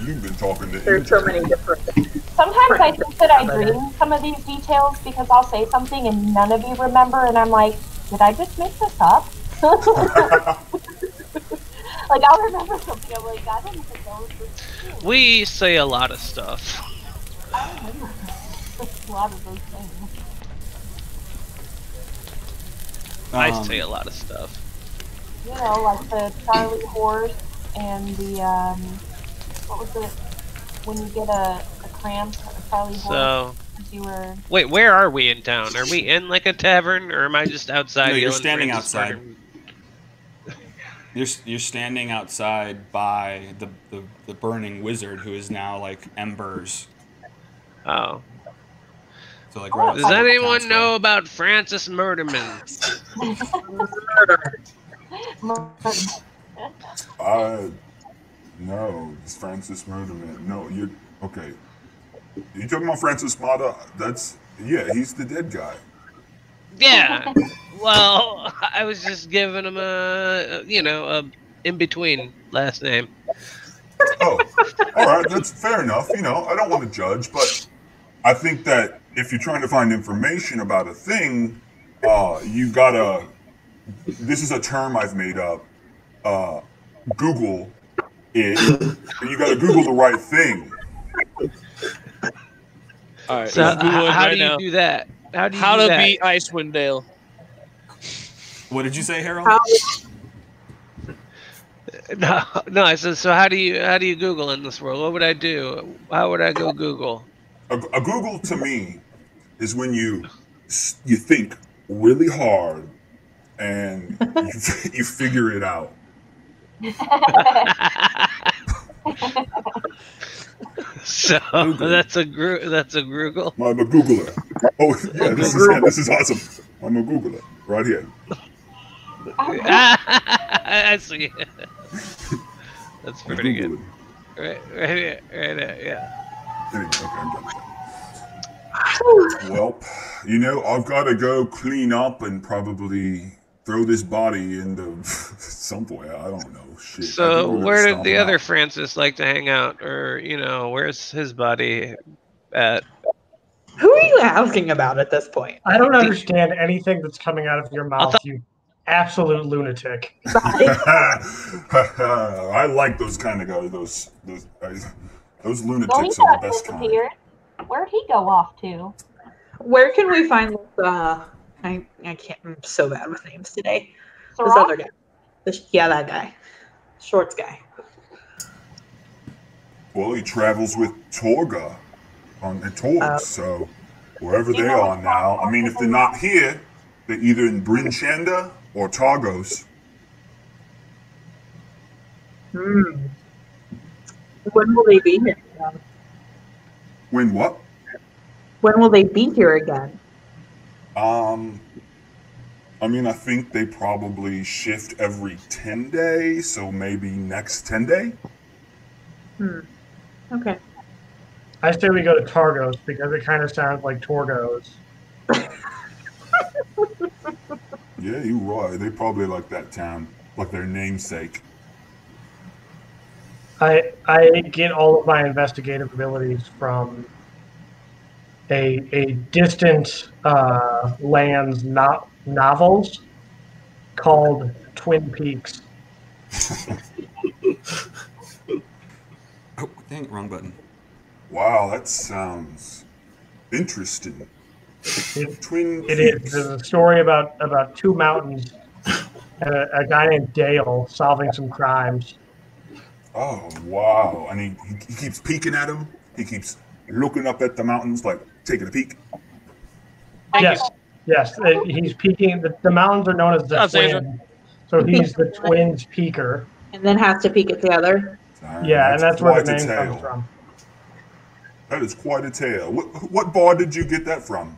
You've been talking to There's so many different things. Sometimes I think that I dream some of these details because I'll say something and none of you remember, and I'm like, did I just make this up? Like, I'll remember something, I'm like, I don't even know if this is true. We say a lot of stuff. I remember a lot of those things. I say a lot of stuff. You know, like the Charlie horse and the, what was it? When you get a cramp, a Charlie horse, So, you were... wait, where are we in town? Are we in like a tavern, or am I just outside? No, you're yelling standing Francis outside. Murderman? You're standing outside by the burning wizard who is now like embers. Oh. So like right Does anyone know about Francis Murderman? No, it's Francis Murderman. No, you're okay. You talking about Francis Mata? Yeah, he's the dead guy. Yeah. Well, I was just giving him a in between last name. Oh, all right, that's fair enough. You know, I don't want to judge, but I think that if you're trying to find information about a thing, you gotta. This is a term I've made up. Google it. You gotta Google the right thing. all right. So let's Google it how right do you now. do that? How do you How do to that? beat Icewind Dale? What did you say, Harold? No. I said, so how do you Google in this world? What would I do? How would I go Google? A Google to me is when you think really hard and you figure it out. So that's a Google. I'm a Googler. Oh yeah, this is awesome. I'm a Googler right here. I see. That's I'm pretty good. Googling. Right, yeah. Anyway, okay, I'm done with that. Well, you know, I've got to go clean up and probably throw this body into somewhere. I don't know. Shit. I think So we're gonna where did stomp the him other out. Francis like to hang out, or where's his body at? Who are you asking about at this point? I don't understand anything that's coming out of your mouth, you absolute lunatic. I like those kind of guys. Those Well, he lunatics are the got best kind. disappeared. Where'd he go off to? Where can we find this? I can't. I'm so bad with names today. This Sirach? other guy. That guy. Shorts guy. Well, he travels with Torga on the tours, so wherever they are now. I mean, if they're not here, they're either in Bryn Shanda or Targos. When will they be here again? When what? When will they be here again? I mean, I think they probably shift every 10 days, so maybe next 10 day? Okay. I say we go to Targos because it kind of sounds like Torgos. Yeah, you're right. They probably like that town, like their namesake. I get all of my investigative abilities from a distant lands novels called Twin Peaks. Oh, dang it, wrong button. Wow, that sounds interesting. Twin It Peaks. is. There's a story about two mountains and a guy named Dale solving some crimes. Oh, wow. And he keeps peeking at him. He keeps looking up at the mountains, like taking a peek. Yes. He's peeking. The mountains are known as the twins. So he's the twins peeker. And then has to peek it together. Yeah, and that's where the name comes from. That is quite a tale. What bar did you get that from?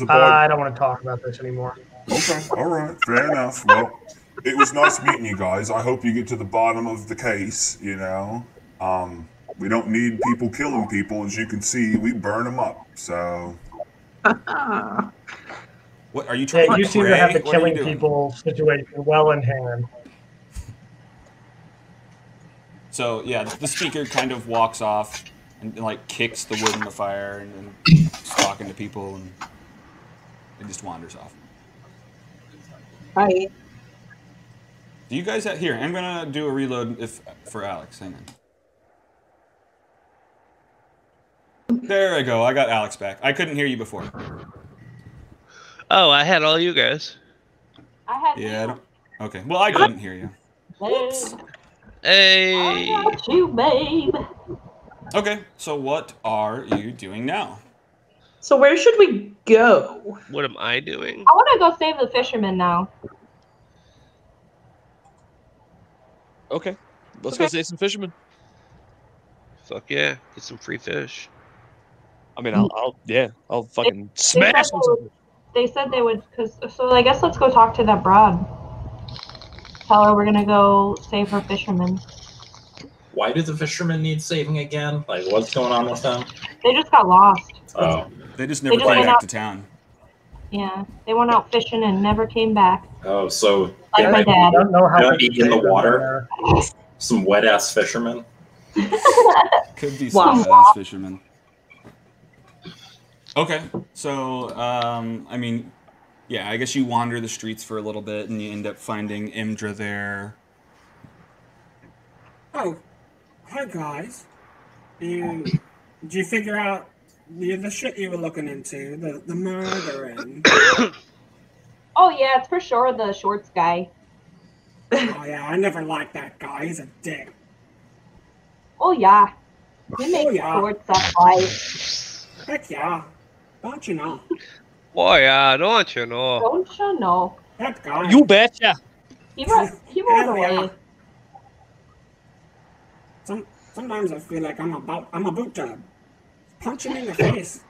I don't want to talk about this anymore. Okay, all right, fair enough. Well, it was nice meeting you guys. I hope you get to the bottom of the case, you know. We don't need people killing people. As you can see, we burn them up, so... What are you trying to you seem to have the killing people situation well in hand. So, yeah, the speaker kind of walks off and, like, kicks the wood in the fire and is talking to people and it just wanders off. Hi. Do you guys have... Here, I'm going to do a reload for Alex. Hang on. There I go. I got Alex back. I couldn't hear you before. Oh, I had all you guys. I had Yeah. Okay. Well, I couldn't hear you. Whoops. Hey. I got you, babe. Okay. So what are you doing now? So where should we go? What am I doing? I want to go save the fisherman now. Okay. Let's go save some fishermen. Fuck yeah. Get some free fish. I mean, I'll fucking smash them. They said they would, so I guess let's go talk to that broad. Tell her we're gonna go save her fisherman. Why do the fishermen need saving again? Like, what's going on with them? They just got lost. Oh. They just never came back to town. Yeah, they went out fishing and never came back. Oh, so Like my dad. I don't know how be in the water. Some wet ass fishermen. Could be some wet-ass fishermen. Okay, so, I mean, yeah, I guess you wander the streets for a little bit and you end up finding Imdra there. Oh, hi guys. Did you figure out the shit you were looking into, the murder and... Oh yeah, it's for sure the shorts guy. Oh yeah, I never liked that guy. He's a dick. Oh yeah. He makes shorts up like. Heck yeah. Don't you know? Boy, don't you know? Don't you know? That guy. You betcha. He rolled away. Sometimes I feel like I'm about to punch him in the face.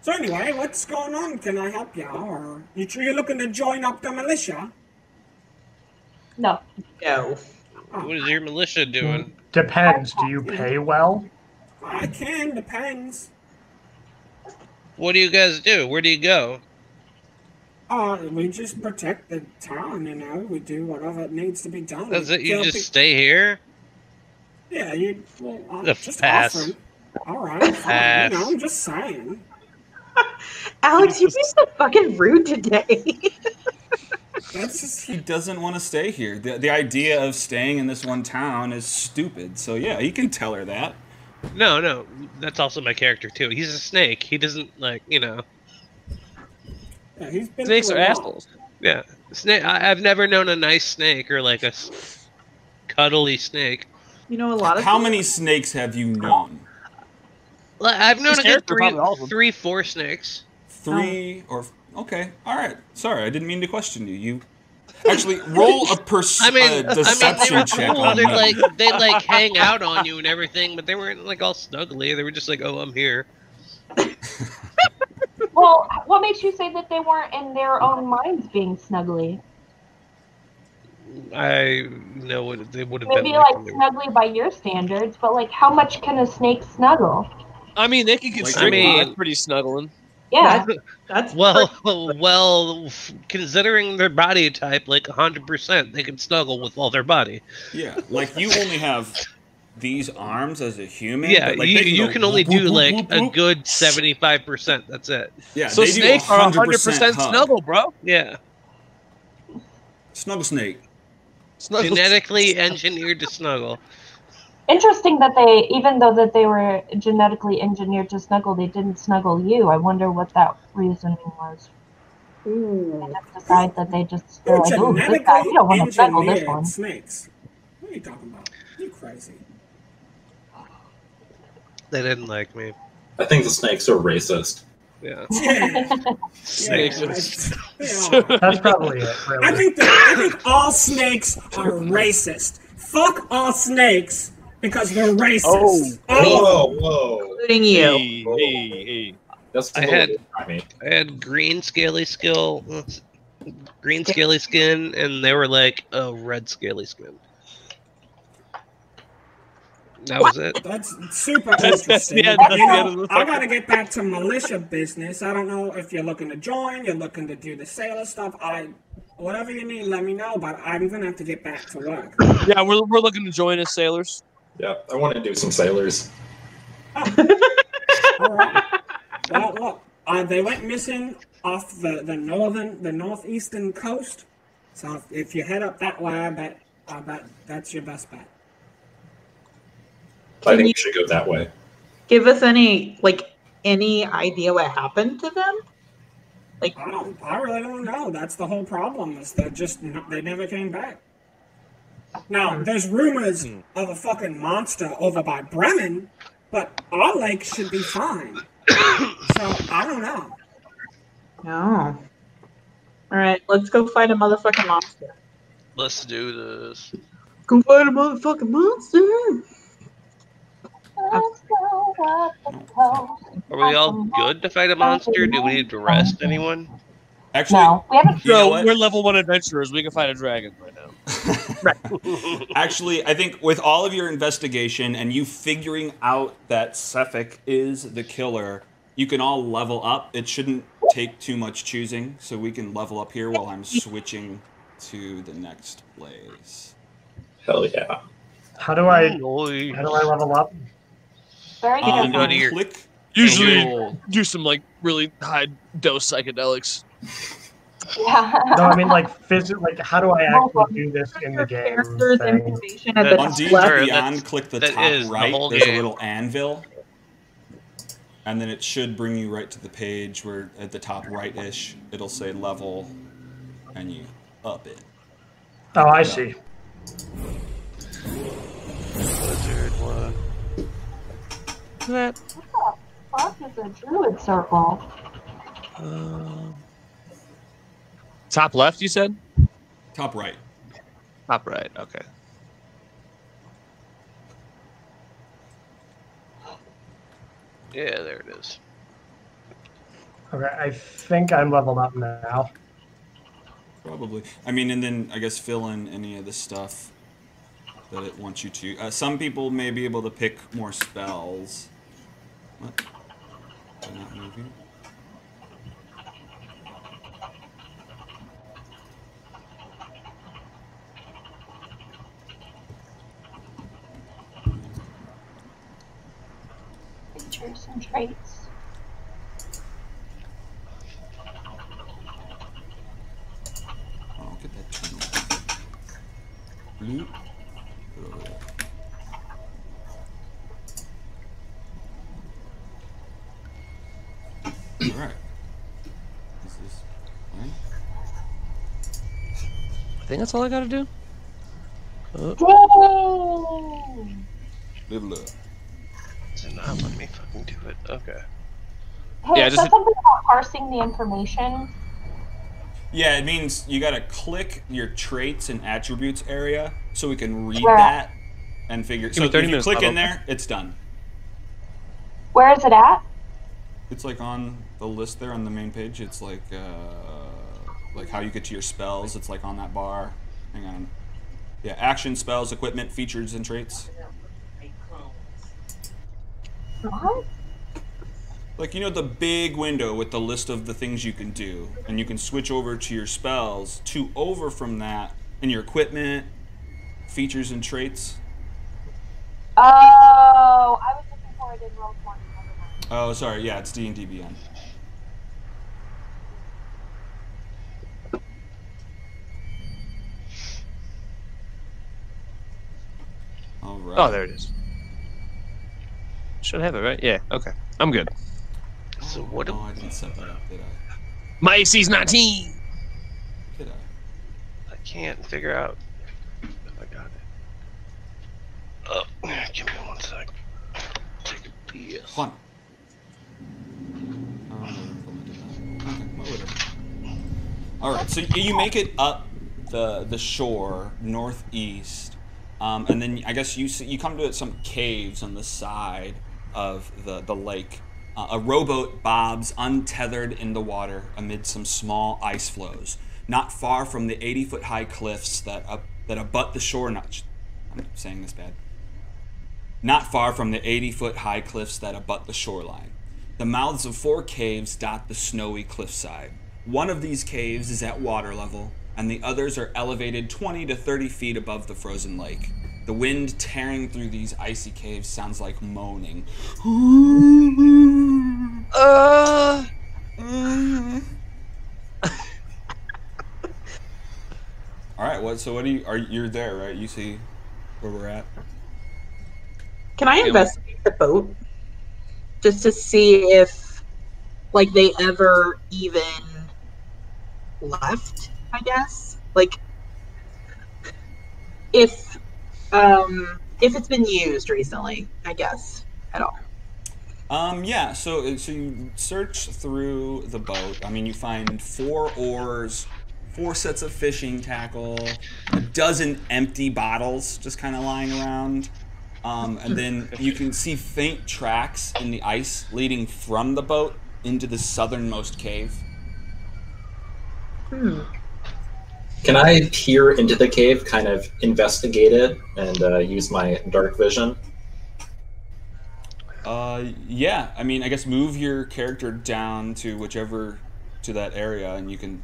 So anyway, what's going on? Can I help you? Or you looking to join up the militia? No. No. What is your militia doing? Depends. Do you pay well? I can, depends. What do you guys do? Where do you go? We just protect the town, you know. We do whatever it needs to be done. Does it? You just stay here? Yeah, just pass. offering. All right, fine. You know, I'm just saying. Alex, you're being so fucking rude today. That's just... He doesn't want to stay here. The idea of staying in this one town is stupid. So yeah, he can tell her that. No, that's also my character too. He's a snake. He doesn't like, you know. Yeah, he's been Snakes are assholes. Yeah, snake. I've never known a nice snake or like a cuddly snake. You know, a lot of How many snakes have you known? I've known a good probably 3-4 snakes. Three or okay, all right. Sorry, I didn't mean to question you. You actually roll a deception they were check cool. on me. They'd like hang out on you and everything, but they weren't like all snuggly. They were just like, "Oh, I'm here." Well, what makes you say that they weren't in their own minds being snuggly? I know what they would have Maybe been like when they were- snuggly by your standards, but like how much can a snake snuggle? I mean, they can constrict you. mean- That's pretty snuggling. Yeah. That's Well, considering their body type, like 100%, they can snuggle with all their body. Yeah, like you only have these arms as a human. Yeah, but, like, you go can only whoop, whoop, do whoop, like whoop, a whoop. good 75%. That's it. Yeah, So they do snakes are 100% hug. snuggle, bro. Yeah, Snuggle snake. Snuggle. genetically engineered to snuggle. Interesting that they, even though that they were genetically engineered to snuggle, they didn't snuggle you. I wonder what that reasoning was. Ooh. They just decide that they just Who they're like, "Ooh, this guy, we don't want to snuggle this engineered one." snakes? What are you talking about? You crazy? They didn't like me. I think the snakes are racist. Yeah. Yeah. Snakes They are. That's probably it, really. I think all snakes are racist. Fuck all snakes because they're racist. Whoa, whoa. Including you. Hey. That's a I little had- bit grimy. I had green scaly skin, and they were like a red scaly skin. That was it. That's super That's interesting. the end- that's You the know, end of the I fucking- gotta get back to militia business. I don't know if you're looking to join, you're looking to do the sailor stuff. Whatever you need, let me know. But I'm gonna have to get back to work. Yeah, we're looking to join as sailors. Yeah, I want to do some sailors. All right. Well, look, they went missing off the northeastern coast. So if you head up that way, I bet that's your best bet. I think we should go that way. Give us any idea what happened to them? I really don't know. That's the whole problem. Is they never came back. Now there's rumors of a fucking monster over by Bremen, but our lake should be fine. So I don't know. No. All right, let's go find a motherfucking monster. Let's do this. Go find a motherfucking monster. Let's go up the coast. Are we all good to fight a monster? Do we need to rest anyone? Actually, No, we haven't. you know So what? we're level 1 adventurers. We can fight a dragon right now. Actually, I think with all of your investigation and you figuring out that Sefik is the killer, you can all level up. It shouldn't take too much choosing, so we can level up here while I'm switching to the next place. Hell yeah. How do I level up? Very good. go to your- Click. Usually Roll. do some like really high dose psychedelics. Yeah. No, I mean like how do I actually do this in the game? Characters thing? information at the On top D&D left. Beyond, click the that top is the right. whole There's a game. little anvil. And then it should bring you right to the page where at the top right-ish, it'll say level, and you up it. Oh, I see. That. Fuck is a druid circle? Top left, you said? Top right. Top right, okay. Yeah, there it is. Okay, I think I'm leveled up now. Probably. I mean, and then I guess fill in any of the stuff that it wants you to. Some people may be able to pick more spells. What? Am I not moving? Features and traits. Oh, get that turned off. Blue. Put it over there. Alright. Is this fine? I think that's all I gotta do. Dang! Level up. So not let me fucking do it. Okay. Hey, Yeah, it just- said something about parsing the information. Yeah, it means you gotta click your traits and attributes area so we can read Where? that and figure. Give So me if 30 you minutes, click Pablo. in there, it's done. Where is it at? It's like on the list there on the main page. It's like how you get to your spells. It's like on that bar. Hang on. Yeah, action, spells, equipment, features, and traits. Like, you know, the big window with the list of the things you can do, and you can switch over to your spells, over from that, and your equipment, features, and traits. Oh, I was looking for it in Roll 20. Oh, sorry, yeah, it's D&D Beyond. All right. Oh, there it is. Should have it, right? Yeah, okay. I'm good. So what? Oh, I didn't set that up, did I? My AC's 19! Did I? I can't figure out if I got it. Oh, give me 1 sec. Take a PS. Fun. All right, so you make it up the shore northeast, and then I guess you come to some caves on the side of the lake. A rowboat bobs untethered in the water amid some small ice flows, not far from the 80-foot high cliffs that abut the shore. I'm saying this bad. Not far from the 80-foot high cliffs that abut the shoreline. The mouths of 4 caves dot the snowy cliffside. One of these caves is at water level, and the others are elevated 20 to 30 feet above the frozen lake. The wind tearing through these icy caves sounds like moaning. All right, you're there, right? You see where we're at? Can I investigate the boat? Just to see if, like, they ever even left, I guess? Like, if it's been used recently, I guess, at all. Yeah, so you search through the boat. I mean, you find 4 oars, 4 sets of fishing tackle, a dozen empty bottles just kind of lying around. And then you can see faint tracks in the ice leading from the boat into the southernmost cave. Can I peer into the cave, kind of investigate it, and use my dark vision? Yeah. I mean, I guess move your character down to that area, and you can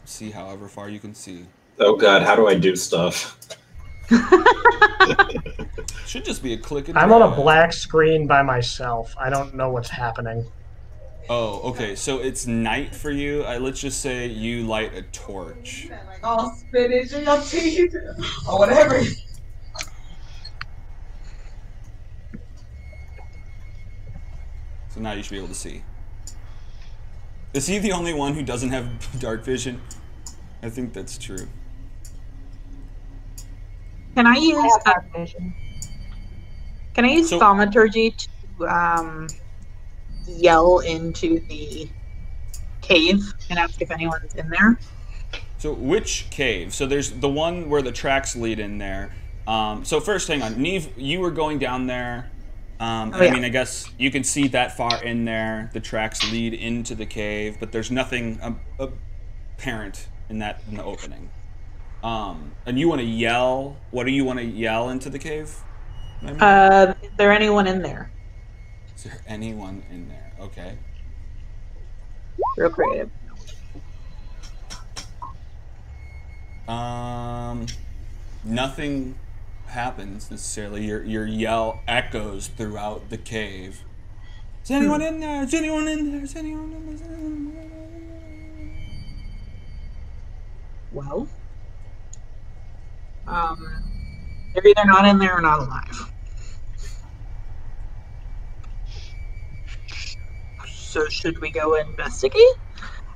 see however far you can see. Oh god, how do I do stuff? Should just be a click and I'm drag. on a black screen by myself. I don't know what's happening. Oh, okay. So it's night for you. Let's just say you light a torch. All spinach in your teeth, or whatever. So now you should be able to see. Is he the only one who doesn't have dark vision? I think that's true. Can I use thaumaturgy to yell into the cave and ask if anyone's in there? So which cave? So there's the one where the tracks lead in there. So first, hang on. Neve, you were going down there. I mean, I guess you can see that far in there. The tracks lead into the cave, but there's nothing apparent in the opening. And you want to yell? What do you want to yell into the cave? Is there anyone in there? Is there anyone in there? Okay. Real creative. Nothing happens necessarily. Your yell echoes throughout the cave. Is anyone in there? Is anyone in there? Is anyone in there? Is anyone in there? Well, they're either not in there or not alive. So should we go investigate?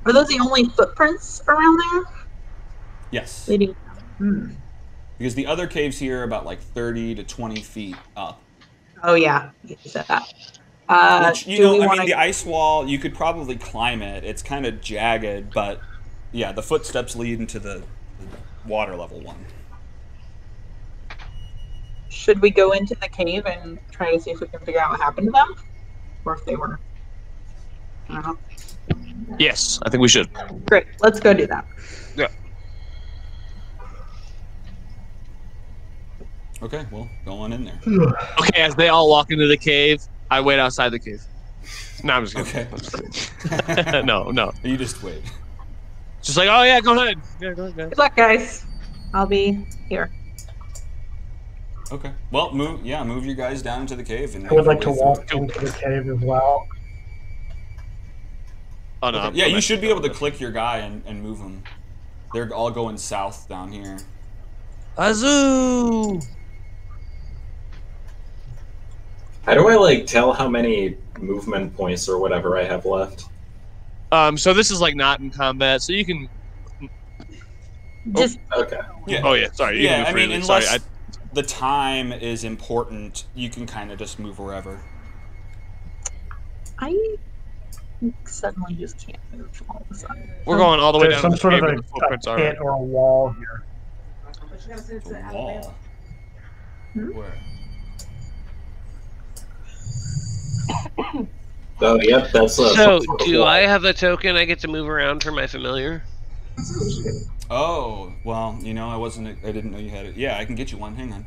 Are those the only footprints around there? Yes. Leading. Because the other caves here are about like 30 to 20 feet up. Oh yeah, you said that. Which, the ice wall, you could probably climb it. It's kind of jagged, but yeah, the footsteps lead into the water level one. Should we go into the cave and try to see if we can figure out what happened to them? Or if they were Uh-huh. Yes, I think we should. Great. Let's go do that. Yeah. Okay, well, go on in there. Okay, as they all walk into the cave, I wait outside the cave. No, I'm just kidding. Okay. I'm just kidding. No. You just wait. Just like, oh yeah, go ahead. Yeah, go ahead, guys. Good luck, guys. I'll be here. Okay. Well, move you guys down into the cave. And I would like to make your way walk into the cave as well. Oh, no, Okay. I'm Yeah, you coming. should be able to click your guy and move him. They're all going south down here. Azoo! How do I tell how many movement points or whatever I have left? So this is not in combat, so you can. Just Okay. Yeah. Oh yeah, sorry. You can Yeah, move I mean, freely. unless Sorry, the time is important, you can kind of just move wherever. I suddenly just can't move all of a sudden. we're going all the way There's down some to sort the of cave a where the footprints are. pit or a wall here. It's a wall. Where? Oh, yep, that's So, some sort of do wall. I have a token I get to move around for my familiar? Oh, well, I didn't know you had it. Yeah, I can get you one. Hang on.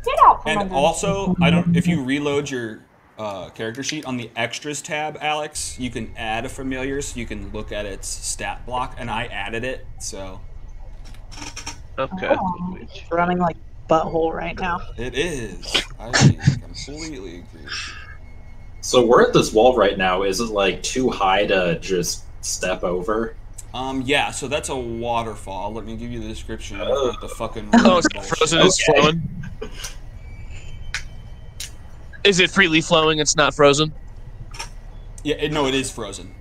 Get out from And under also, if you reload your character sheet on the extras tab, Alex, you can add a familiar so you can look at its stat block, and I added it, so Okay. Oh, it's running like butthole right now. it is. I completely agree. So we're at this wall right now. Is it too high to just step over? Yeah, so that's a waterfall. Let me give you the description of what the fucking Oh, it's waterfall frozen. is. It's flowing. Is it freely flowing? It's not frozen. Yeah, no, it is frozen.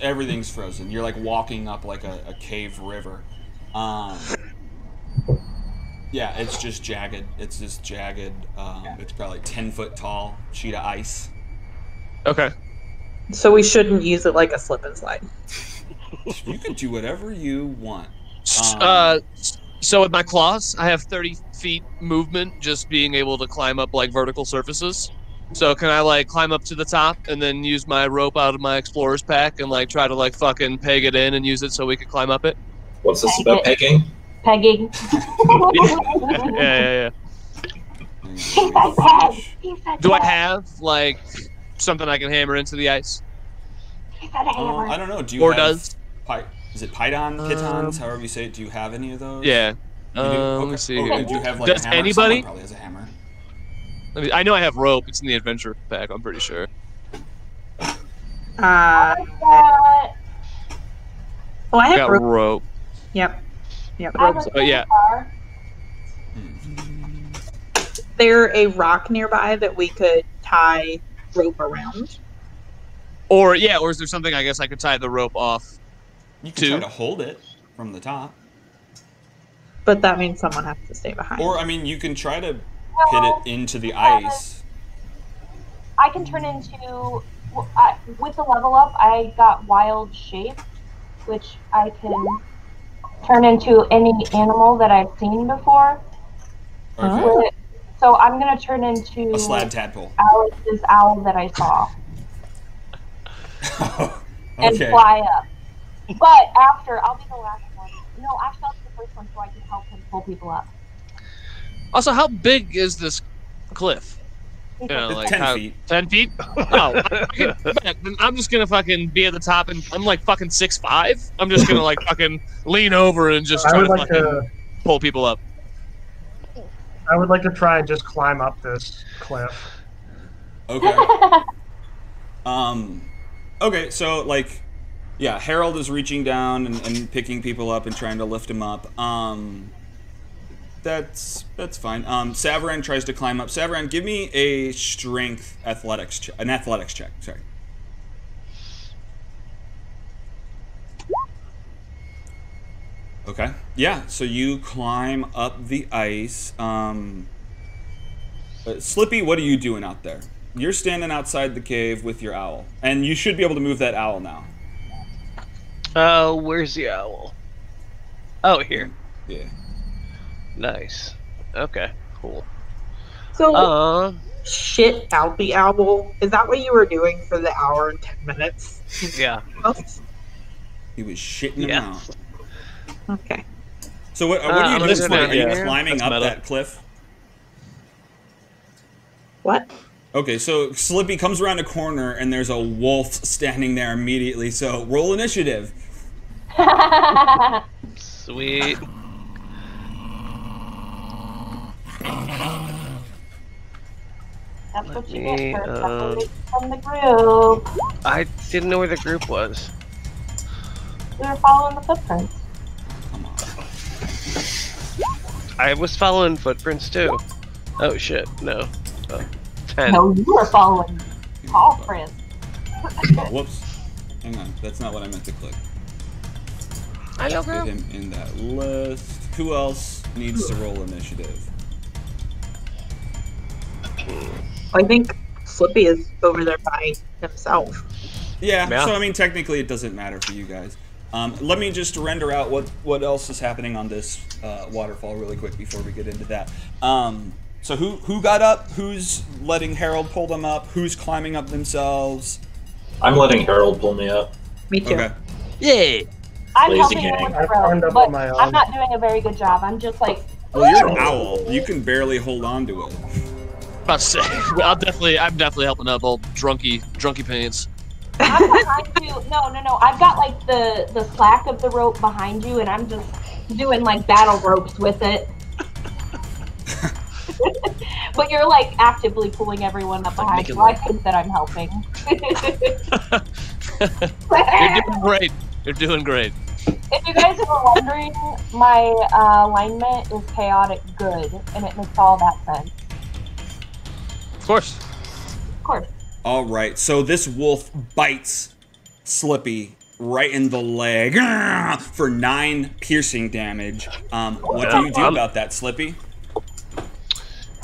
Everything's frozen. You're walking up a cave river. Yeah, it's just jagged. It's this jagged. It's probably 10-foot tall sheet of ice. Okay. So we shouldn't use it like a slip and slide. You can do whatever you want. So with my claws, I have 30 feet movement, just being able to climb up vertical surfaces. So can I climb up to the top and then use my rope out of my explorer's pack and try to peg it in and use it so we can climb up it? What's this about pegging? Pegging. Yeah. He said peg. He said Do I peg. have something I can hammer into the ice? He said hammer. I don't know. Do you Or have does? Is it Python, Pitons, however you say it? Do you have any of those? Yeah. You do? Let me see here. Do you have Does a hammer? anybody? Someone probably has a hammer. I know I have rope. It's in the adventure pack. I'm pretty sure. Oh, I I have got rope. rope. Yep. I have Rope's. a Oh, yeah. car. There a rock nearby that we could tie rope around? Or is there something I guess I could tie the rope off? You can try to hold it from the top. But that means someone has to stay behind. Or, you can try to hit it into the ice. I can turn into. With the level up, I got wild shape, which I can turn into any animal that I've seen before. Okay. So I'm gonna turn into A slab tadpole. Alex's owl that I saw and Okay. fly up. But I'll be the last one. No, actually, I'll be the first one so I can help him pull people up. Also, how big is this cliff? 10 feet. 10 feet? Oh, then I'm just gonna fucking be at the top, and I'm fucking 6'5". I'm just gonna fucking lean over and just I try would to like fucking to. pull people up. I would like to try and just climb up this cliff. Okay. Okay, so Harold is reaching down and picking people up and trying to lift them up. That's fine. Savaran tries to climb up. Savaran, give me a strength athletics check. Sorry. Okay. Yeah. So you climb up the ice. Slippy, what are you doing out there? You're standing outside the cave with your owl, and you should be able to move that owl now. Oh, where's the owl? Oh, here. Yeah. Nice. Okay, cool. So, shit out the owl. Is that what you were doing for the hour and 10 minutes? Yeah. He was shitting him out. Okay. So what are you doing, Slippy? Are you climbing up meta. that cliff? What? Okay, so Slippy comes around a corner and there's a wolf standing there immediately. So roll initiative. Sweet. That's what you get for separating from the group. I didn't know where the group was. We were following the footprints. Come on. I was following footprints too. Oh shit, no. 10. No, you were following Paul prints. Oh, whoops. Hang on, that's not what I meant to click. I know, Get him in that list. Who else needs to roll initiative? I think Slippy is over there by himself. Yeah, so I mean, technically it doesn't matter for you guys. Let me just render out what else is happening on this waterfall really quick before we get into that. So who got up? Who's letting Harold pull them up? Who's climbing up themselves? I'm letting Harold pull me up. Me too. Okay. Yeah. I'm Lazy helping him gang. with I've the rope, climbed up but on my I'm own. not doing a very good job. I'm just like, Well, you're an owl. You can barely hold on to it. About to say, I'm definitely helping out old drunky pants. I'm behind you. No. I've got like the slack of the rope behind you, and I'm just doing like battle ropes with it. But you're like actively pulling everyone up behind you. I think that I'm helping. You're doing great. You're doing great. If you guys are wondering, my alignment is chaotic good, and it makes all that sense. Of course. Of course. All right, so this wolf bites Slippy right in the leg for 9 piercing damage. What do you do about that, Slippy?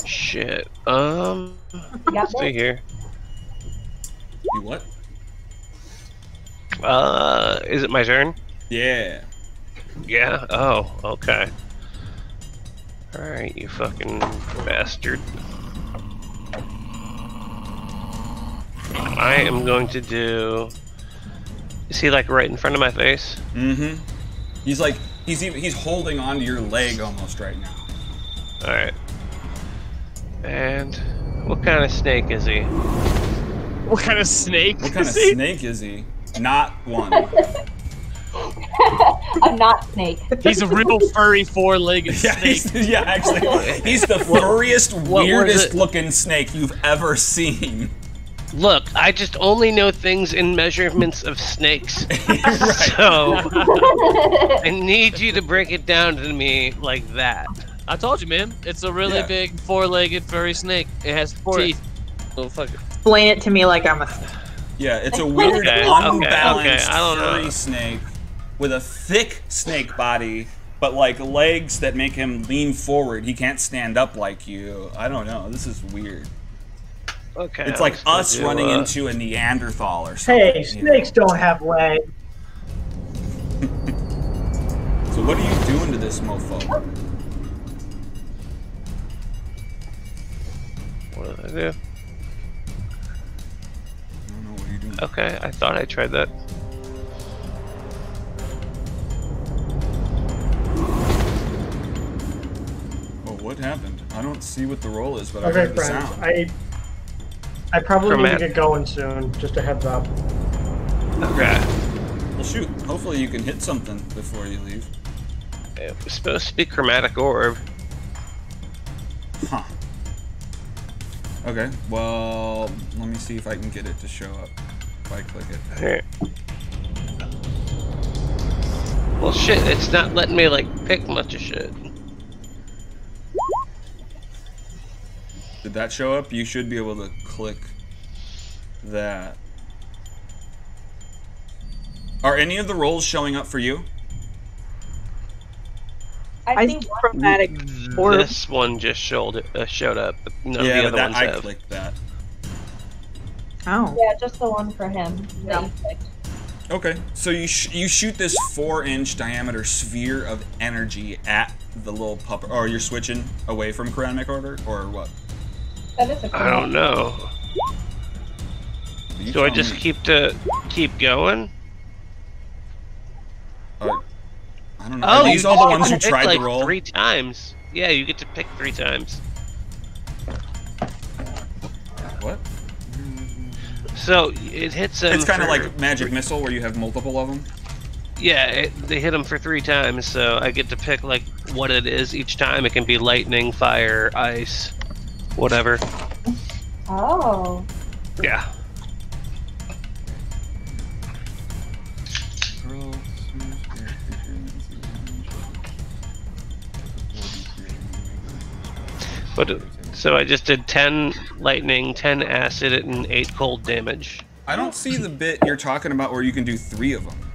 Shit. Let's see here. You what? Is it my turn? Yeah. Yeah? Oh, okay. Alright, you fucking bastard. I am going to do... Is he like right in front of my face? Mm-hmm. He's like, he's holding onto your leg almost right now. Alright. And what kind of snake is he? What kind of snake? What kind of snake is he? Not one. A not snake. He's a real furry 4-legged snake. Yeah, actually, he's the furriest, weirdest looking snake you've ever seen. Look, I just only know things in measurements of snakes. So, I need you to break it down to me like that. I told you, man. It's a really big 4-legged furry snake. It has teeth. Oh, fuck it. Explain it to me like I'm a... Yeah, it's a weird, unbalanced, I don't know. furry snake with a thick snake body, but like legs that make him lean forward. He can't stand up like you. I don't know. This is weird. Okay. It's like us running into a Neanderthal or something. Hey, snakes don't have legs. So what are you doing to this mofo? What did I do? I don't know what are you doing. Okay, I thought I tried that. Oh, what happened? I don't see what the roll is, but I Okay, heard the friends, sound. I probably need to Chromatic. get going soon. Just a heads up. Okay. Well, shoot. Hopefully you can hit something before you leave. It was supposed to be chromatic orb. Huh. Okay, well, let me see if I can get it to show up if I click it. Here. Well, shit, it's not letting me, like, pick much of shit. Did that show up? You should be able to click that. Are any of the rolls showing up for you? I think chromatic orb. This one just showed up, but none of Yeah, the but other that, ones I have. clicked that. Oh. Yeah, just the one for him. that you picked. Okay, so you shoot this 4-inch diameter sphere of energy at the little pup. Or you're switching away from chromatic order, or what? That is a I don't know. Do I just keep going? I don't know. Are these all the ones who tried like to roll? 3 times. Yeah, you get to pick 3 times. What? So it hits them. It's kind of for- like Magic Missile, where you have multiple of them. Yeah, they hit them for 3 times, so I get to pick like what it is each time. It can be lightning, fire, ice, whatever. Oh. Yeah. But so I just did 10 lightning, 10 acid, and 8 cold damage. I don't see the bit you're talking about where you can do 3 of them.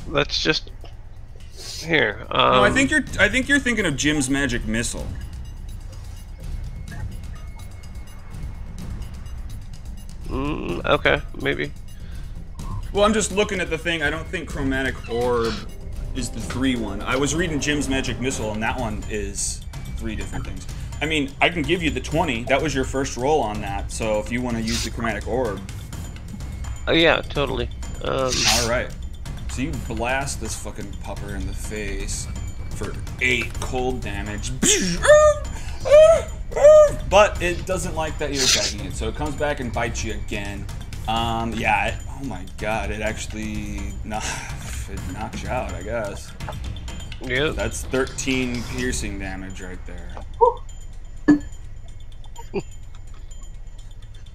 Let's just here. No, I think you're thinking of Jim's Magic Missile. Okay, maybe. Well, I'm just looking at the thing. I don't think Chromatic Orb is the 3 one. I was reading Jim's Magic Missile, and that one is 3 different things. I mean, I can give you the 20. That was your first roll on that, so if you want to use the Chromatic Orb. Oh yeah, totally. Alright. So you blast this fucking pupper in the face for 8 cold damage. But it doesn't like that you're attacking it, so it comes back and bites you again. Yeah, oh my god, it actually it knocks you out, I guess. Yeah. That's 13 piercing damage right there.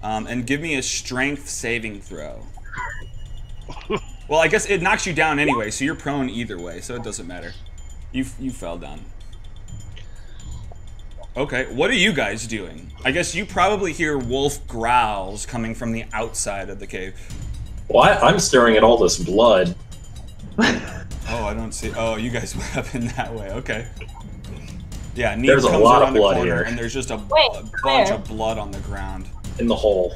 And give me a strength saving throw. Well, I guess it knocks you down anyway, so you're prone either way, so it doesn't matter. You fell down. Okay, what are you guys doing? I guess you probably hear wolf growls coming from the outside of the cave. Well, I'm staring at all this blood. Oh, I don't see. Oh, you guys went up in that way. Okay. Yeah, Neve There's a comes lot of around the blood corner, here. and there's just a Wait, bunch where? of blood on the ground. In the hole.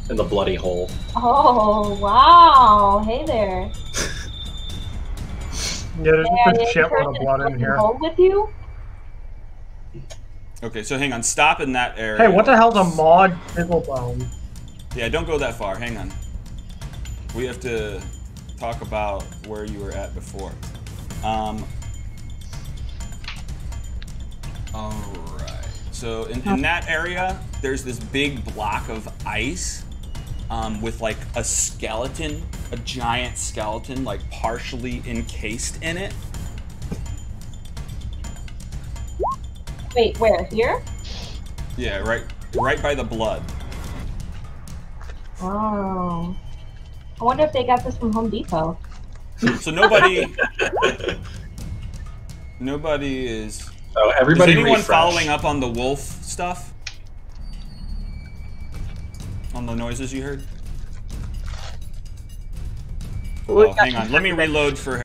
In the bloody hole. Oh, wow. Hey there. Yeah, there's Hey, a are you shit the ton of blood in here. home with you? Okay, so hang on. Stop in that area. Hey, what the hell's a mod Picklebone? Yeah, don't go that far. Hang on. We have to talk about where you were at before. Alright. So in that area, there's this big block of ice with like a skeleton, a giant skeleton, like partially encased in it. Wait, where? Here? Yeah, right by the blood. Oh. I wonder if they got this from Home Depot. So nobody is. Oh, everybody Is anyone refresh. following up on the wolf stuff? On the noises you heard? Oh, hang on. Let me reload for.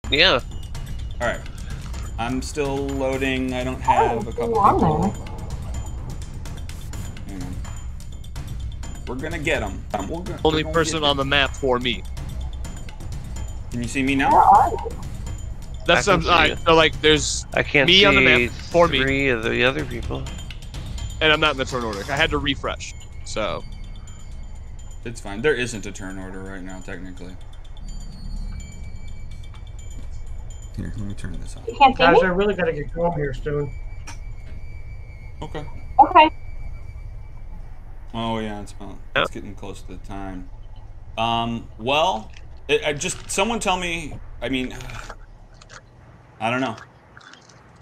Yeah. Alright. I'm still loading. I don't have a couple on people. Hang on. We're gonna get them. Only person on the map for me. Can you see me now? Where are you? That's I can see alright. you. So like, there's I can't me see on the map for me, 3 of the other people. and I'm not in the turn order. I had to refresh. So It's fine. There isn't a turn order right now, technically. Here, let me turn this off. You can't see Guys, me? I really gotta get going here soon. Okay. Okay. Oh yeah, it's getting close to the time. Well, someone tell me. I mean, I don't know.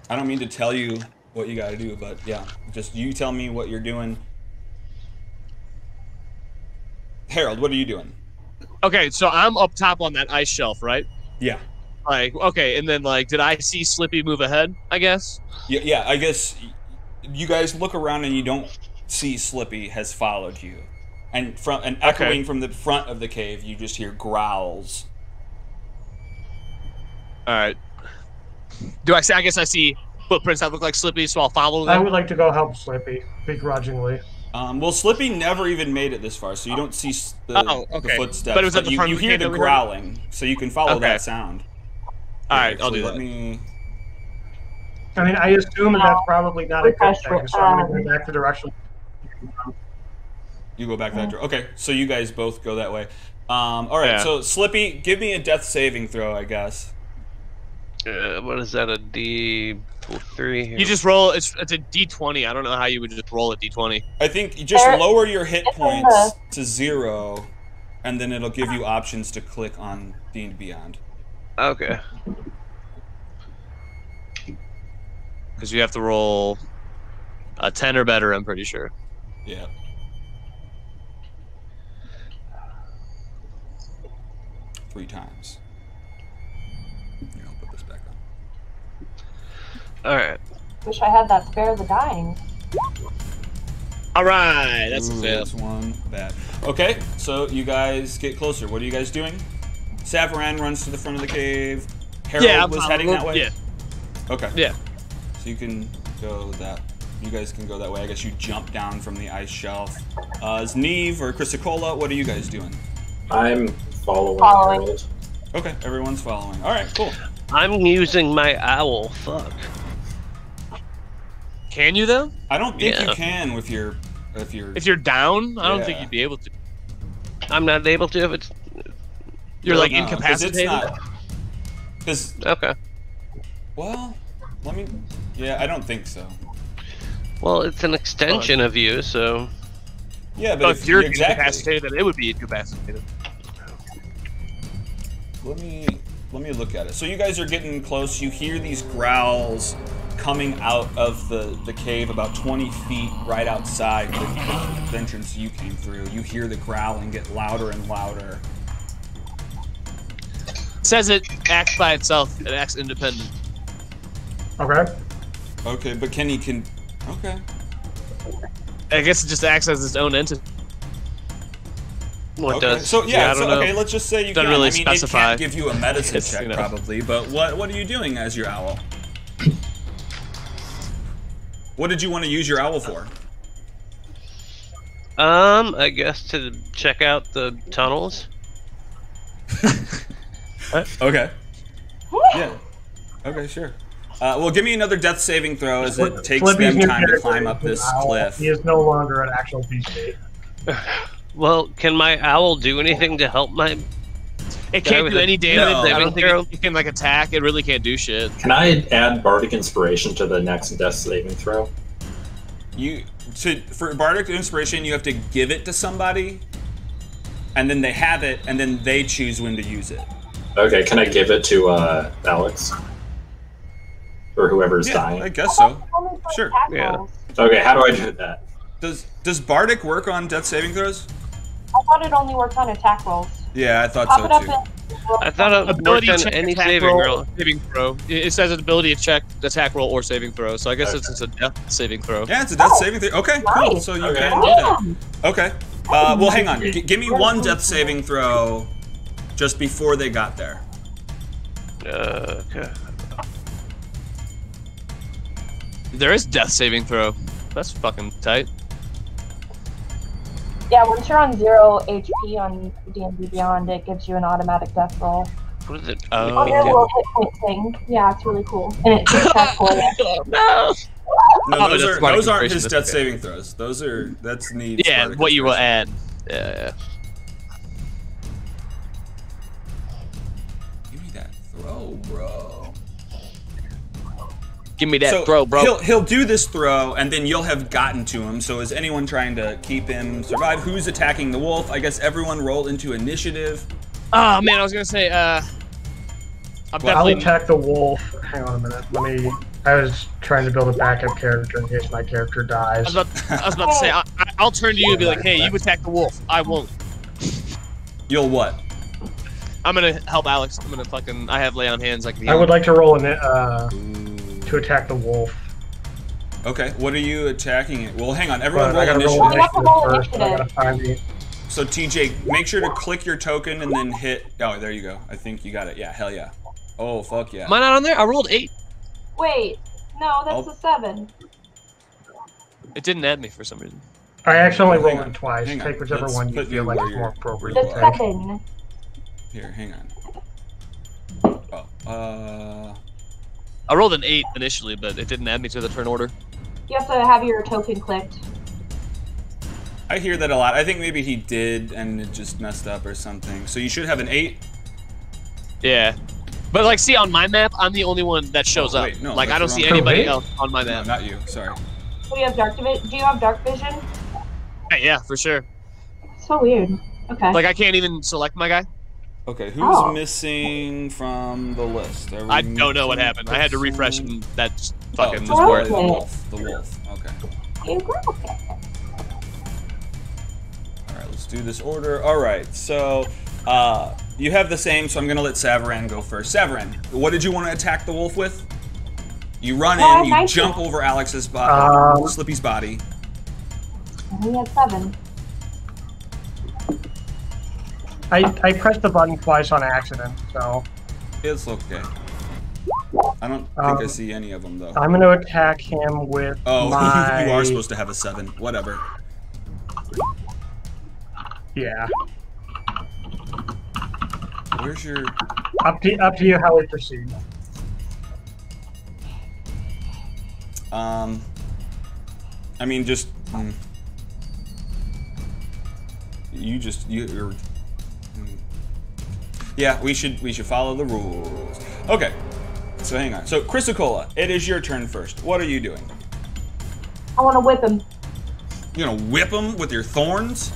I don't mean to tell you what you got to do, but yeah, just you tell me what you're doing. Harold, what are you doing? okay, so I'm up top on that ice shelf, right? Yeah. Like, okay, and then like, did I see Slippy move ahead? I guess. Yeah. I guess you guys look around and you don't see Slippy has followed you, and echoing from the front of the cave, you just hear growls. All right. Do I see? I guess I see footprints that look like Slippy, so I'll follow them. I would like to go help Slippy, begrudgingly. Well, Slippy never even made it this far, so you don't see the footsteps. But it was at the you front of the hear cave the that we heard? growling, so you can follow Okay. that sound. All right, I'll Actually, do let that. me. I mean, I assume that's probably not a good Refresh thing, it, so I'm going to go back the direction. You go back that direction. Okay, so you guys both go that way. All right, Yeah. so Slippy, give me a death saving throw, I guess. What is that? A D3? You just roll. It's a D20. I don't know how you would just roll a D20. I think you just There- lower your hit it's in points to 0, and then it'll give you options to click on D&D Beyond. Okay. Because you have to roll a 10 or better, I'm pretty sure. Yeah. Three times. Here, I'll put this back on. All right. Wish I had that spare the dying. All right, that's a Ooh, fail. that's one bad. Okay, so you guys get closer. What are you guys doing? Savaran runs to the front of the cave. Harold Yeah, I'm was following. heading that way? Yeah. Okay. Yeah. So you can go that. You guys can go that way. I guess you jump down from the ice shelf. Is Neve or Chrysicola, what are you guys doing? I'm following. Harold. Okay, everyone's following. All right, cool. I'm using my owl. Fuck. Can you though? I don't think Yeah. you can with your If you're down, I don't think Yeah. you'd be able to. I'm not able to if it's. You're like No, 'cause incapacitated. It's not. Because Okay. well, let me. Yeah, I don't think so. Well, it's an extension of you, so. Yeah, But but if you're exactly. incapacitated, then it would be incapacitated. Let me look at it. So you guys are getting close. You hear these growls coming out of the cave about 20 feet right outside the entrance you came through. You hear the growling get louder and louder. It says it acts by itself. It acts independent. Okay. Okay, but Kenny can. Okay. I guess it just acts as its own entity. What Okay. does? So yeah, I don't know. okay. Let's just say you Doesn't can. really I mean, specify. it can't give you a medicine It's, check you know. probably, but what are you doing as your owl? What did you want to use your owl for? I guess to check out the tunnels. Okay. Yeah. Okay, sure. Well, give me another death saving throw as it takes Slippy's them new time to character climb up is this an owl. cliff. He is no longer an actual beastie. Well, can my owl do anything to help my? It Guy can't with do a any damage. No. I don't saving think throw? it can like attack. It really can't do shit. Can I add Bardic Inspiration to the next death saving throw? For Bardic Inspiration, you have to give it to somebody, and then they have it, and then they choose when to use it. Okay, can I give it to Alex? Or whoever's Yeah, dying? I guess so. Sure. Yeah. Okay, how do I do that? Does Bardic work on death saving throws? I thought it only worked on attack rolls. Yeah, I thought Pop it so up too. and I thought it Ability worked on check, any attack saving roll. saving throw. It says an ability to check, attack roll, or saving throw. So I guess Okay. it's a death saving throw. Yeah, it's a death saving throw. Okay, cool. nice. So you Okay. can do that. Okay. Well, hang on. Give me one death saving throw just before they got there. Okay. There is death saving throw. That's fucking tight. Yeah, once you're on 0 HP on D&D Beyond, it gives you an automatic death roll. What is it? Oh. On your little hit point thing. Yeah, it's really cool. And it takes check for you. No. No, Oh, those that's are Bardic those aren't Inspiration, his that's death okay. saving throws. That's Neve's Yeah, Bardic what you will Inspiration. add. Yeah. Give me that throw, bro. Give me that So throw, bro. He'll do this throw, and then you'll have gotten to him. So is anyone trying to keep him survive? Who's attacking the wolf? I guess everyone roll into initiative. Oh man, I was gonna say, I'm I'll definitely. attack the wolf. Hang on a minute. I was trying to build a backup character in case my character dies. I was about to say, I'll turn to you and be like, hey, you attack the wolf. I won't. You'll what? I'm gonna help Alex. I'm gonna fucking. I have lay on hands. I can. I would like to roll to attack the wolf. Okay, what are you attacking it? Well, hang on. Everyone But I roll gotta initiative. roll You have to initiative roll first. But I initiative. gotta find the. So TJ, make sure to click your token and then hit. Oh, there you go. I think you got it. Yeah, hell yeah. Oh, fuck yeah. Am I not on there? I rolled 8. Wait, no, that's a 7. It didn't add me for some reason. I actually Hang rolled on, it twice. hang on. Take whichever Let's one you put feel you like where is more you're- appropriate The to take. 7. Here, hang on. Oh, I rolled an 8 initially, but it didn't add me to the turn order. You have to have your token clicked. I hear that a lot. I think maybe he did and it just messed up or something. So you should have an 8. Yeah. But like, see, on my map, I'm the only one that shows wait, up. no, like, I don't that's see wrong. anybody Wait. else on my No, map. not you. Sorry. Do you have dark vision? Do you have dark vision? Yeah, for sure. So weird. Okay. Like, I can't even select my guy. Okay, who's Oh. missing from the list? Are we I don't know what missing happened. I had to refresh person? and that just Oh, fucking just was Oh, worth the it. wolf. The wolf. Okay. You broke it. All right, let's do this order. All right, so you have the same, so I'm gonna let Savaran go first. Savaran, what did you want to attack the wolf with? You run in, you 19. jump over Alex's body, Slippy's body. And he had 7. I pressed the button twice on accident, so It's okay. I don't think I see any of them though. I'm going to attack him with Oh, my... you are supposed to have a 7. Whatever. Yeah. Where's your? Up to you how we proceed. I mean, just you're. Yeah, we should follow the rules. Okay, so hang on. So Chrysicola, it is your turn first. What are you doing? I want to whip him. You gonna whip him with your thorns?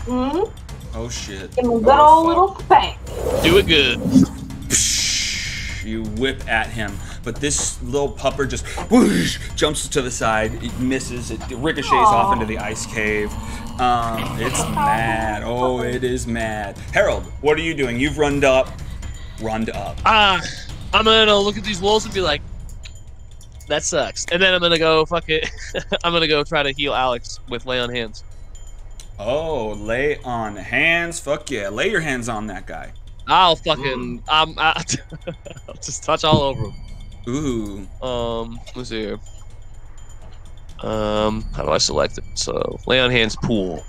Mm-hmm. Oh shit. Give him a good old little spank. Do it good. You whip at him, but this little pupper just whoosh, jumps to the side. It misses. It ricochets off into the ice cave. It's mad. Oh, it is mad. Harold, what are you doing? You've runned up. I'm gonna look at these wolves and be like, that sucks. And then I'm gonna go fuck it. I'm gonna go try to heal Alex with lay on hands. Oh, lay on hands. Fuck yeah. Lay your hands on that guy. I'll fucking I'll just touch all over him. Ooh. Let's see here. How do I select it? So lay on hands pool.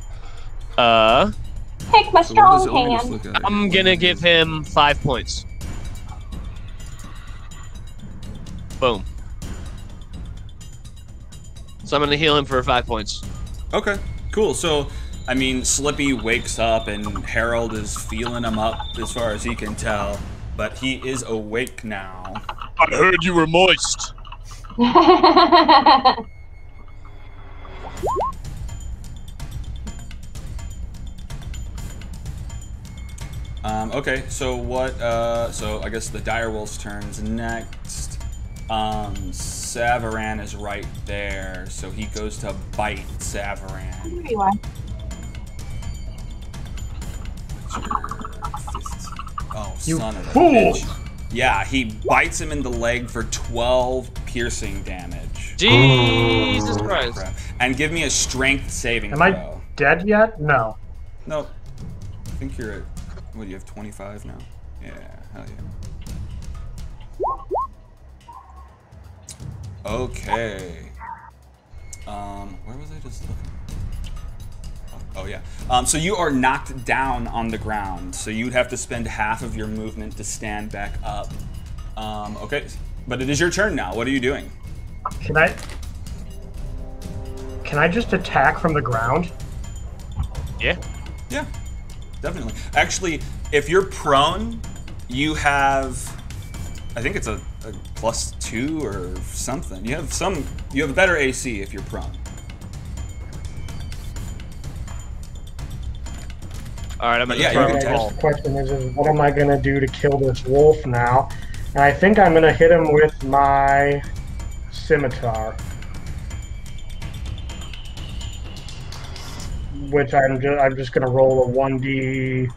Take my So what does strong it, let me just hand. look at it. I'm gonna give him 5 points. Boom. So I'm gonna heal him for 5 points. Okay, cool. So, I mean, Slippy wakes up and Harold is feeling him up as far as he can tell, but he is awake now. I heard you were moist. Okay, so what, so I guess the direwolf's turn's next. Savaran is right there, so he goes to bite Savaran. Here you are. Oh, You son of a fool! bitch. Yeah, he bites him in the leg for 12 piercing damage. Jesus Christ. Crap. And give me a strength saving Am throw. I dead yet? No. No. I think you're at, what, do you have 25 now? Yeah, hell yeah. Okay. Where was I just looking? Oh yeah. So you are knocked down on the ground, so you'd have to spend half of your movement to stand back up. Okay, but it is your turn now. What are you doing? Can I just attack from the ground? Yeah. Yeah, definitely. Actually, if you're prone, you have, I think it's a +2 or something. You have better AC if you're prone. All right, I'm gonna Yeah, throw you him can I ball. guess the question is what am I going to do to kill this wolf now? And I think I'm going to hit him with my scimitar. Which I'm just going to roll a 1d6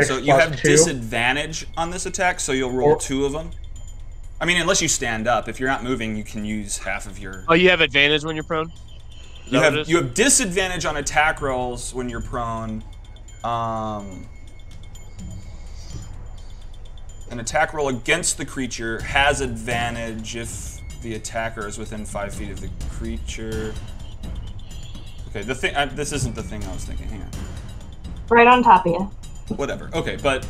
So you have plus 2. disadvantage on this attack, so you'll roll 2 of them. I mean, unless you stand up. If you're not moving, you can use half of your. Oh, you have advantage when you're prone? Is that what it is? You have disadvantage on attack rolls when you're prone. An attack roll against the creature has advantage if the attacker is within 5 feet of the creature. Okay, the thing. This isn't the thing I was thinking. Hang on. Right on top of you. Whatever. Okay, but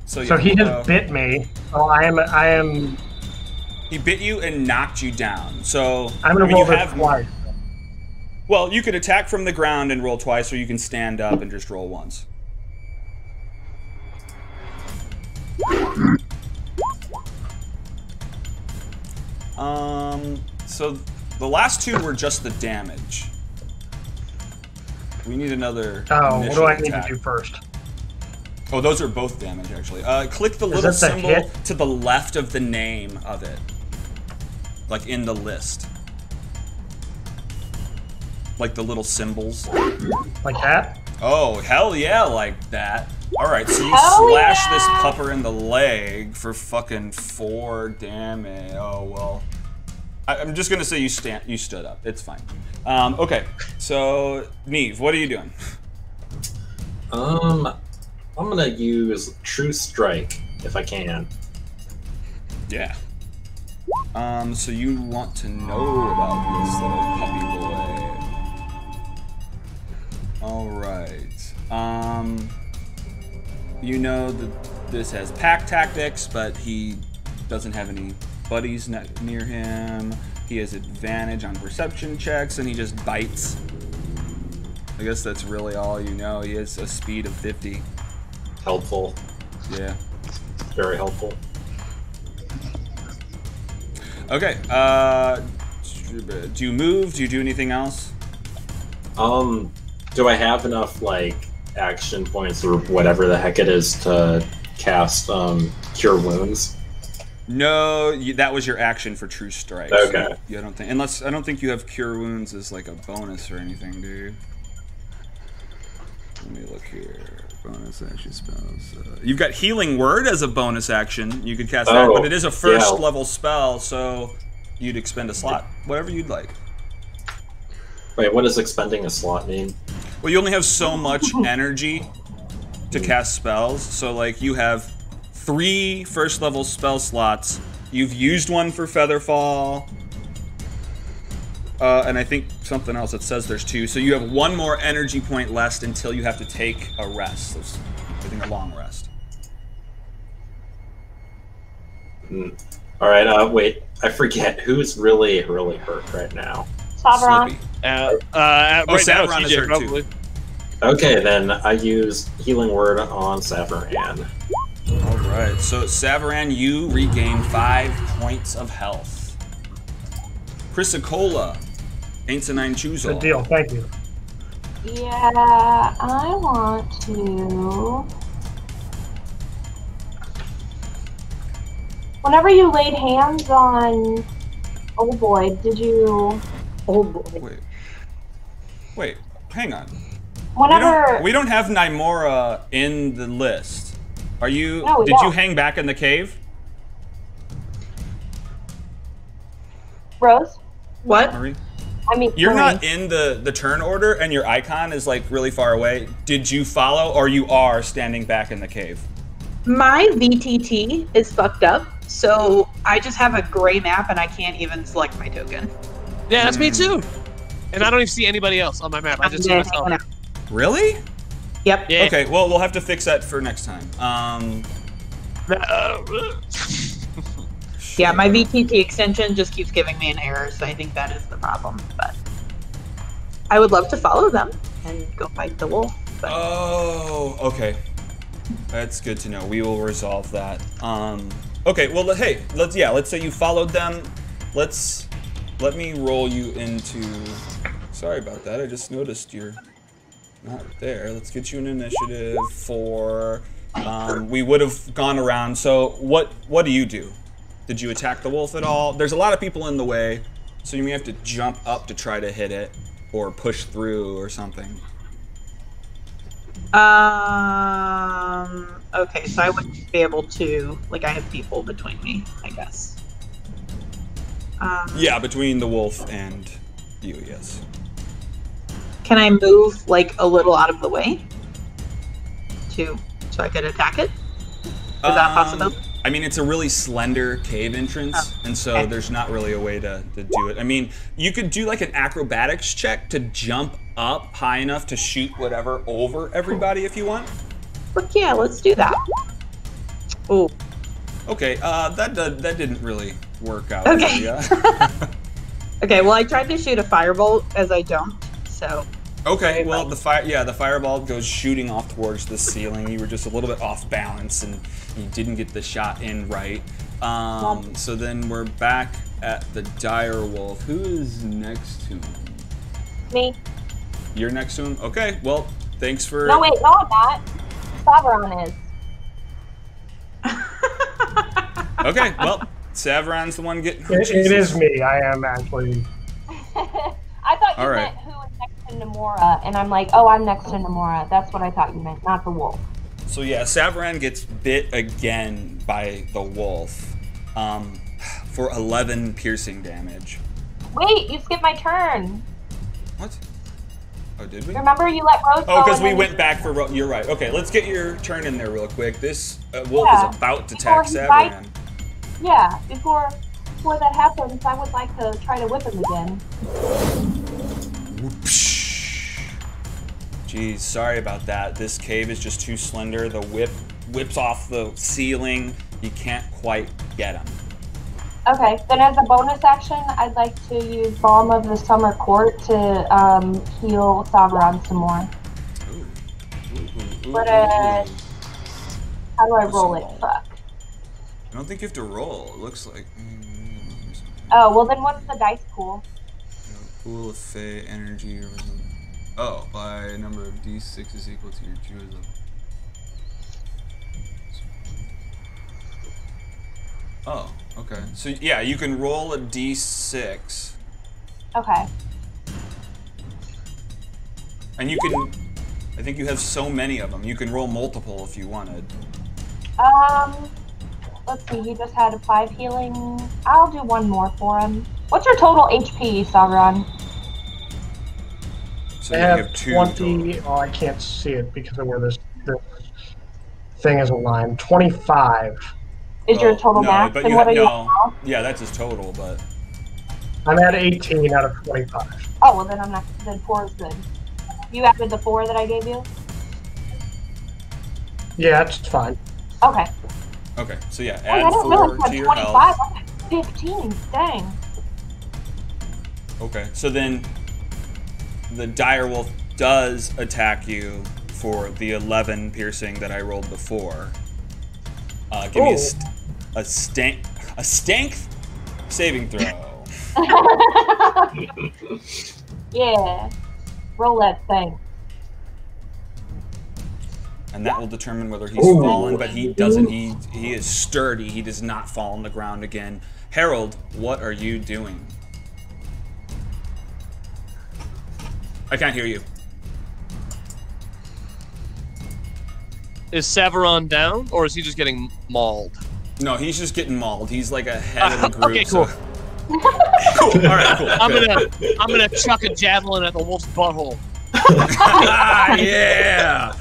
so yeah. So he just bit me. So I am. He bit you and knocked you down. So I'm gonna roll this twice. Well, you could attack from the ground and roll twice, or you can stand up and just roll once. So the last two were just the damage. We need another. Oh, what do I need attack. to do first? Oh, those are both damage, actually. Click the little symbol to the left of the name of it. Like in the list. Like the little symbols. Like that? Oh, hell yeah, like that. Alright, so you slash this pupper in the leg for fucking 4 damage. Oh, well. I'm just gonna say you stood up. It's fine. Okay, so Neve, what are you doing? I'm gonna use True Strike if I can. Yeah. So you want to know about this little puppy boy. Alright. You know that this has pack tactics, but he doesn't have any buddies near him. He has advantage on perception checks, and he just bites. I guess that's really all you know. He has a speed of 50. Helpful. Yeah. Very helpful. Okay. Do you move? Do you do anything else? Do I have enough, like, action points or whatever the heck it is to cast, Cure Wounds? No, that was your action for True Strike. Okay. So I don't think you have Cure Wounds as like a bonus or anything, do you? Let me look here. Bonus action spells. You've got Healing Word as a bonus action. You could cast that, but it is a first level spell, so you'd expend a slot. Whatever you'd like. Wait, what does expending a slot mean? Well, you only have so much energy to cast spells, so like you have 3 first level spell slots. You've used one for Featherfall, and I think something else that says there's 2. So you have 1 more energy point left until you have to take a rest. So I think a long rest. All right. Wait, I forget who's really hurt right now. Sabron. Sabron is hurt probably. Too. Okay, then I use Healing Word on Savaran. Alright, so Savaran, you regain 5 points of health. Chrysicola, Ain't-a-Nine Choozle. Good deal, thank you. Yeah, I want to... Whenever you laid hands on Old Boy, did you... Old Boy. Wait, hang on. Whenever... We don't have Nymora in the list. Are you... No, did you hang back in the cave? Rose? What? Marie? I mean, you're not in the turn order, and your icon is like really far away. Did you follow, or you are standing back in the cave? My VTT is fucked up, so I just have a gray map, and I can't even select my token. Yeah, that's me too. And I don't even see anybody else on my map. I just see myself. Really? Yep. Yeah. Okay, well, we'll have to fix that for next time. Yeah, my VTT extension just keeps giving me an error, so I think that is the problem. But I would love to follow them and go fight the wolf. But... Oh, okay. That's good to know. We will resolve that. Okay, well, hey, let's say you followed them. Let me roll you into... Sorry about that, I just noticed you're not there. Let's get you an initiative for... we would have gone around, so what do you do? Did you attack the wolf at all? There's a lot of people in the way, so you may have to jump up to try to hit it, or push through or something. Okay, so I wouldn't be able to, like, I have people between me, I guess. Yeah, between the wolf and you, yes. Can I move, like, a little out of the way? So I could attack it? Is that possible? I mean, it's a really slender cave entrance, and so there's not really a way to do it. I mean, you could do like an acrobatics check to jump up high enough to shoot whatever over everybody if you want. But yeah, let's do that. Oh. Okay, that didn't really work out. Okay. Yeah. Okay, well, I tried to shoot a firebolt as I jumped, so. Okay, well, the fireball goes shooting off towards the ceiling. You were just a little bit off balance, and you didn't get the shot in right. So then we're back at the dire wolf. Who is next to him? Me. You're next to him? Okay, well, thanks for... No, wait, no, I'm not. Saveron is. Okay, well, Saveron's the one getting... It is me. I am actually... I thought you meant who was next to Nomura, and I'm like, oh, I'm next to Nomura. That's what I thought you meant, not the wolf. So yeah, Saveron gets bit again by the wolf for 11 piercing damage. Wait, you skipped my turn. What? Oh, did we? Remember you let Rose go? Oh, because we went back for Rose. You're right. Okay, let's get your turn in there real quick. This wolf is about to attack Saveron. Yeah, before that happens, I would like to try to whip him again. Jeez, sorry about that. This cave is just too slender. The whip whips off the ceiling. You can't quite get him. Okay, then as a bonus action, I'd like to use Balm of the Summer Court to heal Saveron some more. But how do I roll it? Fuck. I don't think you have to roll. It looks like. Oh, well then what's the dice pool? Pool of Fey energy or something. Oh, by a number of d6 is equal to your Jewish level. Oh, okay. So yeah, you can roll a d6. Okay. And you can, I think you have so many of them. You can roll multiple if you wanted. Let's see, he just had a 5 healing. I'll do one more for him. What's your total HP, Saveron? So I you have 20. Total. Oh, I can't see it because of where this thing is aligned. 25. Is your total max? But and what are you no. Yeah, that's his total, but... I'm at 18 out of 25. Oh, well then I'm not, then 4 is good. You added the 4 that I gave you? Yeah, that's fine. Okay. Okay, so yeah, I add didn't 4 realize to your 25. health. I'm at 15. Dang. Okay, so then the direwolf does attack you for the 11 piercing that I rolled before. Give me a strength saving throw. Yeah. Roll that thing. And that will determine whether he's fallen, but he doesn't. He is sturdy. He does not fall on the ground again. Harold, what are you doing? I can't hear you. Is Saveron down, or is he just getting mauled? No, he's just getting mauled. He's like ahead of the group. Okay, cool. So. Cool. All right, cool. I'm gonna chuck a javelin at the wolf's butthole. Yeah.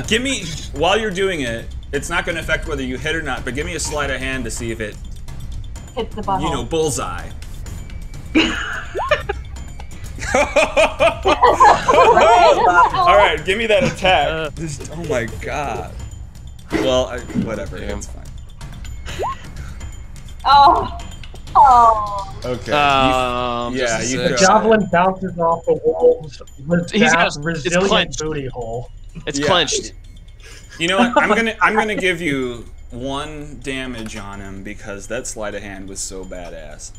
Give me, while you're doing it, it's not going to affect whether you hit or not, but give me a sleight of hand to see if it hits the butthole. You know, bullseye. All right, give me that attack. Oh my god. Well, whatever. It's fine. Oh. Okay. The javelin bounces off the wolves with that resilient booty hole. It's clenched. You know what? I'm gonna give you 1 damage on him because that sleight of hand was so badass.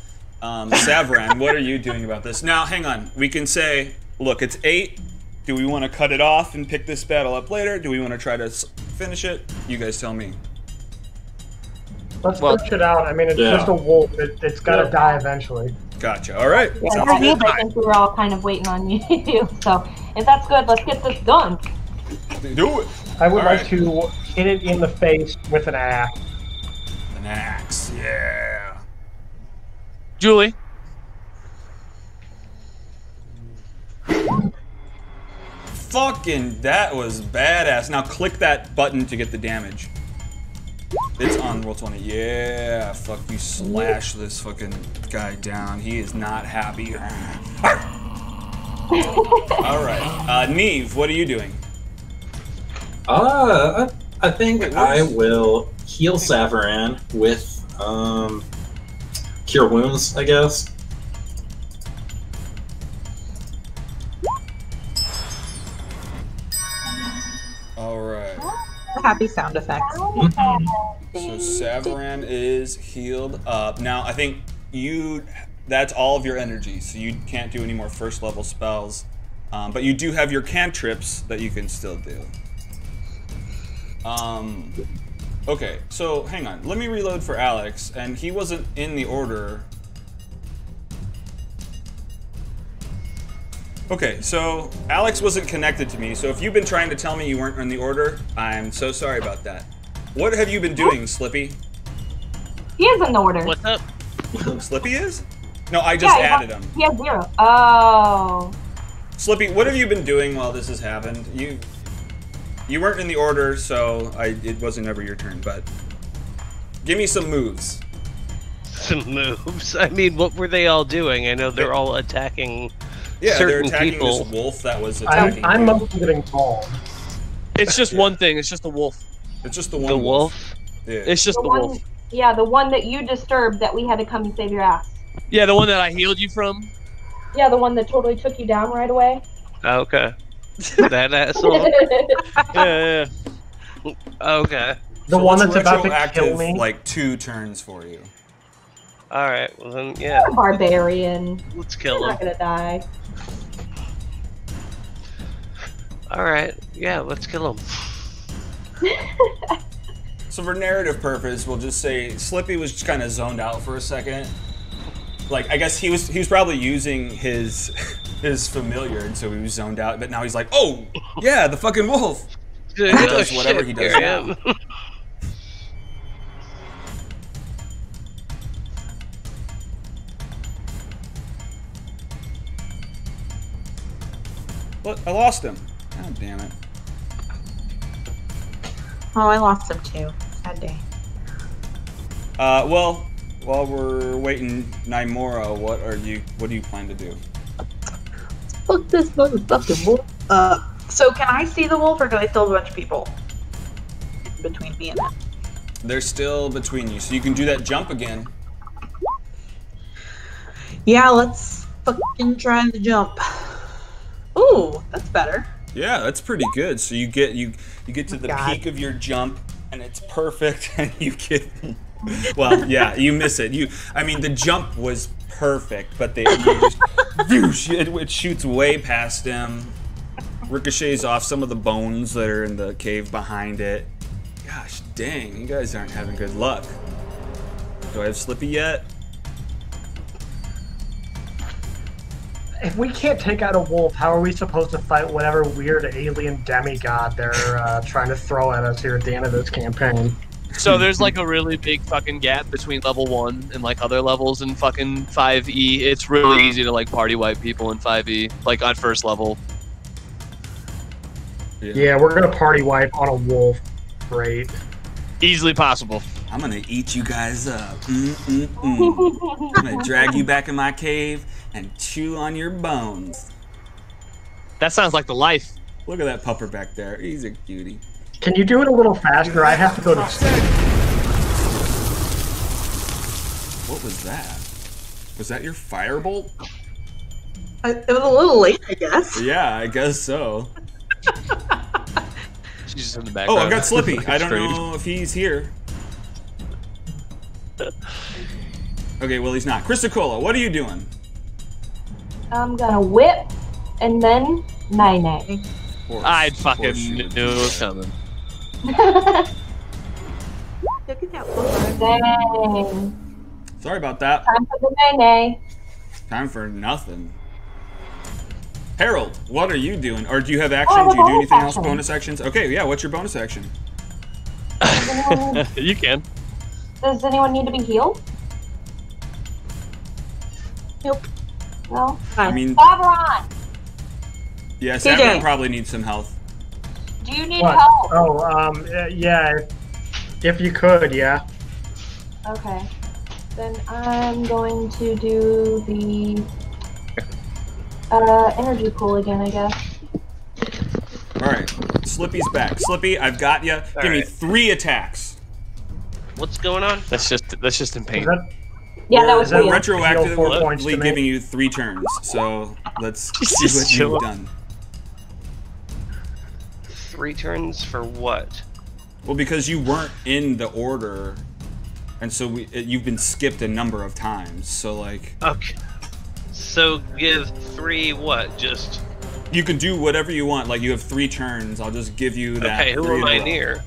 Saveron, what are you doing about this? Now, hang on. We can say, look, it's 8. Do we want to cut it off and pick this battle up later? Do we want to try to finish it? You guys tell me. Let's push it out. I mean, it's just a wolf. It's got to die eventually. Gotcha. All right. Yeah, I think we were all kind of waiting on you. So, if that's good, let's get this done. Do it. I would like to hit it in the face with an axe. An axe, yeah. Julie. Fucking, that was badass. Now click that button to get the damage. It's on roll 20. Yeah, fuck you. Slash this fucking guy down. He is not happy. All right, Neve, what are you doing? I think I will heal Savaran with Cure Wounds, I guess. All right. Happy sound effects. So Savaran is healed up. Now, I think that's all of your energy, so you can't do any more first level spells. But you do have your cantrips that you can still do. Okay, so hang on. Let me reload for Alex, and he wasn't in the order. Okay, so Alex wasn't connected to me, so if you've been trying to tell me you weren't in the order, I'm so sorry about that. What have you been doing, Slippy? He is in the order. What's up? Slippy is? No, I just added him. He has 0. Oh. Slippy, what have you been doing while this has happened? You weren't in the order, so it wasn't ever your turn, but give me some moves. Some moves? I mean, what were they all doing? I know they're all attacking they're certain attacking people. this wolf that was attacking I'm you. mostly getting mauled. It's just one thing. It's just the wolf. It's just the one The wolf? Yeah. It's just the wolf. Yeah, the one that you disturbed that we had to come and save your ass. Yeah, the one that I healed you from. Yeah, the one that totally took you down right away. Okay. That asshole? Yeah. The So one it's that's about to retroactive, kill me. like 2 turns for you. Alright, well then, yeah. Barbarian. Let's kill You're him. not gonna die. Alright, yeah, let's kill him. So for narrative purpose, we'll just say Slippy was just kind of zoned out for a second. Like, I guess he was probably using his familiar, and so he was zoned out. But now he's like, oh, yeah, the fucking wolf. He does whatever he does now. What? I lost him. God damn it. Oh, I lost him too. Sad day. Well, while we're waiting, Naimura, what do you plan to do? Fuck this motherfucking wolf. So can I see the wolf, or do I still have a bunch of people between me and it? They're still between you, so you can do that jump again. Yeah, let's fucking try the jump. Ooh, that's better. Yeah, that's pretty good. So you get to the God. peak of your jump, and it's perfect, and you get. Well, yeah, you miss it. I mean, the jump was perfect, but it shoots way past him, ricochets off some of the bones that are in the cave behind it. Gosh dang, you guys aren't having good luck. Do I have Slippy yet? If we can't take out a wolf, how are we supposed to fight whatever weird alien demigod they're trying to throw at us here at the end of this campaign? So there's like a really big fucking gap between level 1 and like other levels in fucking 5e. It's really easy to like party wipe people in 5e, like on first level. Yeah, we're gonna party wipe on a wolf. Great. Easily possible. I'm gonna eat you guys up. I'm gonna drag you back in my cave and chew on your bones. That sounds like the life. Look at that pupper back there. He's a cutie. Can you do it a little faster? I have to go to sleep. What was that? Was that your firebolt? It was a little late, I guess. Yeah, I guess so. She's just in the background. Oh, I've got Slippy. I don't know if he's here. Okay, well, he's not. Chrysicola, what are you doing? I'm gonna whip and then nine. I'd fucking knew it was coming. Look at that wolf. Dang. Sorry about that. Time for the nay. Time for nothing. Harold, what are you doing? Or do you have actions? Do you do anything else? Bonus actions? Okay, yeah, what's your bonus action? You can. Does anyone need to be healed? Nope. No? I mean, Savaran, yeah, TJ. Samuel probably needs some health. do you need What? help? Oh, yeah. If you could, yeah. Okay. Then I'm going to do the energy pool again, I guess. All right, Slippy's back. Slippy, I've got you. Give me 3 attacks. What's going on? That's just in pain. Yeah, that was We're weird. retroactively giving you 3 turns, so let's see what you've done. 3 turns for what? Well, because you weren't in the order, and so you've been skipped a number of times. So like. Okay. So give 3 what? Just. You can do whatever you want. Like you have 3 turns. I'll just give you that. Okay, who am I near?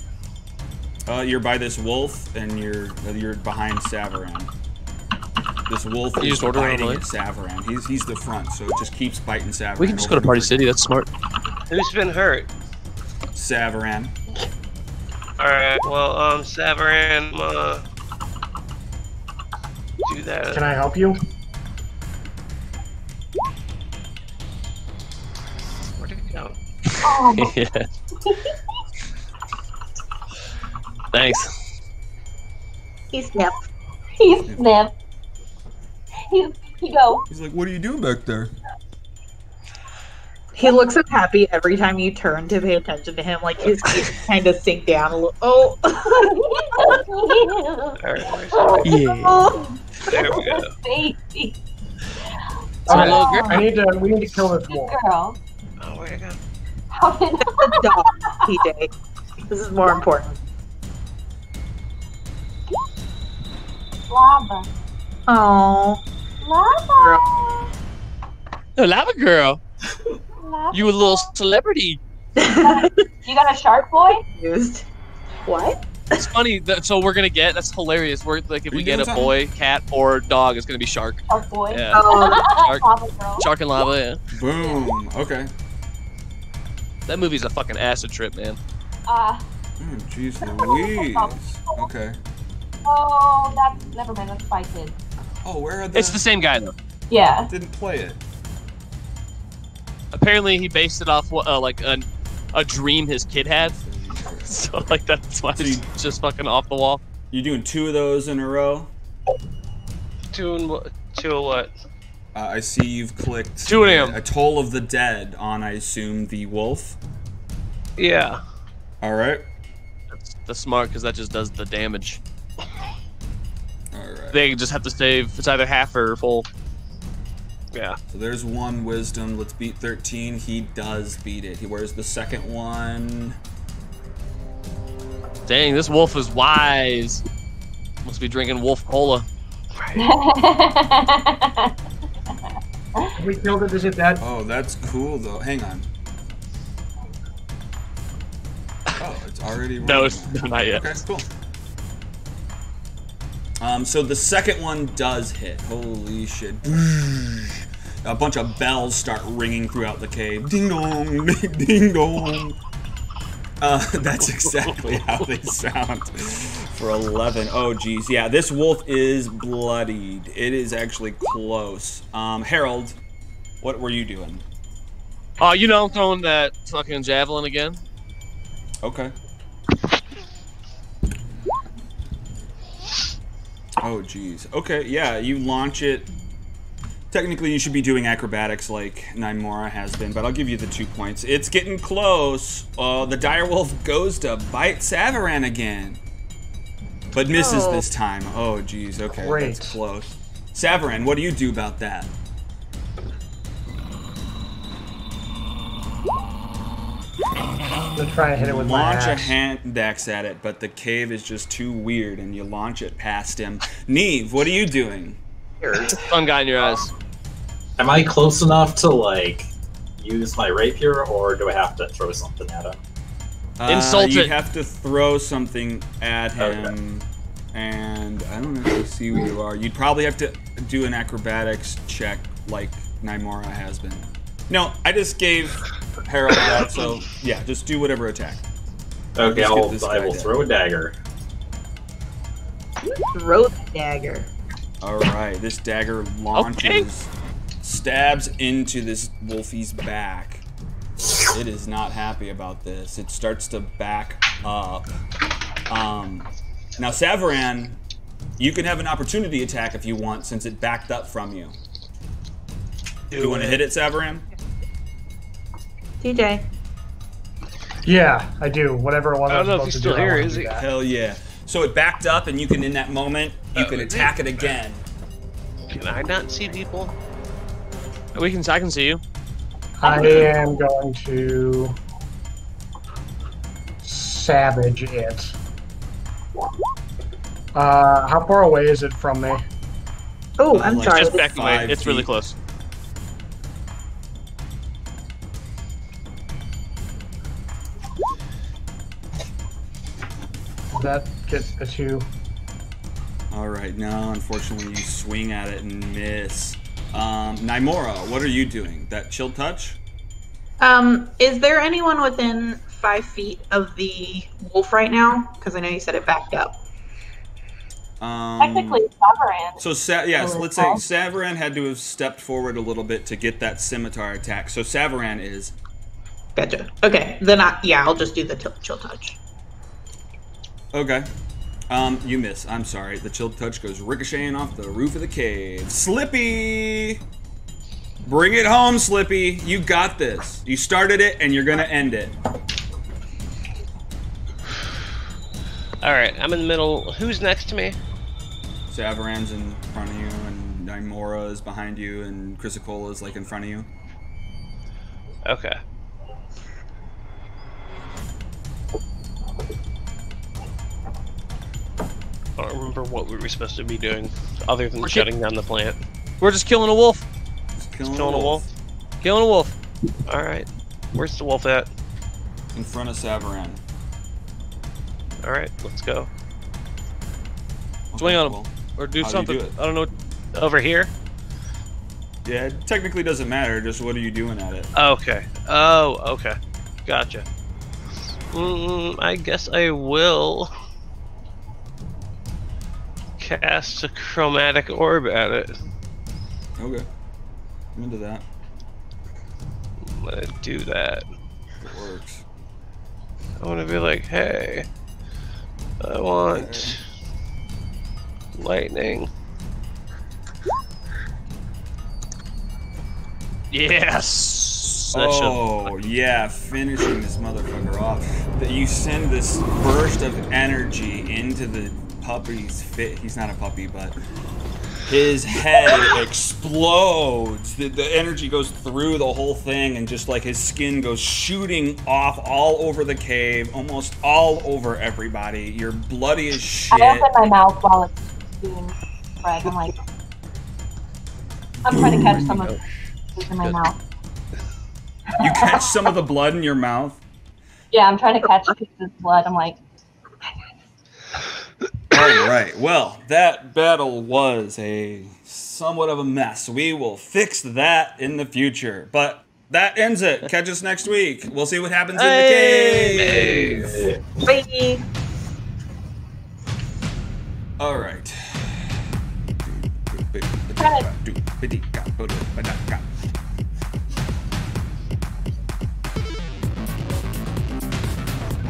You're by this wolf, and you're behind Savaran. This wolf is biting at Savaran. He's the front, so it just keeps biting Savaran. We can just go to Party City. That's smart. Who's been hurt? Savaran. Alright, well, Savaran, do that. Can I help you? Where'd it go? Oh. Yeah. Thanks. He sniffed. He sniffed. He go. He's like, what are you doing back there? He looks so happy every time you turn to pay attention to him. Like his teeth kind of sink down a little. Oh. Yeah. There we go. Baby. Alright, we need to kill this wolf. Girl. Oh, where'd it go? How did The dog, TJ. This is more important. Lava. Oh. Lava. No, Lava Girl. Lava. You a little celebrity. You got a shark boy? Used. What? It's funny. So we're gonna get. That's hilarious. We're like, if we get a boy, cat, or dog, it's gonna be shark. Shark boy. Yeah. Oh. Lava girl. Shark and lava. Yeah. Boom. Okay. That movie's a fucking acid trip, man. Jeez Louise. Okay. Oh, that's never mind. That's Spy Kids. Oh, where are the? It's the same guy though. Yeah. Didn't play it. Apparently, he based it off like a dream his kid had. So like that's why it's just fucking off the wall. You doing 2 of those in a row? 2 of what? I see you've clicked 2 of them. A Toll of the Dead on, I assume, the wolf. Yeah. All right. That's smart because that just does the damage. All right. They just have to save. It's either half or full. Yeah. So there's 1 wisdom. Let's beat 13. He does beat it. Where's the second one? Dang, this wolf is wise. Must be drinking wolf cola. We killed it. Is it that? Oh, that's cool though. Hang on. Oh, it's already. No, it's not yet. Okay, cool. So the second one does hit. Holy shit. A bunch of bells start ringing throughout the cave. Ding dong, ding dong. That's exactly how they sound for 11. Oh, geez. Yeah, this wolf is bloodied. It is actually close. Harold, what were you doing? You know, I'm throwing that fucking javelin again. Okay. Oh, geez. Okay, yeah, you launch it. Technically, you should be doing acrobatics like Nymora has been, but I'll give you the 2 points. It's getting close. The direwolf goes to bite Savaran again. But misses this time. Oh, geez. Okay, Great. That's close. Savaran, what do you do about that? I'm gonna try and hit it with my Launch a axe. hand axe at it, but the cave is just too weird, and you launch it past him. Neve, what are you doing? Fun guy in your eyes. Am I close enough to, like, use my rapier, or do I have to throw something at him? Insult you it. have to throw something at him, and I don't actually see where you are. You'd probably have to do an acrobatics check like Nymora has been. No, I just gave Harold that, so yeah, just do whatever attack. Okay, I will down. throw a dagger. Throw the dagger. Alright, this dagger launches, stabs into this wolfie's back. It is not happy about this. It starts to back up. Now, Savaran, you can have an opportunity attack if you want, since it backed up from you. Do you want to hit it, Savaran? TJ. Yeah, I do. Whatever it was. I don't know if he's still here, is he? Hell yeah. So it backed up, and you can, in that moment, you can attack it again. Can I not see people? I can see you. I am going to savage it. How far away is it from me? Oh, I'm sorry. Just back away. It's really feet. close. That gets a 2. Alright, no, unfortunately you swing at it and miss. Nymora, what are you doing? That chill touch? Is there anyone within 5 feet of the wolf right now? Because I know you said it backed up. Technically, Savaran. So, yes, let's say Savaran had to have stepped forward a little bit to get that scimitar attack. So Savaran is... Gotcha. Okay, then I'll just do the chill touch. Okay. You miss. I'm sorry. The chill touch goes ricocheting off the roof of the cave. Slippy! Bring it home, Slippy. You got this. You started it, and you're gonna end it. Alright, I'm in the middle. Who's next to me? Savaran's in front of you, and Nymora is behind you, and Chrysicola is, like, in front of you. Okay. I don't remember what we were supposed to be doing, other than shutting down the plant. We're just killing a wolf. Just killing Killing a wolf? Killing a wolf. Alright. Where's the wolf at? In front of Savaran. Alright, let's go. Swing on him. well, Or do how do you something. do it? I don't know. Over here? Yeah, it technically doesn't matter, just what are you doing at it? Okay. Oh, okay. Gotcha. I guess I will cast a chromatic orb at it. Okay. I'm into that. I'm gonna do that. It works. I wanna be like, hey, I want lightning. Yes. Oh, yeah, finishing this motherfucker off. You send this burst of energy into the puppy's fit. He's not a puppy, but his head explodes. The energy goes through the whole thing, and just like his skin goes shooting off all over the cave, almost all over everybody. You're bloody as shit. I open my mouth while it's being spread. I'm like, I'm trying to catch some of it in my mouth. You catch some of the blood in your mouth? Yeah, I'm trying to catch pieces of blood. I'm like, Alright, well, that battle was a somewhat of a mess. We will fix that in the future. But that ends it. Catch us next week. We'll see what happens in the cave. Bye. Alright.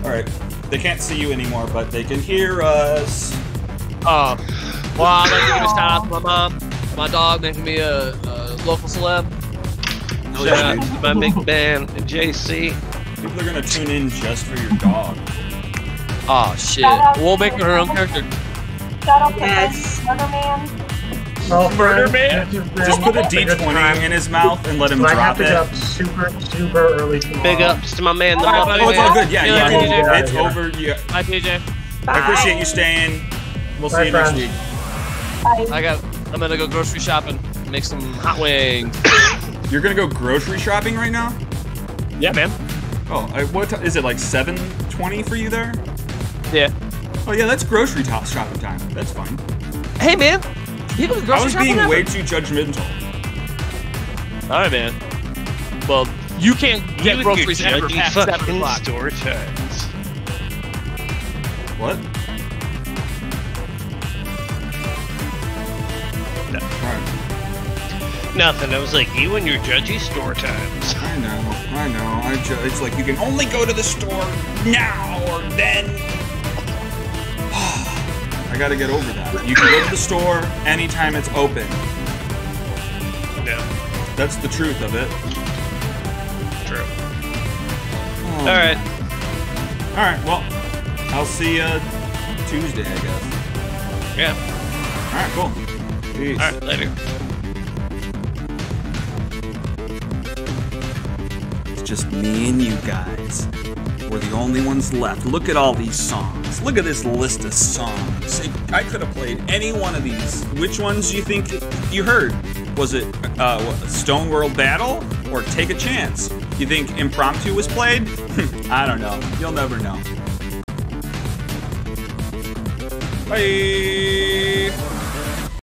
Alright. They can't see you anymore, but they can hear us. Well, I'd like to give a shout out to my mom, my dog, making me a local celeb. Shout out to my big man, JC. People are gonna tune in just for your dog. Oh shit. We'll make her own character. shut up, Yes. Murder Man. Well, Murder friend, Man? Just put a D20 in his mouth and let him So I have drop to get it. up super early tomorrow. Big ups to my man, the Alright, Muppet buddy. Oh, it's all Man. good. Yeah, Yeah, you can, yeah, it's yeah. over. Yeah. Bye, PJ. I appreciate you staying. We'll see Bye, you next friends. week. Bye. I'm gonna go grocery shopping, make some hot wings. You're gonna go grocery shopping right now? Yeah, man. Oh, what is it, like 7:20 for you there? Yeah. Oh yeah, that's grocery shopping time. That's fine. Hey, man. People go I grocery was shopping being now? way too judgmental. All right, man. Well, you can't get You groceries and your ever judgy past 7 fucking o'clock. store times. What? No. Alright. Nothing. I was like, you and your judgy store times. I know. It's like you can only go to the store now or then. gotta get over that. You can go to the store anytime it's open. Yeah. That's the truth of it. True. Oh. Alright. Alright, well, I'll see you Tuesday, I guess. Yeah. Alright, cool. Peace. Alright, later. It's just me and you guys. We're the only ones left. Look at all these songs. Look at this list of songs. I could have played any one of these. Which ones do you think you heard? Was it Stone World Battle or Take a Chance? You think Impromptu was played? I don't know. You'll never know. Bye.